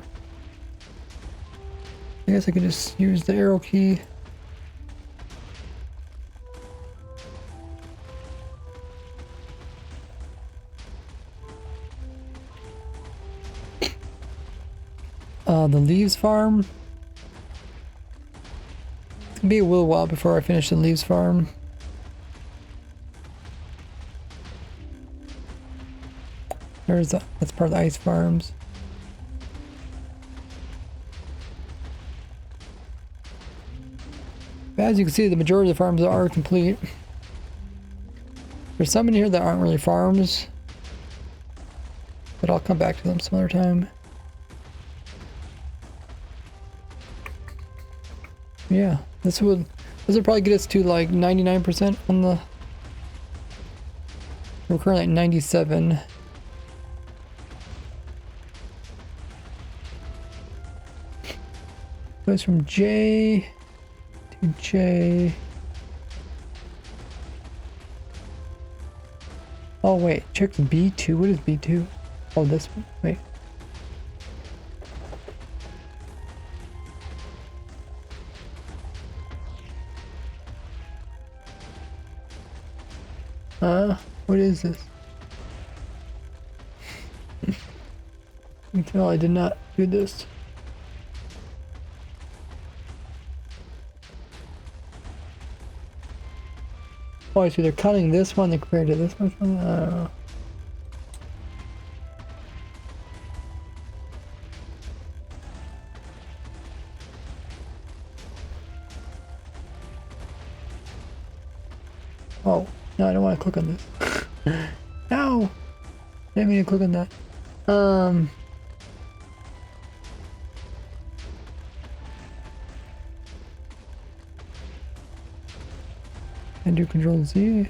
[SPEAKER 1] I guess I could just use the arrow key. The leaves farm. It's gonna be a little while before I finish the leaves farm. That's part of the ice farms. But as you can see, the majority of the farms are complete. There's some in here that aren't really farms, but I'll come back to them some other time. Yeah, this would probably get us to like 99% on the. We're currently at 97. Goes from J to J. Oh wait, check the B2. What is B2? Oh, this one. Wait. What is this? You can tell I did not do this. Oh, I see they're cutting this one compared to this one. I don't know. Oh, no, I don't want to click on this. No! I didn't mean to click on that. And do Control Z.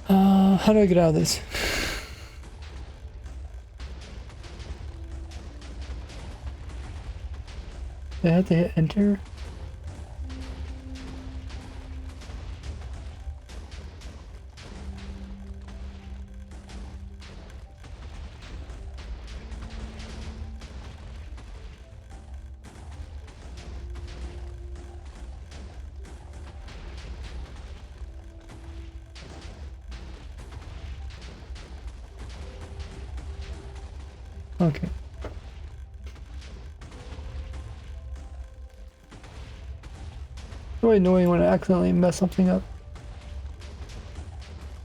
[SPEAKER 1] How do I get out of this? Do I have to hit enter? Okay. It's really annoying when I accidentally mess something up.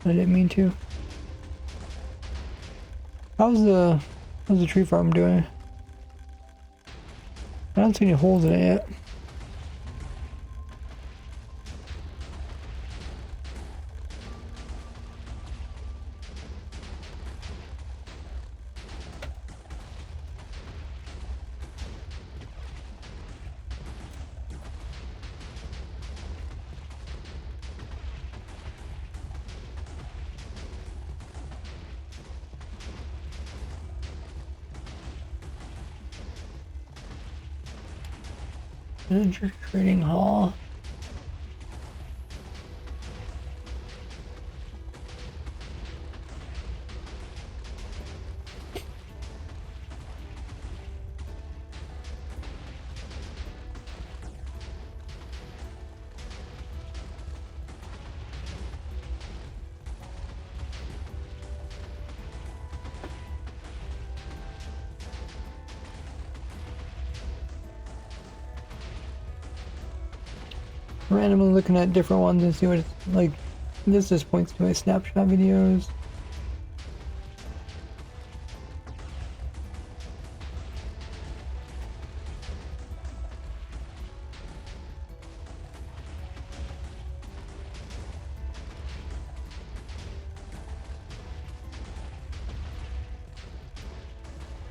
[SPEAKER 1] I didn't mean to. How's the tree farm doing? I don't see any holes in it yet. Manager trading hall. Randomly looking at different ones and see what it's like. This just points to my snapshot videos.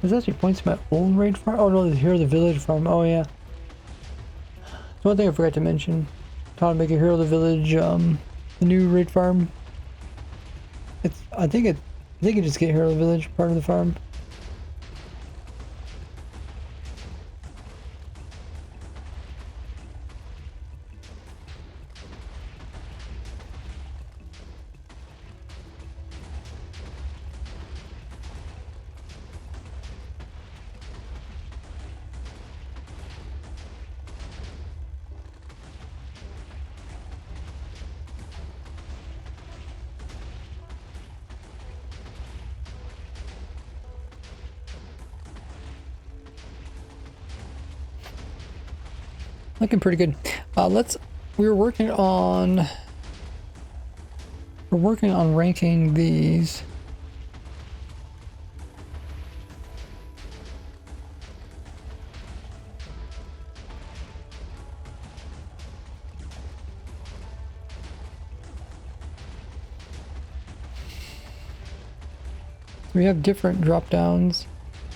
[SPEAKER 1] This actually points to my old raid farm. Oh no, here the village farm. Oh yeah. One thing I forgot to mention. How to make a Hero of the Village, the new raid farm. I think you just get Hero of the Village part of the farm. Looking pretty good. We're working on ranking these. We have different drop downs.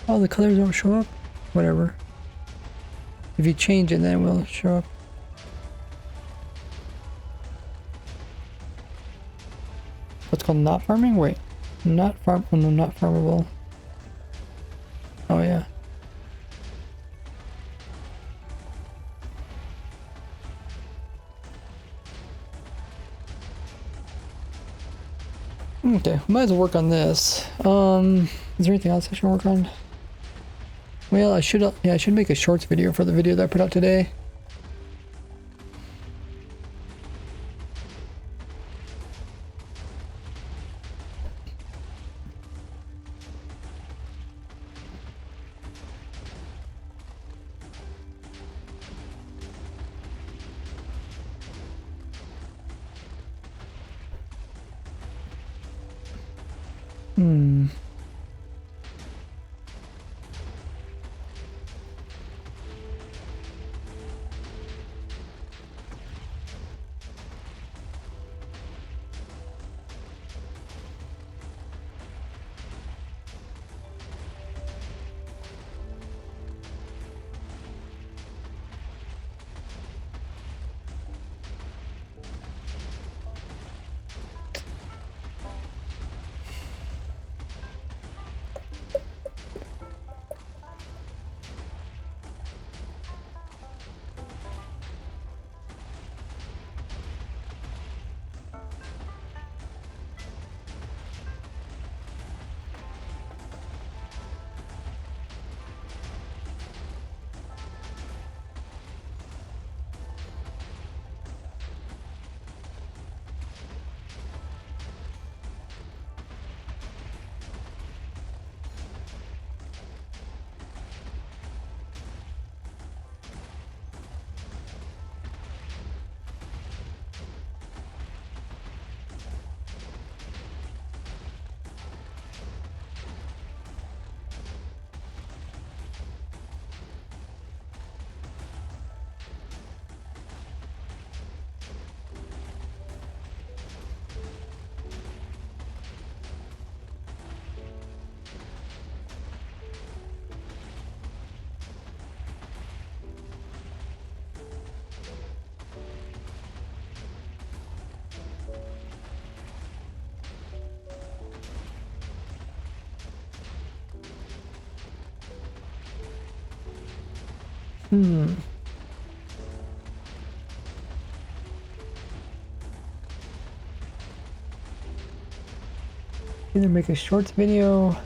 [SPEAKER 1] Oh, the colors don't show up? Whatever. If you change it, then it will show up. What's called not farming? Wait. Not farm. Oh, no, not farmable. Oh, yeah. Okay, might as well work on this. Is there anything else I should work on? Well, I should, yeah, I should make a shorts video for the video that I put out today. Either make a shorts video.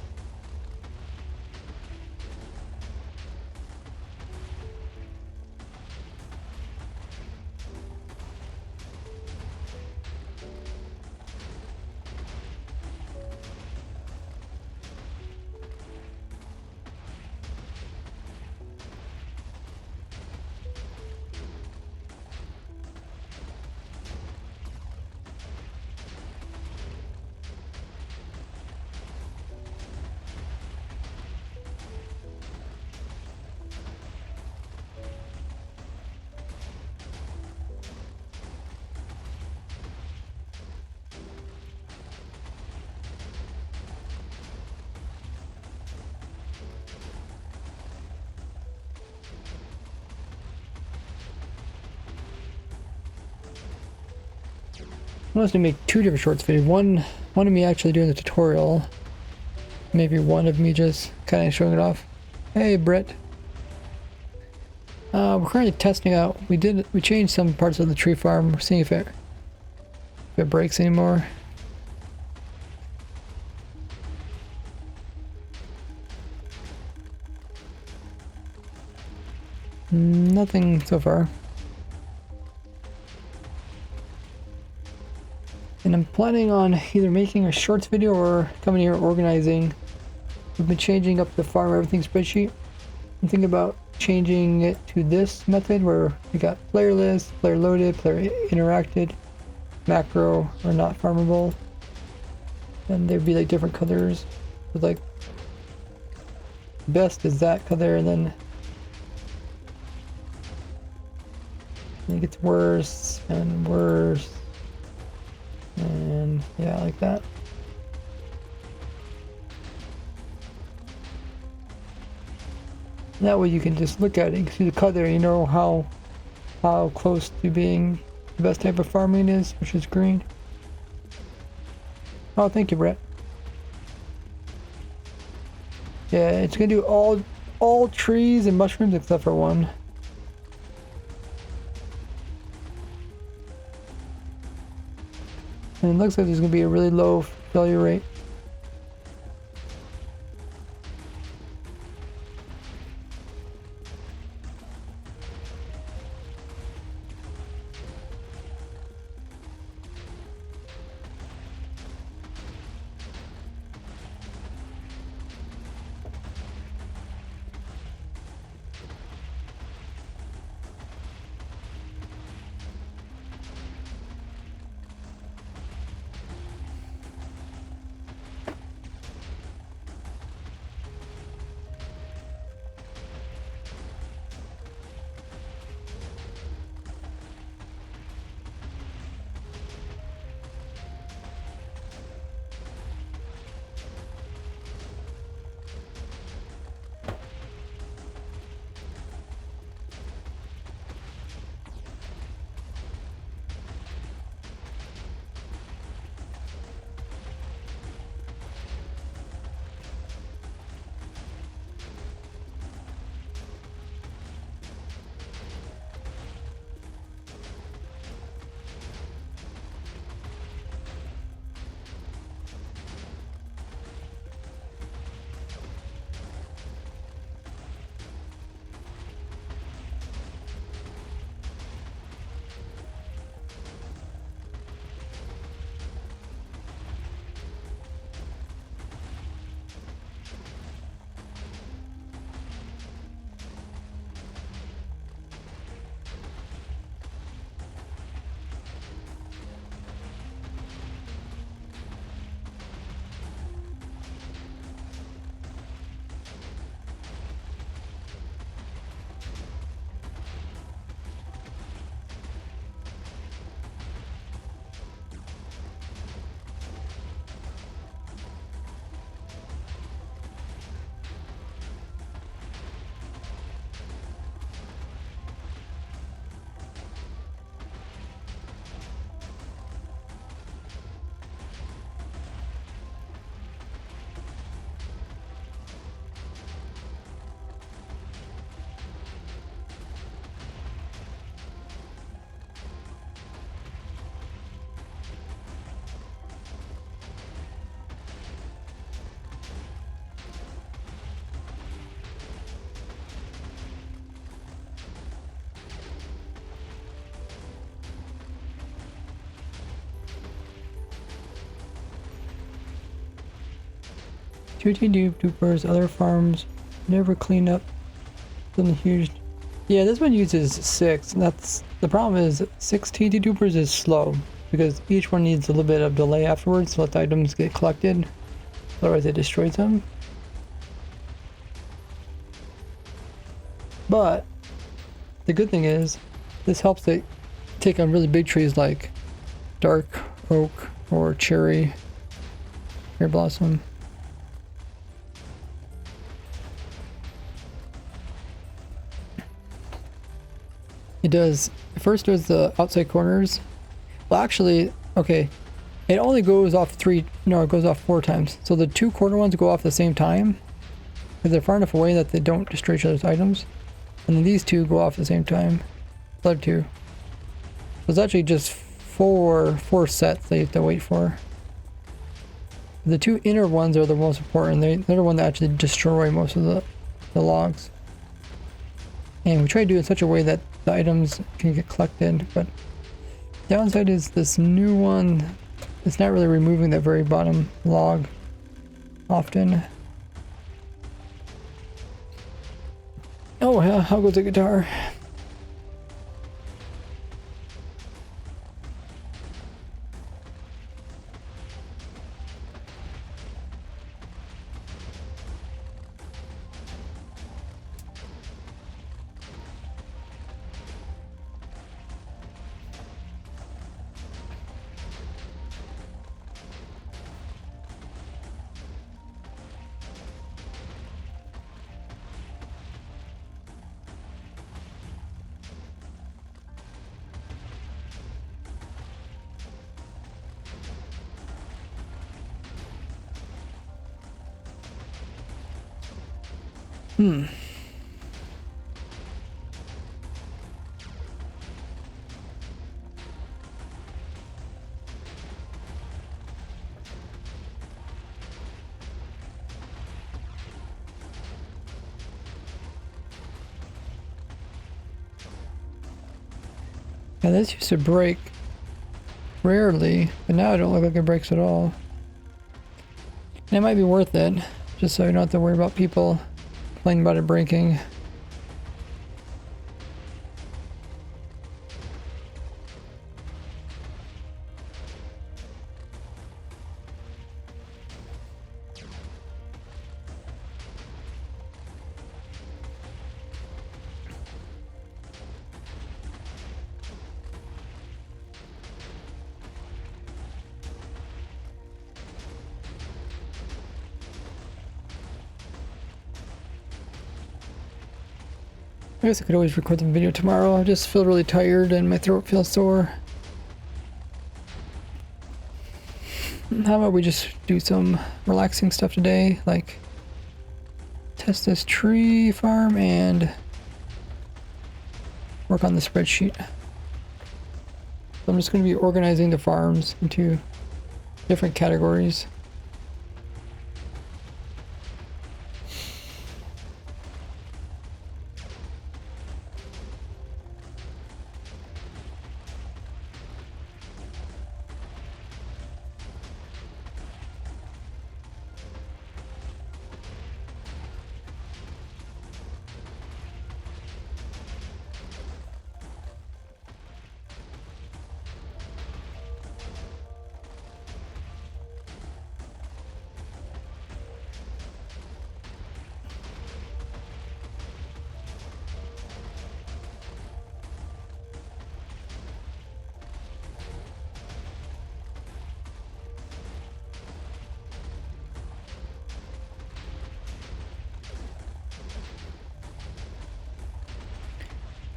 [SPEAKER 1] I want us to make two different shorts videos. One of me actually doing the tutorial. Maybe one of me just kind of showing it off. Hey, Brett. We're currently testing out. We changed some parts of the tree farm. We're seeing if it breaks anymore. Nothing so far. And I'm planning on either making a shorts video or coming here organizing. We've been changing up the farm everything spreadsheet. I'm thinking about changing it to this method where we got player list, player loaded, player interacted, macro or not farmable. And there'd be like different colors. With like best is that color, and then it gets worse and worse. And yeah, like that. That way you can just look at it, you can see the cut there, you know how close to being the best type of farming is, which is green. Oh, thank you, Brett. Yeah, it's gonna do all trees and mushrooms except for one. And it looks like there's gonna be a really low failure rate. Shooting dupers, other farms never clean up something huge. Yeah, this one uses 6. That's the problem is 6 TNT dupers is slow because each one needs a little bit of delay afterwards to let the items get collected. Otherwise it destroys them. But the good thing is this helps it take on really big trees like dark oak or cherry blossom. It does, first does the outside corners. Well, actually, okay, it only goes off 3, no, it goes off 4 times. So the 2 corner ones go off at the same time because they're far enough away that they don't destroy each other's items. And then these 2 go off at the same time. The other 2. So it's actually just 4 sets that you have to wait for. The 2 inner ones are the most important. They're the one that actually destroy most of the logs. And we try to do it in such a way that the items can get collected, but downside is this new one, it's not really removing that very bottom log often. Oh yeah, how goes the guitar? Hmm. Yeah, this used to break rarely, but now it don't look like it breaks at all. And it might be worth it, just so you don't have to worry about people complaining about it breaking. I guess I could always record the video tomorrow. I just feel really tired and my throat feels sore. How about we just do some relaxing stuff today, like test this tree farm and work on the spreadsheet. So I'm just going to be organizing the farms into different categories.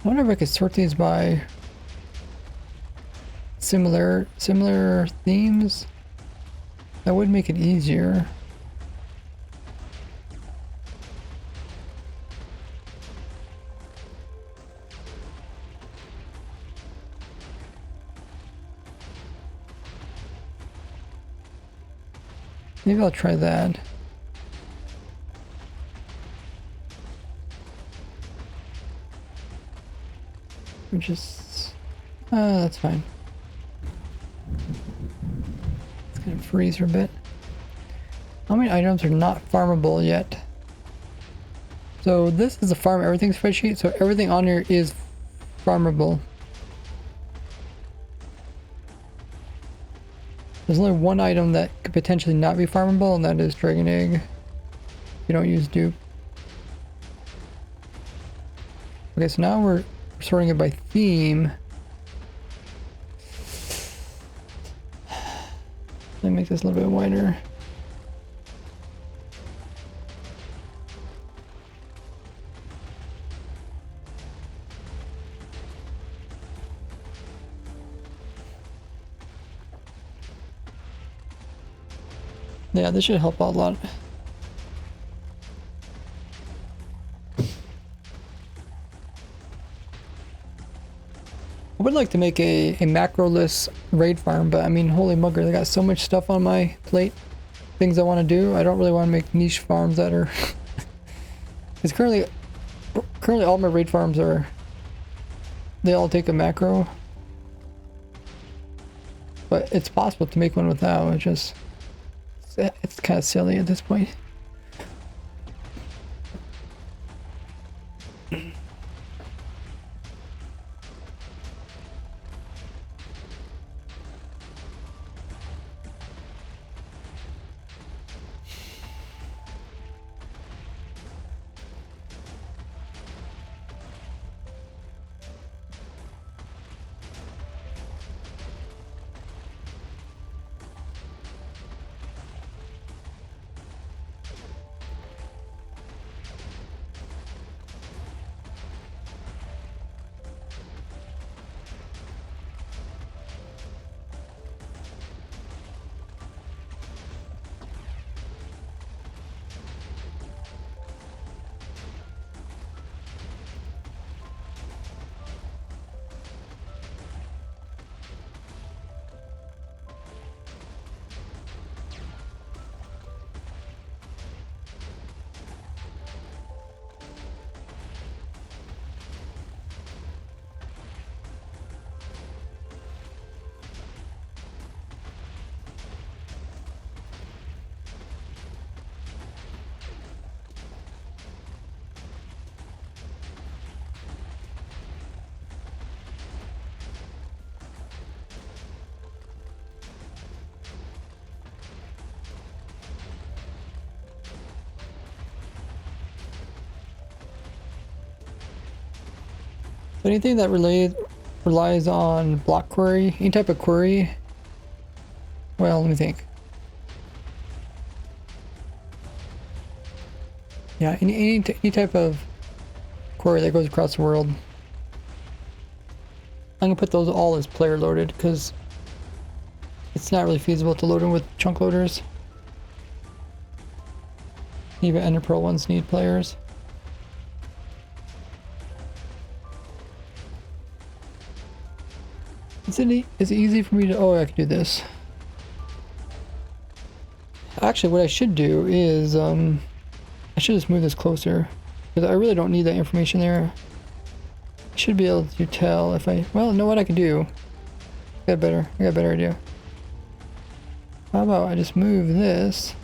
[SPEAKER 1] I wonder if I could sort these by similar themes. That would make it easier. Maybe I'll try that. Which is... that's fine. It's gonna freeze for a bit. How many items are not farmable yet? So this is a farm everything spreadsheet, so everything on here is farmable. There's only one item that could potentially not be farmable, and that is dragon egg. If you don't use dupe. Okay, so now we're sorting it by theme. Let me make this a little bit wider. Yeah, this should help out a lot. I would like to make a macro-less raid farm, but I mean, holy mugger, I got so much stuff on my plate. Things I want to do. I don't really want to make niche farms that are... Because currently all my raid farms are... They all take a macro. But it's possible to make one without. It's kind of silly at this point. But anything that relies on block query, any type of query. Well, let me think. Yeah, any type of query that goes across the world. I'm gonna put those all as player loaded because it's not really feasible to load them with chunk loaders. Even Enderpearl ones need players. Is it easy for me to... Oh, I can do this. Actually, what I should do is... I should just move this closer. Because I really don't need that information there. I should be able to tell if I... Well, know what I can do. I got a better idea. How about I just move this...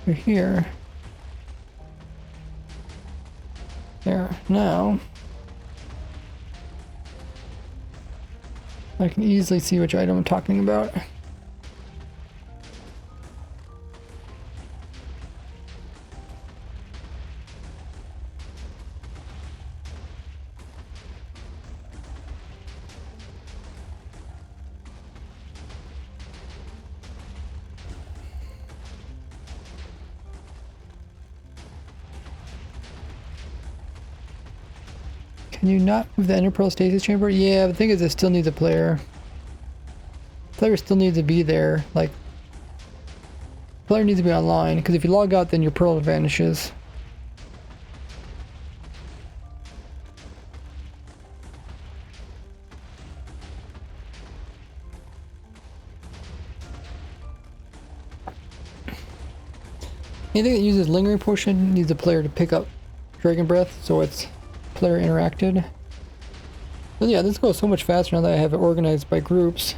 [SPEAKER 1] over here. There. Now... I can easily see which item I'm talking about. Can you not move the Enderpearl stasis chamber? Yeah, the thing is it still needs a player. Player still needs to be there. Like, player needs to be online, because if you log out then your pearl vanishes. Anything that uses lingering potion needs a player to pick up dragon breath, so it's player interacted. But yeah, this goes so much faster now that I have it organized by groups.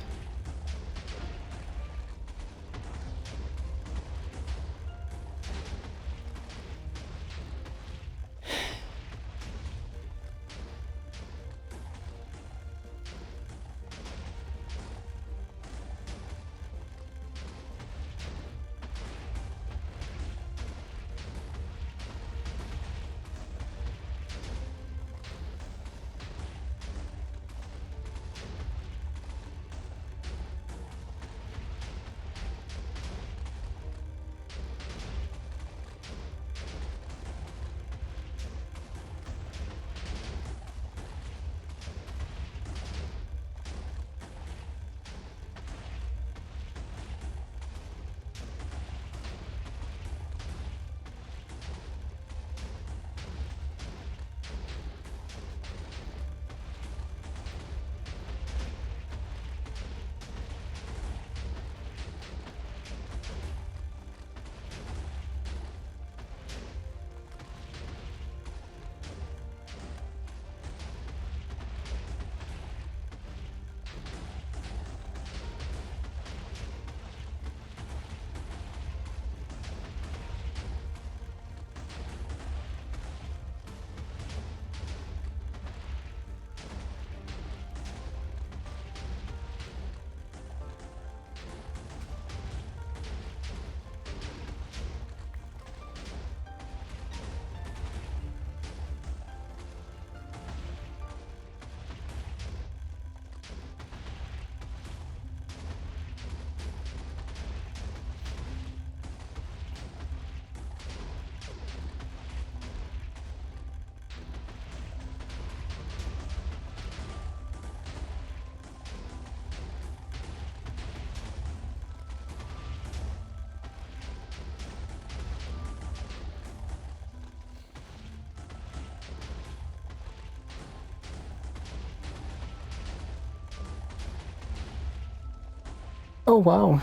[SPEAKER 1] Oh wow.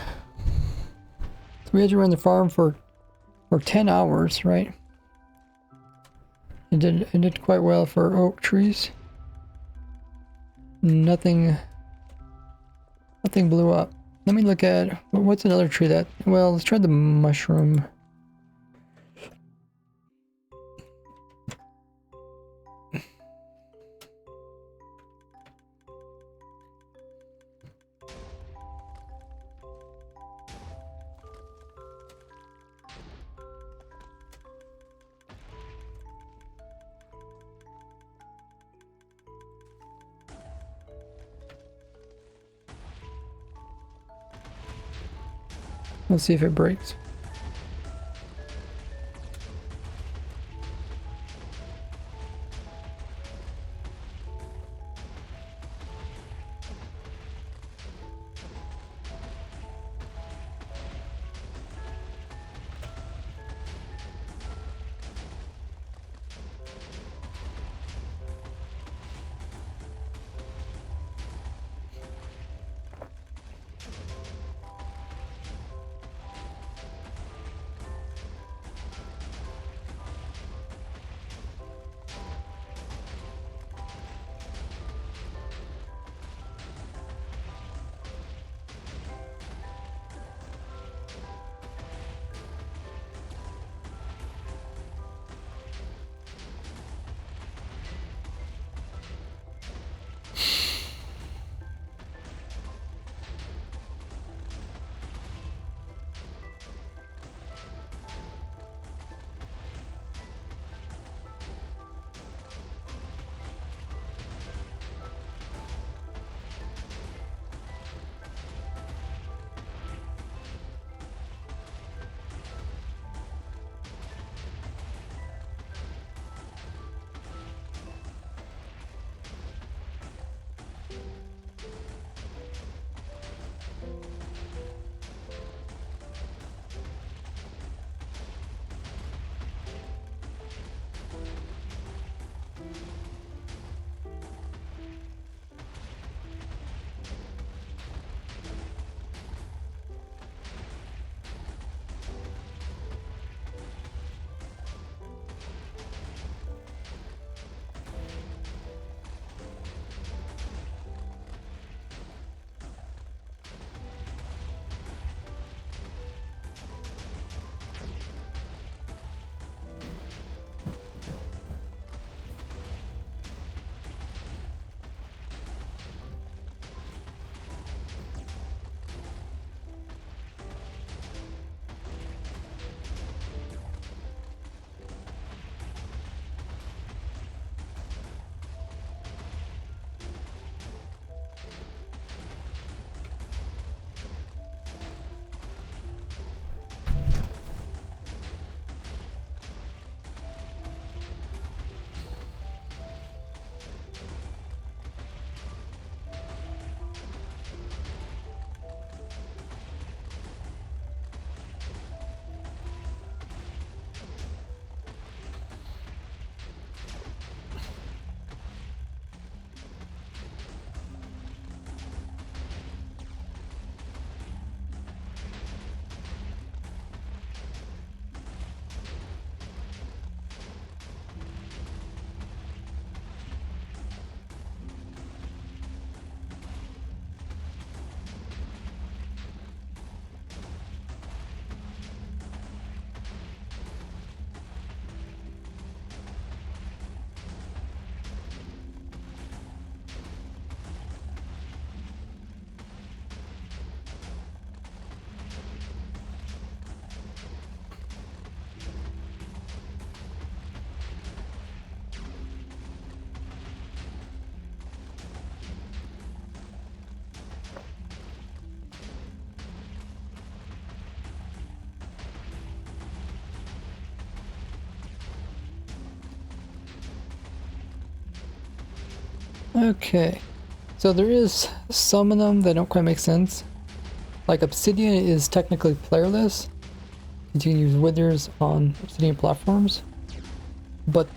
[SPEAKER 1] So we had to run the farm for 10 hours, right? It did quite well for oak trees. Nothing blew up. Let me look at what's another tree that, well, let's try the mushroom. Let's see if it breaks. Okay, so there is some of them that don't quite make sense. Like Obsidian is technically playerless. You can use withers on Obsidian platforms. But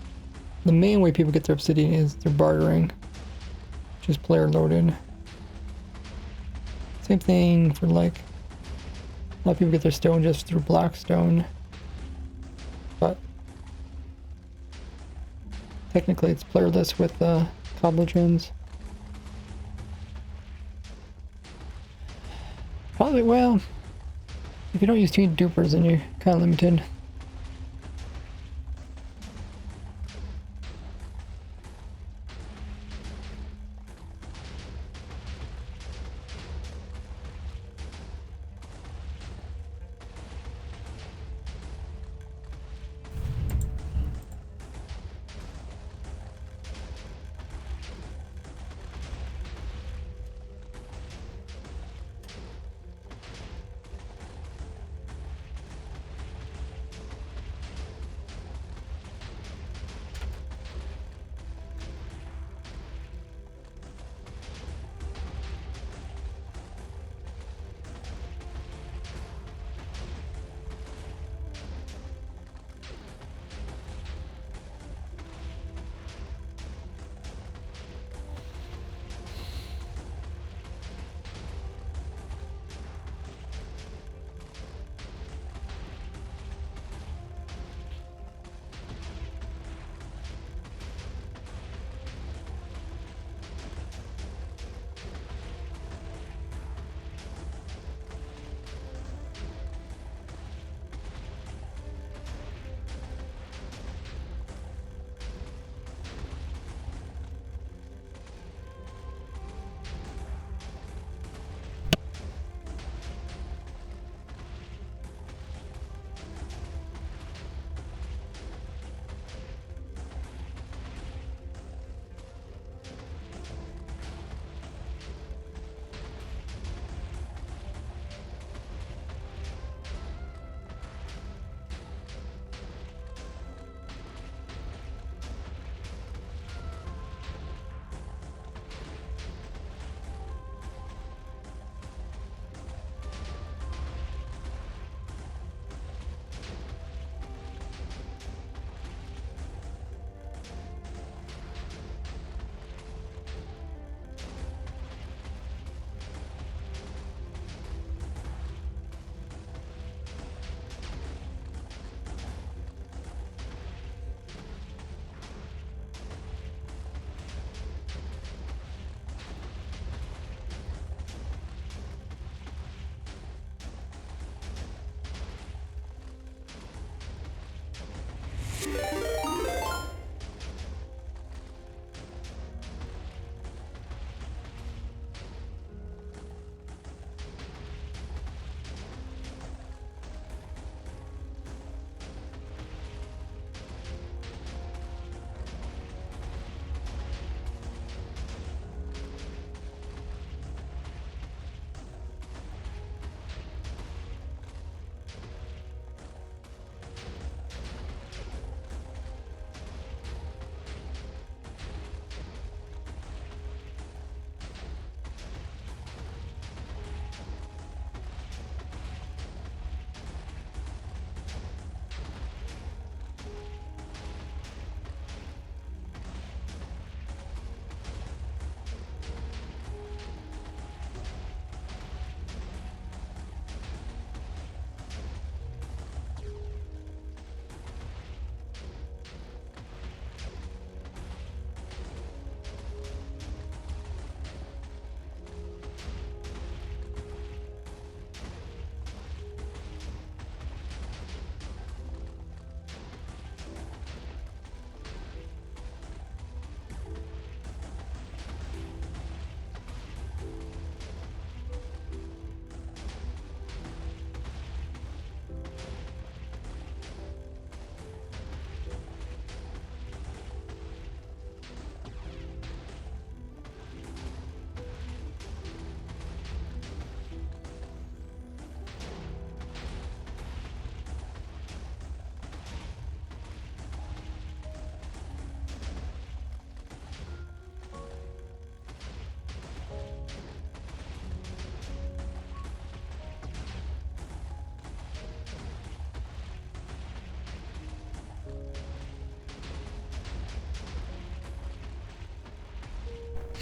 [SPEAKER 1] the main way people get their Obsidian is through bartering, which is player loaded. Same thing for like, a lot of people get their stone just through Blackstone. But technically it's playerless with cobble gems. Probably, well, if you don't use team dupers, then you're kind of limited.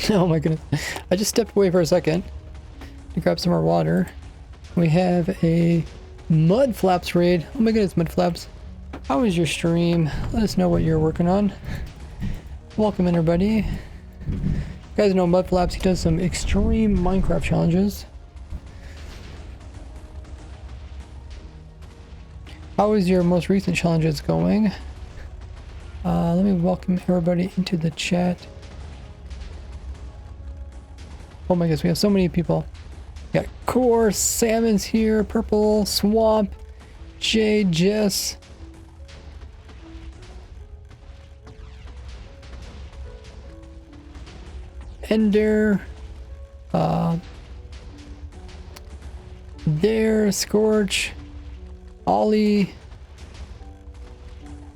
[SPEAKER 1] Oh my goodness. I just stepped away for a second to grab some more water. We have a Mud Flaps raid. Oh my goodness, Mud Flaps. How was your stream? Let us know what you're working on. Welcome everybody. You guys know Mud Flaps, he does some extreme Minecraft challenges. How is your most recent challenges going? Let me welcome everybody into the chat. Oh my goodness, we have so many people. We got Core, Salmon's here, Purple, Swamp, Jay, Jess. Ender. There, Scorch, Ollie,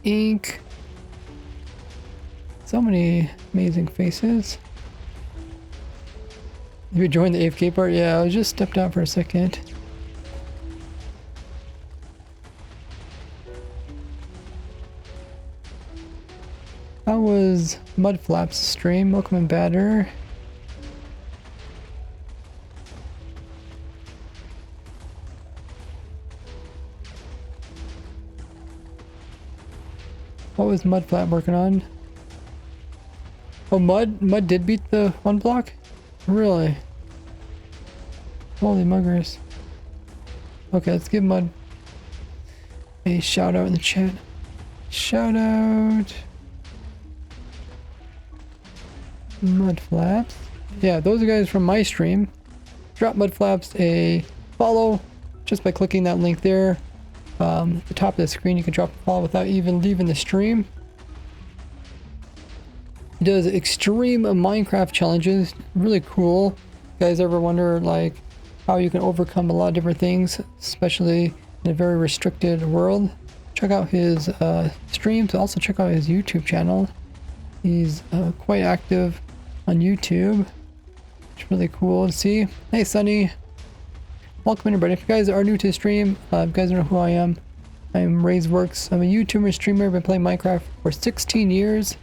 [SPEAKER 1] Ink. So many amazing faces. You joined the AFK part? Yeah, I just stepped out for a second. How was Mudflap's stream? Welcome in, Batter. What was Mudflap working on? Oh, Mud did beat the one block? Really? Holy muggers. Okay, let's give Mud a shout out in the chat. Shout out. Mudflaps. Yeah, those are guys from my stream. Drop Mudflaps a follow just by clicking that link there. At the top of the screen, you can drop a follow without even leaving the stream. He does extreme Minecraft challenges. Really cool. You guys ever wonder like how you can overcome a lot of different things, especially in a very restricted world? Check out his streams. Also check out his YouTube channel. He's quite active on YouTube. It's really cool to see. Hey Sunny. Welcome everybody. If you guys are new to the stream, you guys know who I am. I'm RaiseWorks. I'm a YouTuber, streamer. I've been playing Minecraft for 16 years.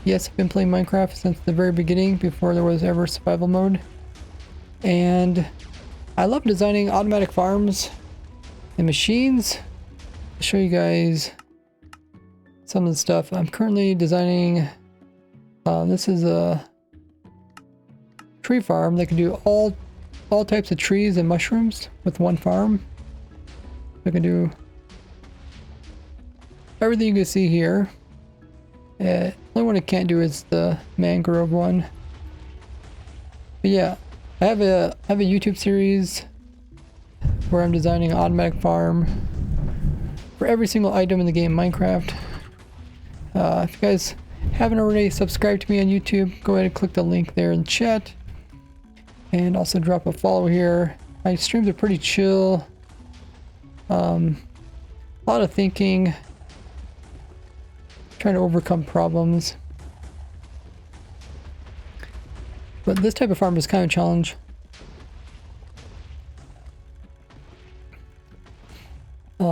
[SPEAKER 1] Yes, I've been playing Minecraft since the very beginning, before there was ever survival mode. And I love designing automatic farms and machines. I'll show you guys some of the stuff. I'm currently designing, this is a tree farm that can do all types of trees and mushrooms with one farm. I can do everything you can see here. The only one I can't do is the mangrove one. But yeah, I have a YouTube series where I'm designing an automatic farm for every single item in the game Minecraft. If you guys haven't already subscribed to me on YouTube, go ahead and click the link there in the chat. And also drop a follow here. My streams are pretty chill. A lot of thinking. Trying to overcome problems. But this type of farm is kind of a challenge.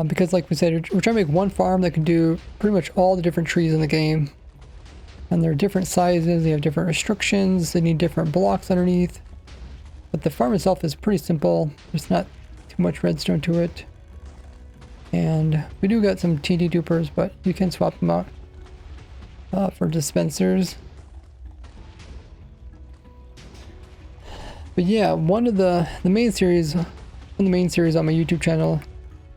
[SPEAKER 1] Because like we said, we're trying to make one farm that can do pretty much all the different trees in the game. And they're different sizes, they have different restrictions, they need different blocks underneath. But the farm itself is pretty simple. There's not too much redstone to it. And we do got some TD dupers, but you can swap them out for dispensers. But yeah, one of the main series on my YouTube channel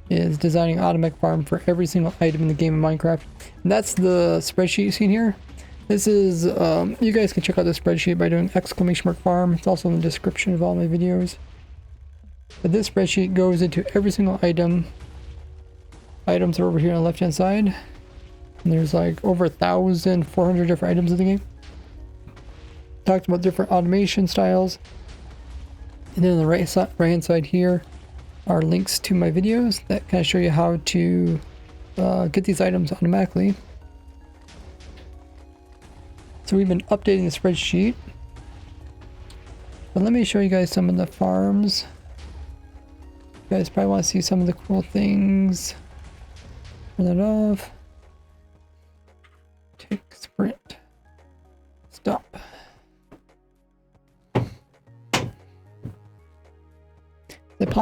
[SPEAKER 1] is designing automatic farm for every single item in the game of Minecraft. And that's the spreadsheet you see here. This is, you guys can check out the spreadsheet by doing !farm. It's also in the description of all my videos. But this spreadsheet goes into every single item. Items are over here on the left hand side. And there's like over 1,400 different items in the game. Talked about different automation styles. And then on the right hand side here are links to my videos that kind of show you how to get these items automatically. So we've been updating the spreadsheet. But let me show you guys some of the farms. You guys probably want to see some of the cool things. Turn that off. Take sprint. Stop.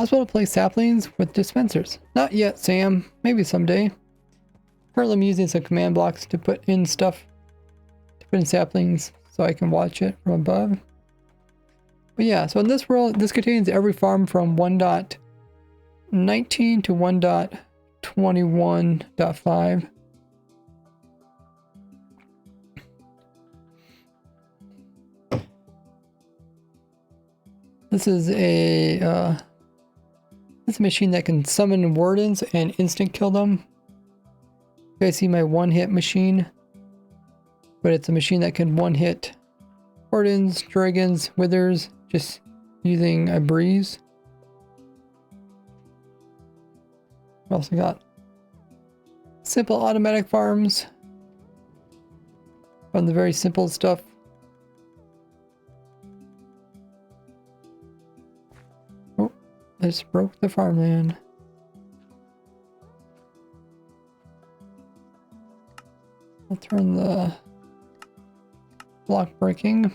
[SPEAKER 1] Possible to place saplings with dispensers. Not yet, Sam. Maybe someday. Currently I'm using some command blocks to put in stuff. To put in saplings so I can watch it from above. But yeah, so in this world, this contains every farm from 1.19 to 1.21.5. This is a machine that can summon wardens and instant kill them. You guys see my one-hit machine? But it's a machine that can one-hit wardens, dragons, withers, just using a breeze. We also got simple automatic farms. From the very simple stuff. I just broke the farmland. I'll turn the block breaking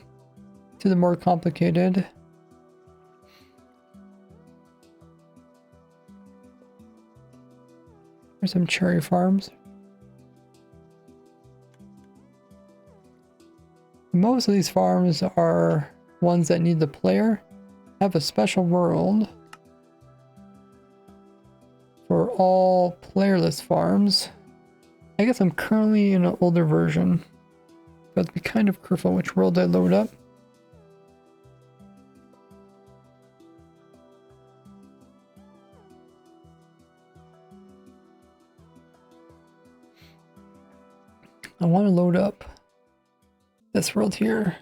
[SPEAKER 1] to the more complicated. There's some cherry farms. Most of these farms are ones that need the player. Have a special world for all playerless farms. I guess I'm currently in an older version, but it'd be kind of careful which world I load up. I want to load up this world here.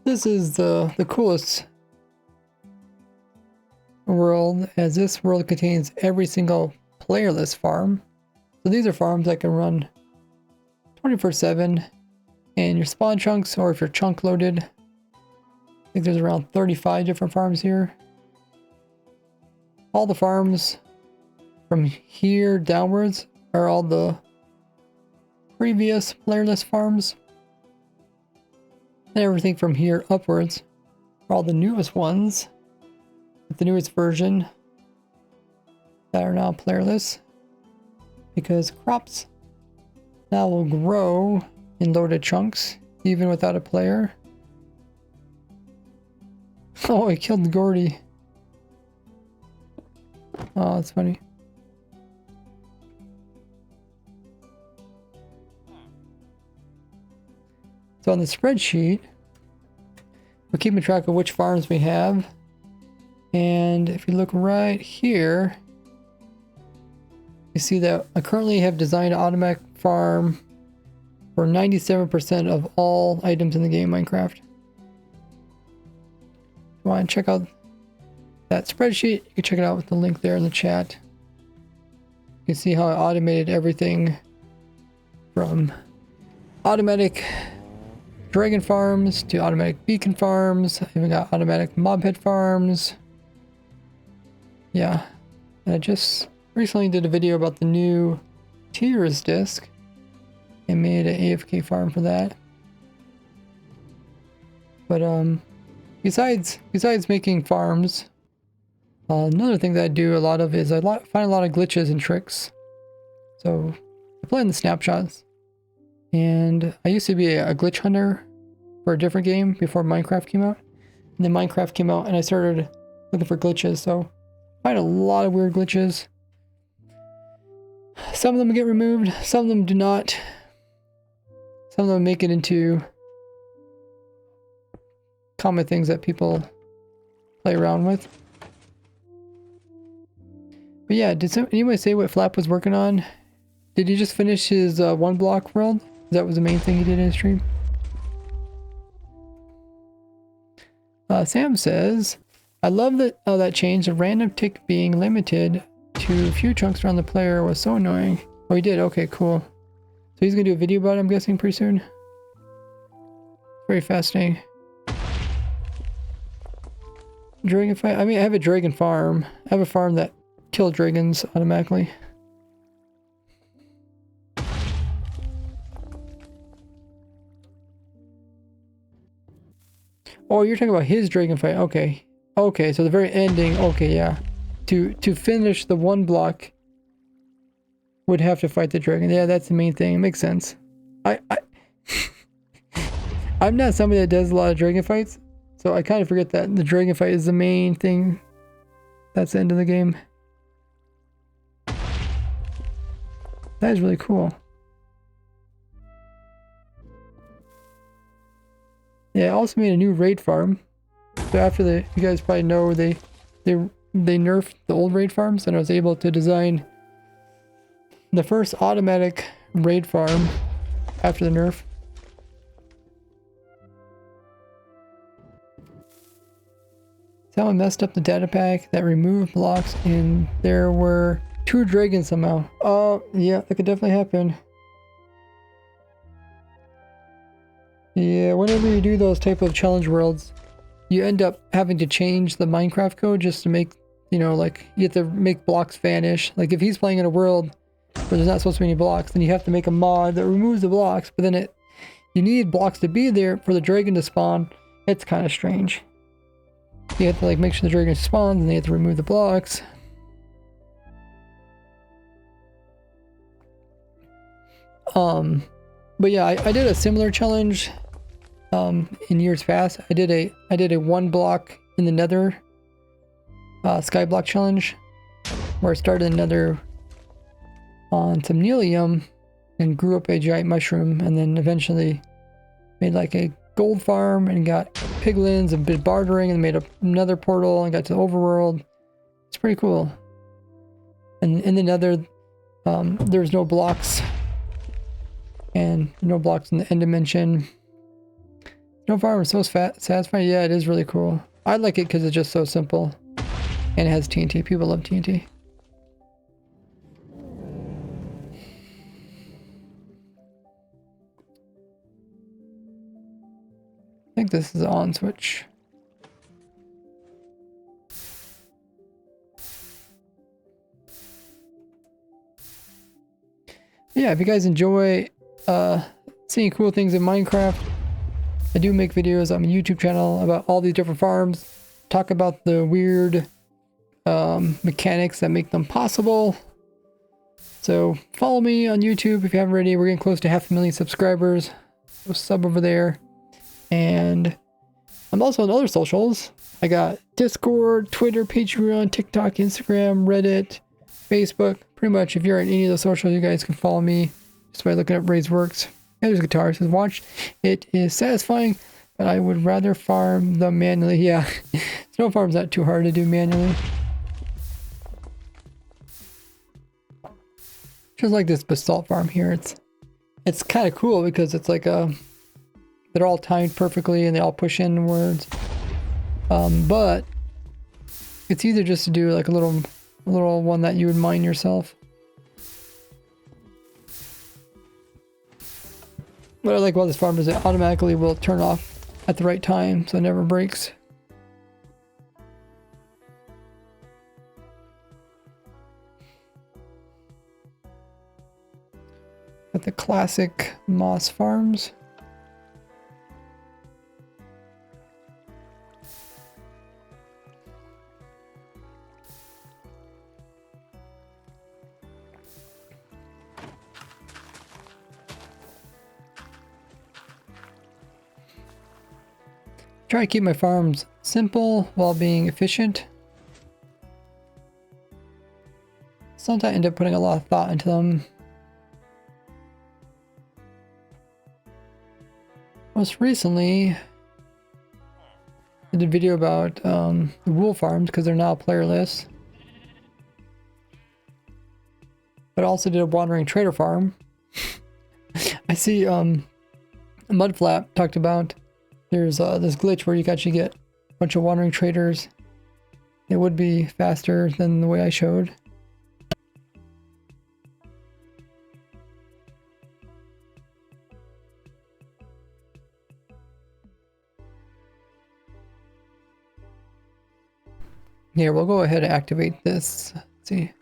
[SPEAKER 1] This is the coolest world, as this world contains every single playerless farm. So these are farms that can run 24/7, and your spawn chunks, or if you're chunk loaded, I think there's around 35 different farms here. All the farms from here downwards are all the previous playerless farms. And everything from here upwards are all the newest ones, with the newest version that are now playerless, because crops now will grow in loaded chunks even without a player. Oh, I killed Gordy. Oh, that's funny. So on the spreadsheet, we're keeping track of which farms we have. And if you look right here, you see that I currently have designed an automatic farm for 97% of all items in the game Minecraft. If you want to check out that spreadsheet, you can check it out with the link there in the chat. You can see how I automated everything from automatic dragon farms to automatic beacon farms. I even got automatic mob head farms. Yeah, and I just recently did a video about the new tiers disc and made an AFK farm for that. But besides making farms, another thing that I do a lot of is I find a lot of glitches and tricks. So I play in the snapshots. And I used to be a glitch hunter for a different game before Minecraft came out. And then Minecraft came out and I started looking for glitches. So I find a lot of weird glitches. Some of them get removed, some of them do not. Some of them make it into common things that people play around with. But yeah, did anybody say what Flap was working on? Did he just finish his one block world? That was the main thing he did in his stream. Sam says, I love that change. The random tick being limited to a few chunks around the player was so annoying. Oh, he did? Okay, cool. So he's gonna do a video about it, I'm guessing, pretty soon. Very fascinating. dragon fight. I mean, I have a dragon farm. I have a farm that kills dragons automatically. Oh, you're talking about his dragon fight. Okay. Okay, so the very ending. Okay, yeah. To finish the one block would have to fight the dragon. Yeah, that's the main thing. It makes sense. I'm not somebody that does a lot of dragon fights, so I kind of forget that the dragon fight is the main thing. That's the end of the game. That is really cool. Yeah, I also made a new raid farm. So after you guys probably know they nerfed the old raid farms, and I was able to design the first automatic raid farm after the nerf. Someone messed up the data pack that removed blocks, and there were 2 dragons somehow. Oh, yeah, that could definitely happen. Yeah, whenever you do those type of challenge worlds, you end up having to change the Minecraft code just to make, you know, like, you have to make blocks vanish. Like, if he's playing in a world where there's not supposed to be any blocks, then you have to make a mod that removes the blocks, but then you need blocks to be there for the dragon to spawn. It's kind of strange. You have to, like, make sure the dragon spawns, and they have to remove the blocks. But yeah, I did a similar challenge in years past. I did a 1 block in the nether sky block challenge, where I started in the nether on some nelium and grew up a giant mushroom, and then eventually made like a gold farm and got piglins and did bartering and made another portal and got to the overworld. It's pretty cool. And in the nether, there's no blocks. And no blocks in the end dimension. No farm is so satisfying. Yeah, it is really cool. I like it because it's just so simple. And it has TNT. People love TNT. I think this is on switch. Yeah, if you guys enjoy seeing cool things in Minecraft, I do make videos on my YouTube channel about all these different farms, talk about the weird mechanics that make them possible. So follow me on YouTube if you haven't already. We're getting close to 500,000 subscribers. So sub over there. And I'm also on other socials. I got Discord, Twitter, Patreon, TikTok, Instagram, Reddit, Facebook. Pretty much if you're on any of those socials, you guys can follow me just by looking up Ray's Works. And there's guitar. It says watch. It is satisfying, but I would rather farm them manually. Yeah, snow farm's not too hard to do manually. Just like this basalt farm here. It's kind of cool because it's like they're all timed perfectly and they all push inwards. But it's easier just to do like a little one that you would mine yourself. What I like about this farm is it automatically will turn off at the right time, so it never breaks. Got the classic moss farms. Try to keep my farms simple while being efficient. Sometimes I end up putting a lot of thought into them. Most recently, I did a video about the wool farms because they're now playerless. But I also did a wandering trader farm. I see Mudflap talked about there's this glitch where you can actually get a bunch of wandering traders. It would be faster than the way I showed. Here, we'll go ahead and activate this. Let's see.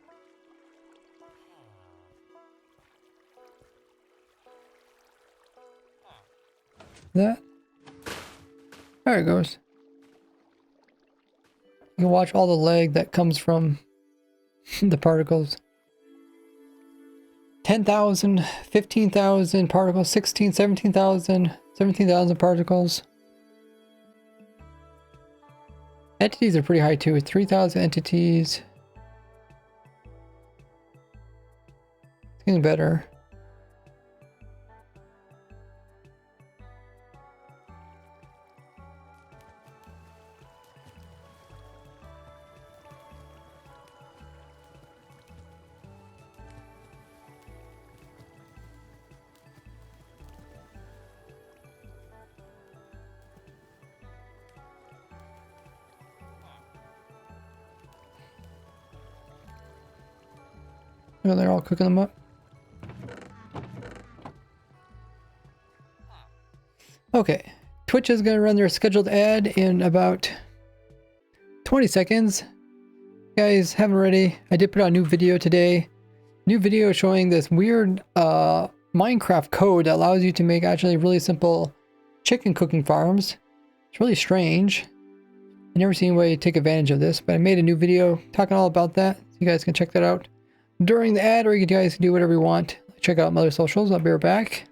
[SPEAKER 1] That. There it goes. You can watch all the lag that comes from the particles. 10,000, 15,000 particles, 16, 17,000, 17,000 particles. Entities are pretty high too, 3,000 entities. It's getting better. Oh, they're all cooking them up. Okay, Twitch is going to run their scheduled ad in about 20 seconds. Guys, haven't already, I did put out a new video today. New video showing this weird Minecraft code that allows you to make actually really simple chicken cooking farms. It's really strange. I've never seen a way to take advantage of this, but I made a new video talking all about that. So you guys can check that out during the ad, or you guys can do whatever you want. Check out my other socials. I'll be right back.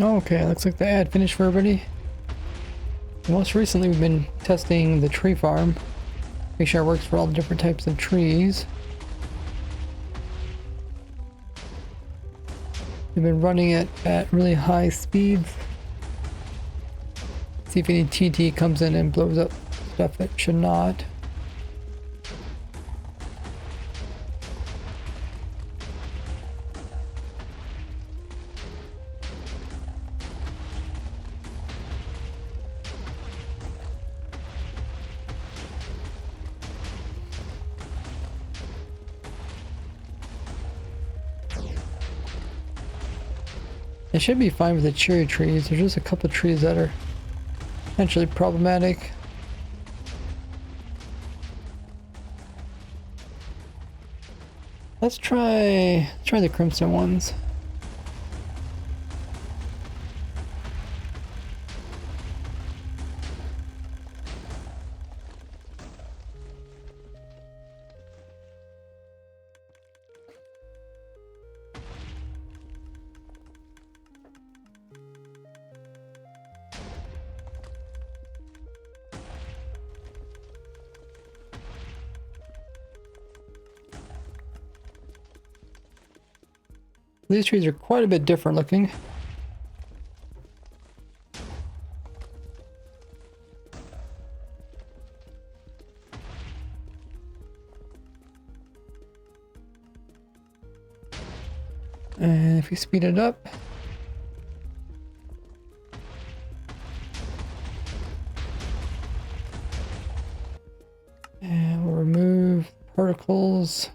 [SPEAKER 1] Okay, looks like the ad finished for everybody. Most recently, we've been testing the tree farm. Make sure it works for all the different types of trees. We've been running it at really high speeds. See if any TT comes in and blows up stuff that should not. It should be fine with the cherry trees. There's just a couple of trees that are potentially problematic. Let's try the crimson ones. These trees are quite a bit different looking. And if we speed it up. And we'll remove particles.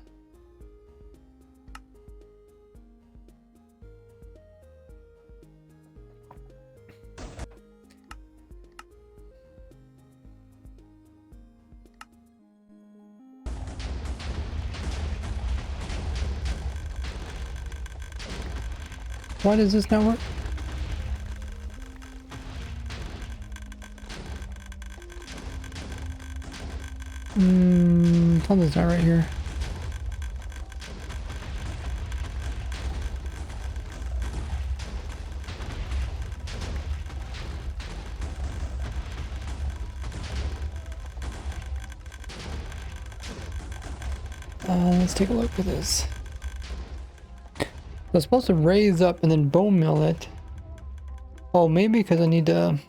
[SPEAKER 1] Why does this not work? Something's not right here. Let's take a look at this. I'm supposed to raise up and then bone mill it. Oh, maybe because I need to...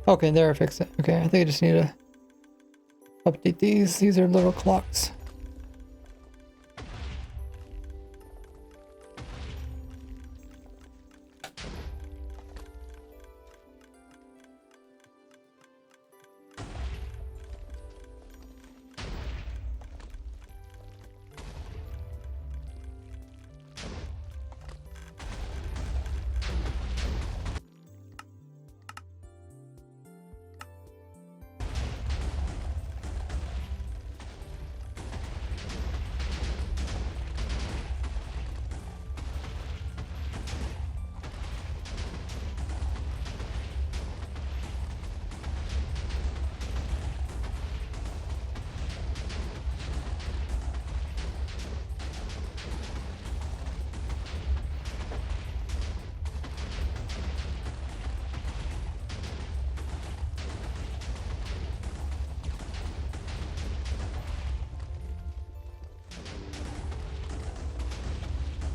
[SPEAKER 1] Okay, there I fixed it. Okay, I think I just need to update these. These are little clocks.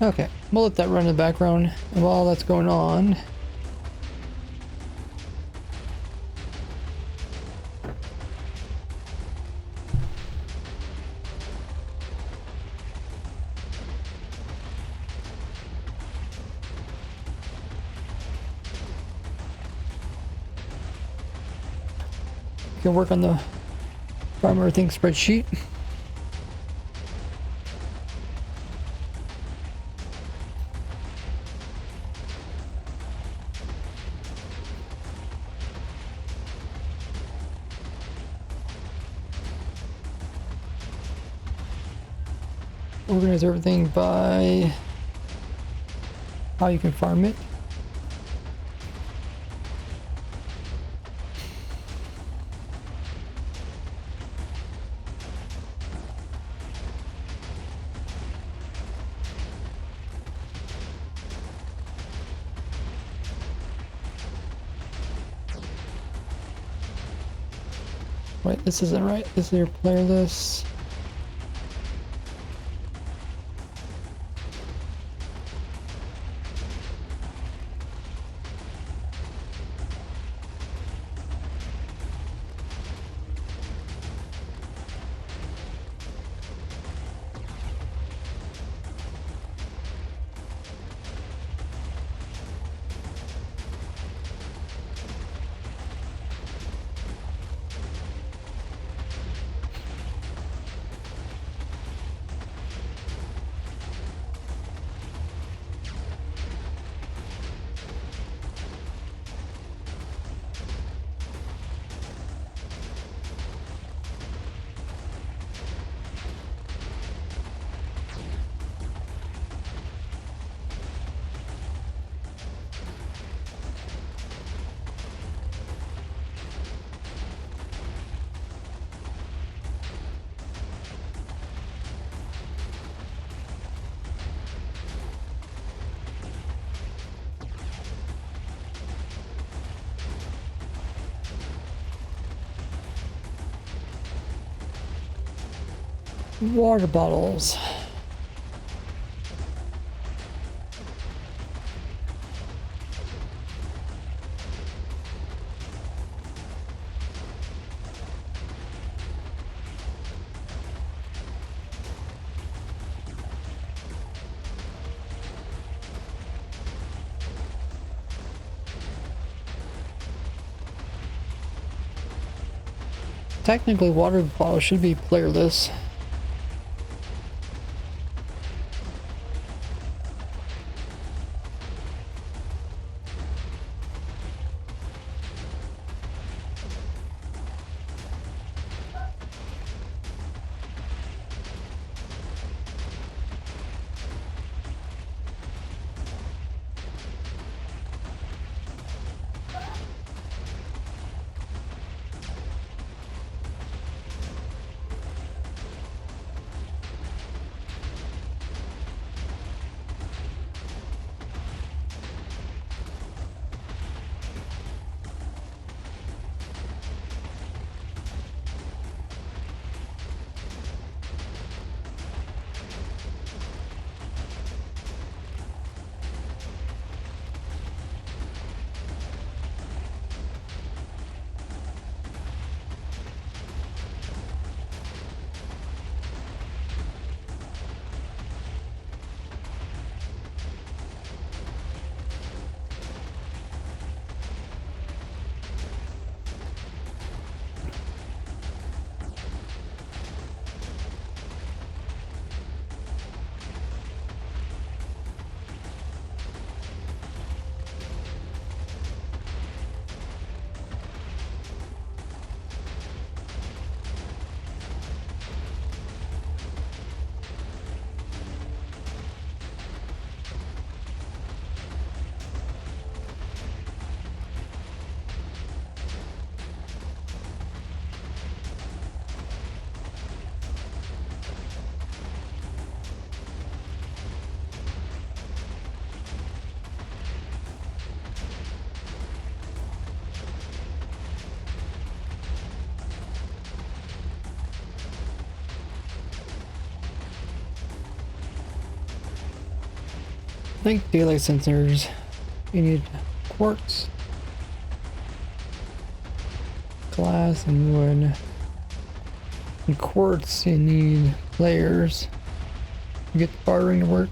[SPEAKER 1] Okay, we'll let that run in the background. And while that's going on, we can work on the farmer thing spreadsheet. organize everything by how you can farm it. Wait, this isn't right. This is your player list. Water bottles. Technically, water bottles should be playerless. I think daylight sensors, you need quartz, glass, and wood. And quartz, you need layers to get the bartering to work.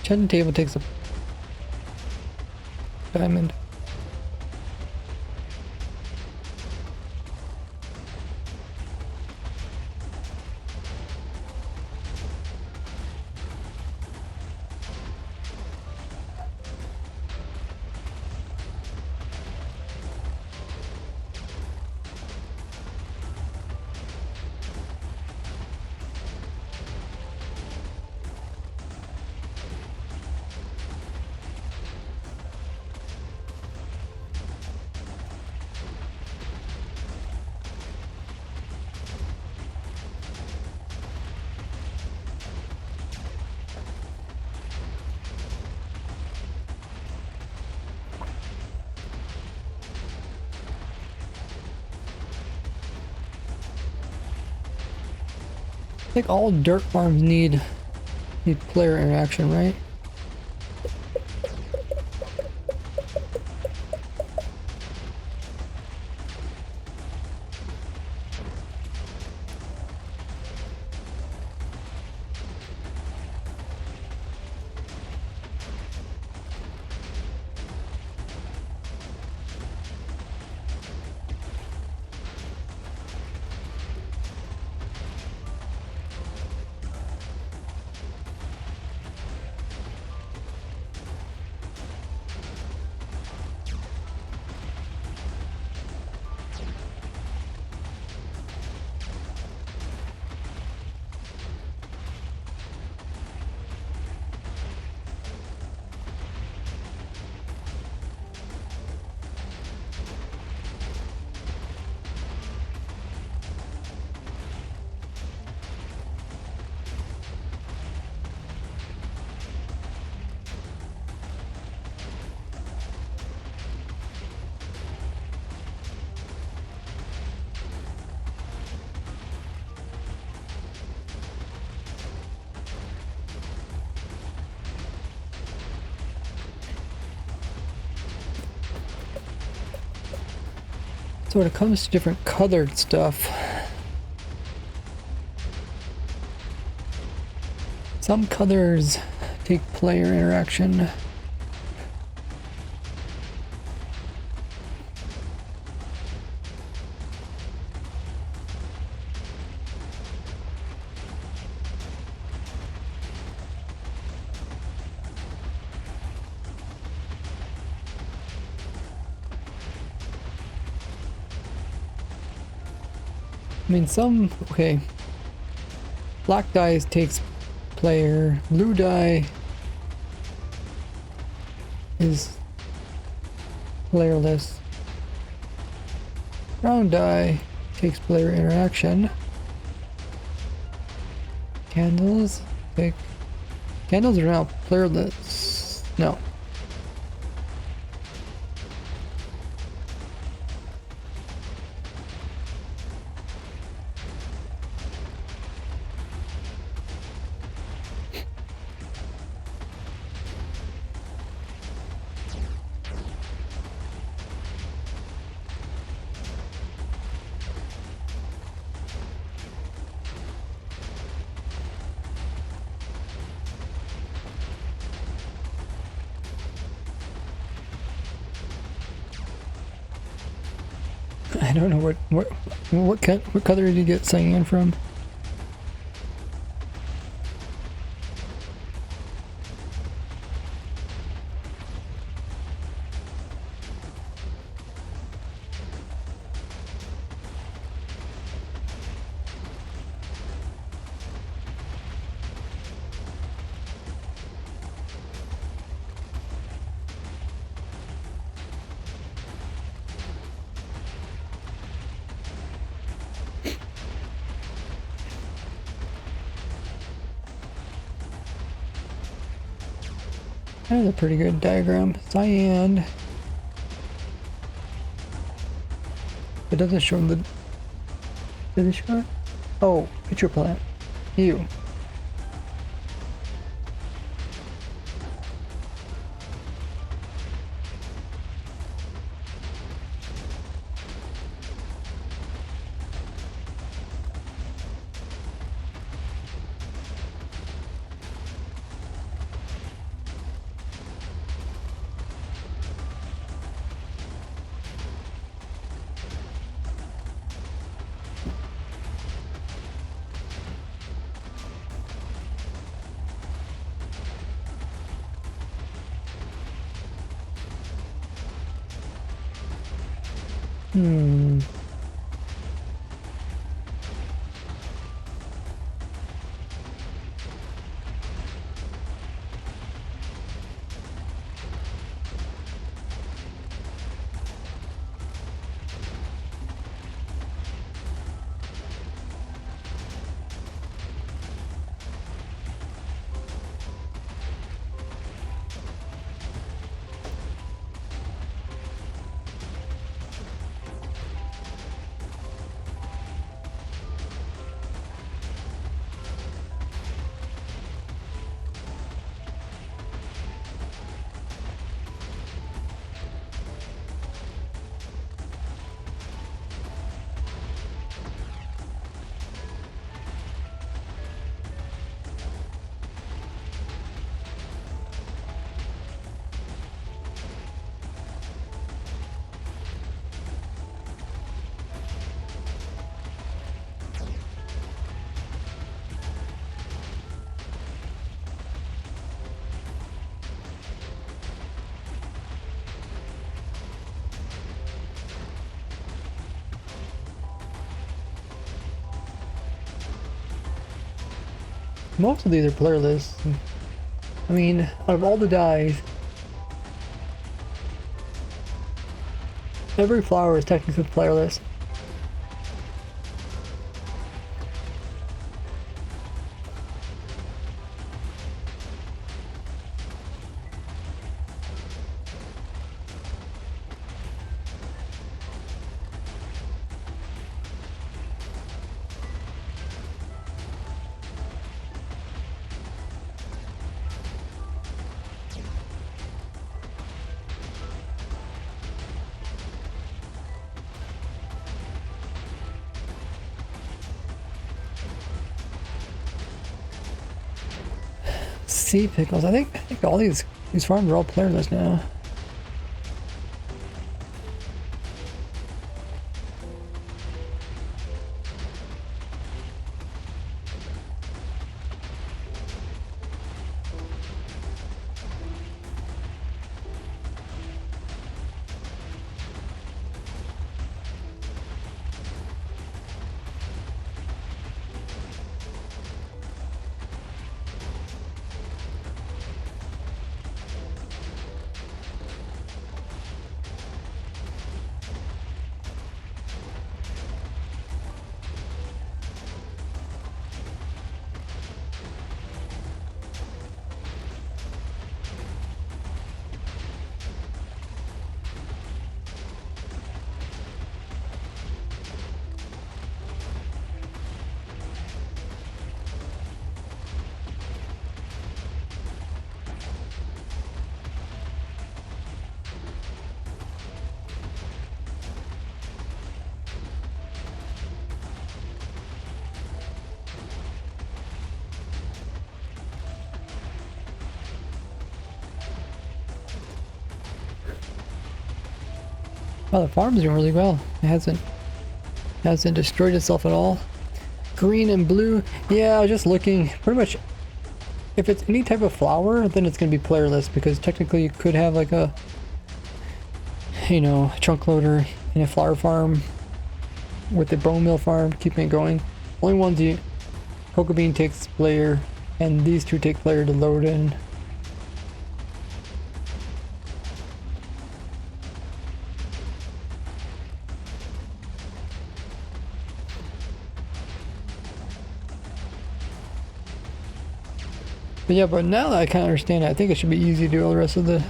[SPEAKER 1] Enchanting table takes up diamond. I think all dirt farms need player interaction, right? So when it comes to different colored stuff, some colors take player interaction. I mean, okay. Black dye takes player, blue dye is playerless. Brown dye takes player interaction. Candles are now playerless. No. I don't know what color did you get cyan from? That is a pretty good diagram. Cyan. It doesn't show the... Did it show it? Oh, picture plant. Ew. Hmm. Most of these are playerless. I mean, out of all the dyes, every flower is technically playerless. Sea pickles. I think all these farms are all playerless now. Well, the farm's doing really well. It hasn't destroyed itself at all. Green and blue. Yeah, I was just looking. Pretty much, if it's any type of flower, then it's gonna be playerless because technically you could have like a, you know, chunk loader in a flower farm with the bone meal farm, keeping it going. Only ones you, cocoa bean takes player, and these two take player to load in. But yeah, but now that I kind of understand it, I think it should be easy to do all the rest of the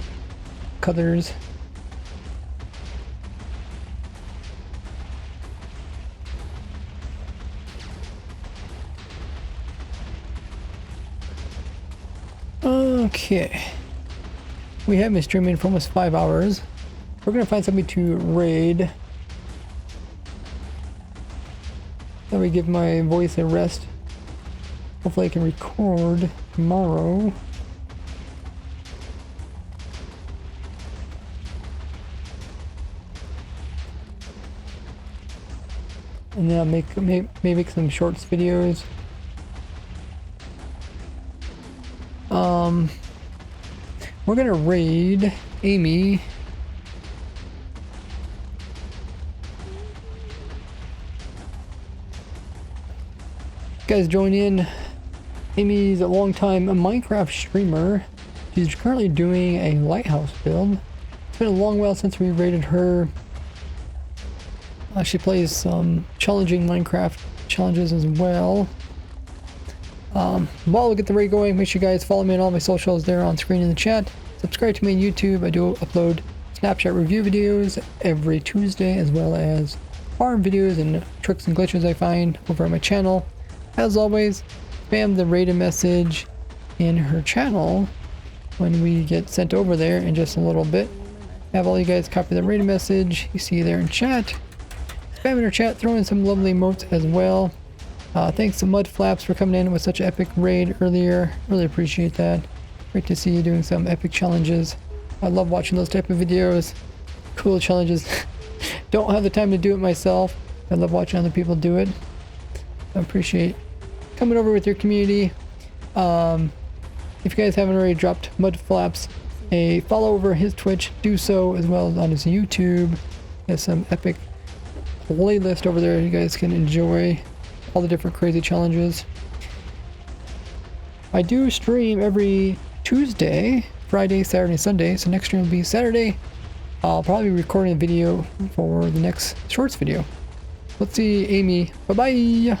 [SPEAKER 1] colors. Okay. We have been streaming for almost 5 hours. We're gonna find somebody to raid. That we give my voice a rest. Hopefully I can record tomorrow. And then I'll make some shorts videos. We're gonna raid Amy. guys join in. Amy's a long-time Minecraft streamer. She's currently doing a lighthouse build. It's been a long while since we raided her. She plays some challenging Minecraft challenges as well. While we get the raid going, make sure you guys follow me on all my socials there on screen in the chat. Subscribe to me on YouTube. I do upload Snapchat review videos every Tuesday, as well as farm videos and tricks and glitches I find over on my channel. As always, spam the rated message in her channel when we get sent over there in just a little bit. Have all you guys copy the rated message you see there in chat. Spam in her chat, throw in some lovely emotes as well. Thanks to Mud Flaps for coming in with such an epic raid earlier. Really appreciate that. Great to see you doing some epic challenges. I love watching those type of videos. Cool challenges. Don't have the time to do it myself. I love watching other people do it. I appreciate coming over with your community. If you guys haven't already dropped Mud Flaps a follow over his Twitch, do so, as well as on his YouTube. He has some epic playlist over there you guys can enjoy all the different crazy challenges. I do stream every Tuesday, Friday, Saturday, Sunday, so next stream will be Saturday. I'll probably be recording a video for the next shorts video. Let's see Amy. Bye bye.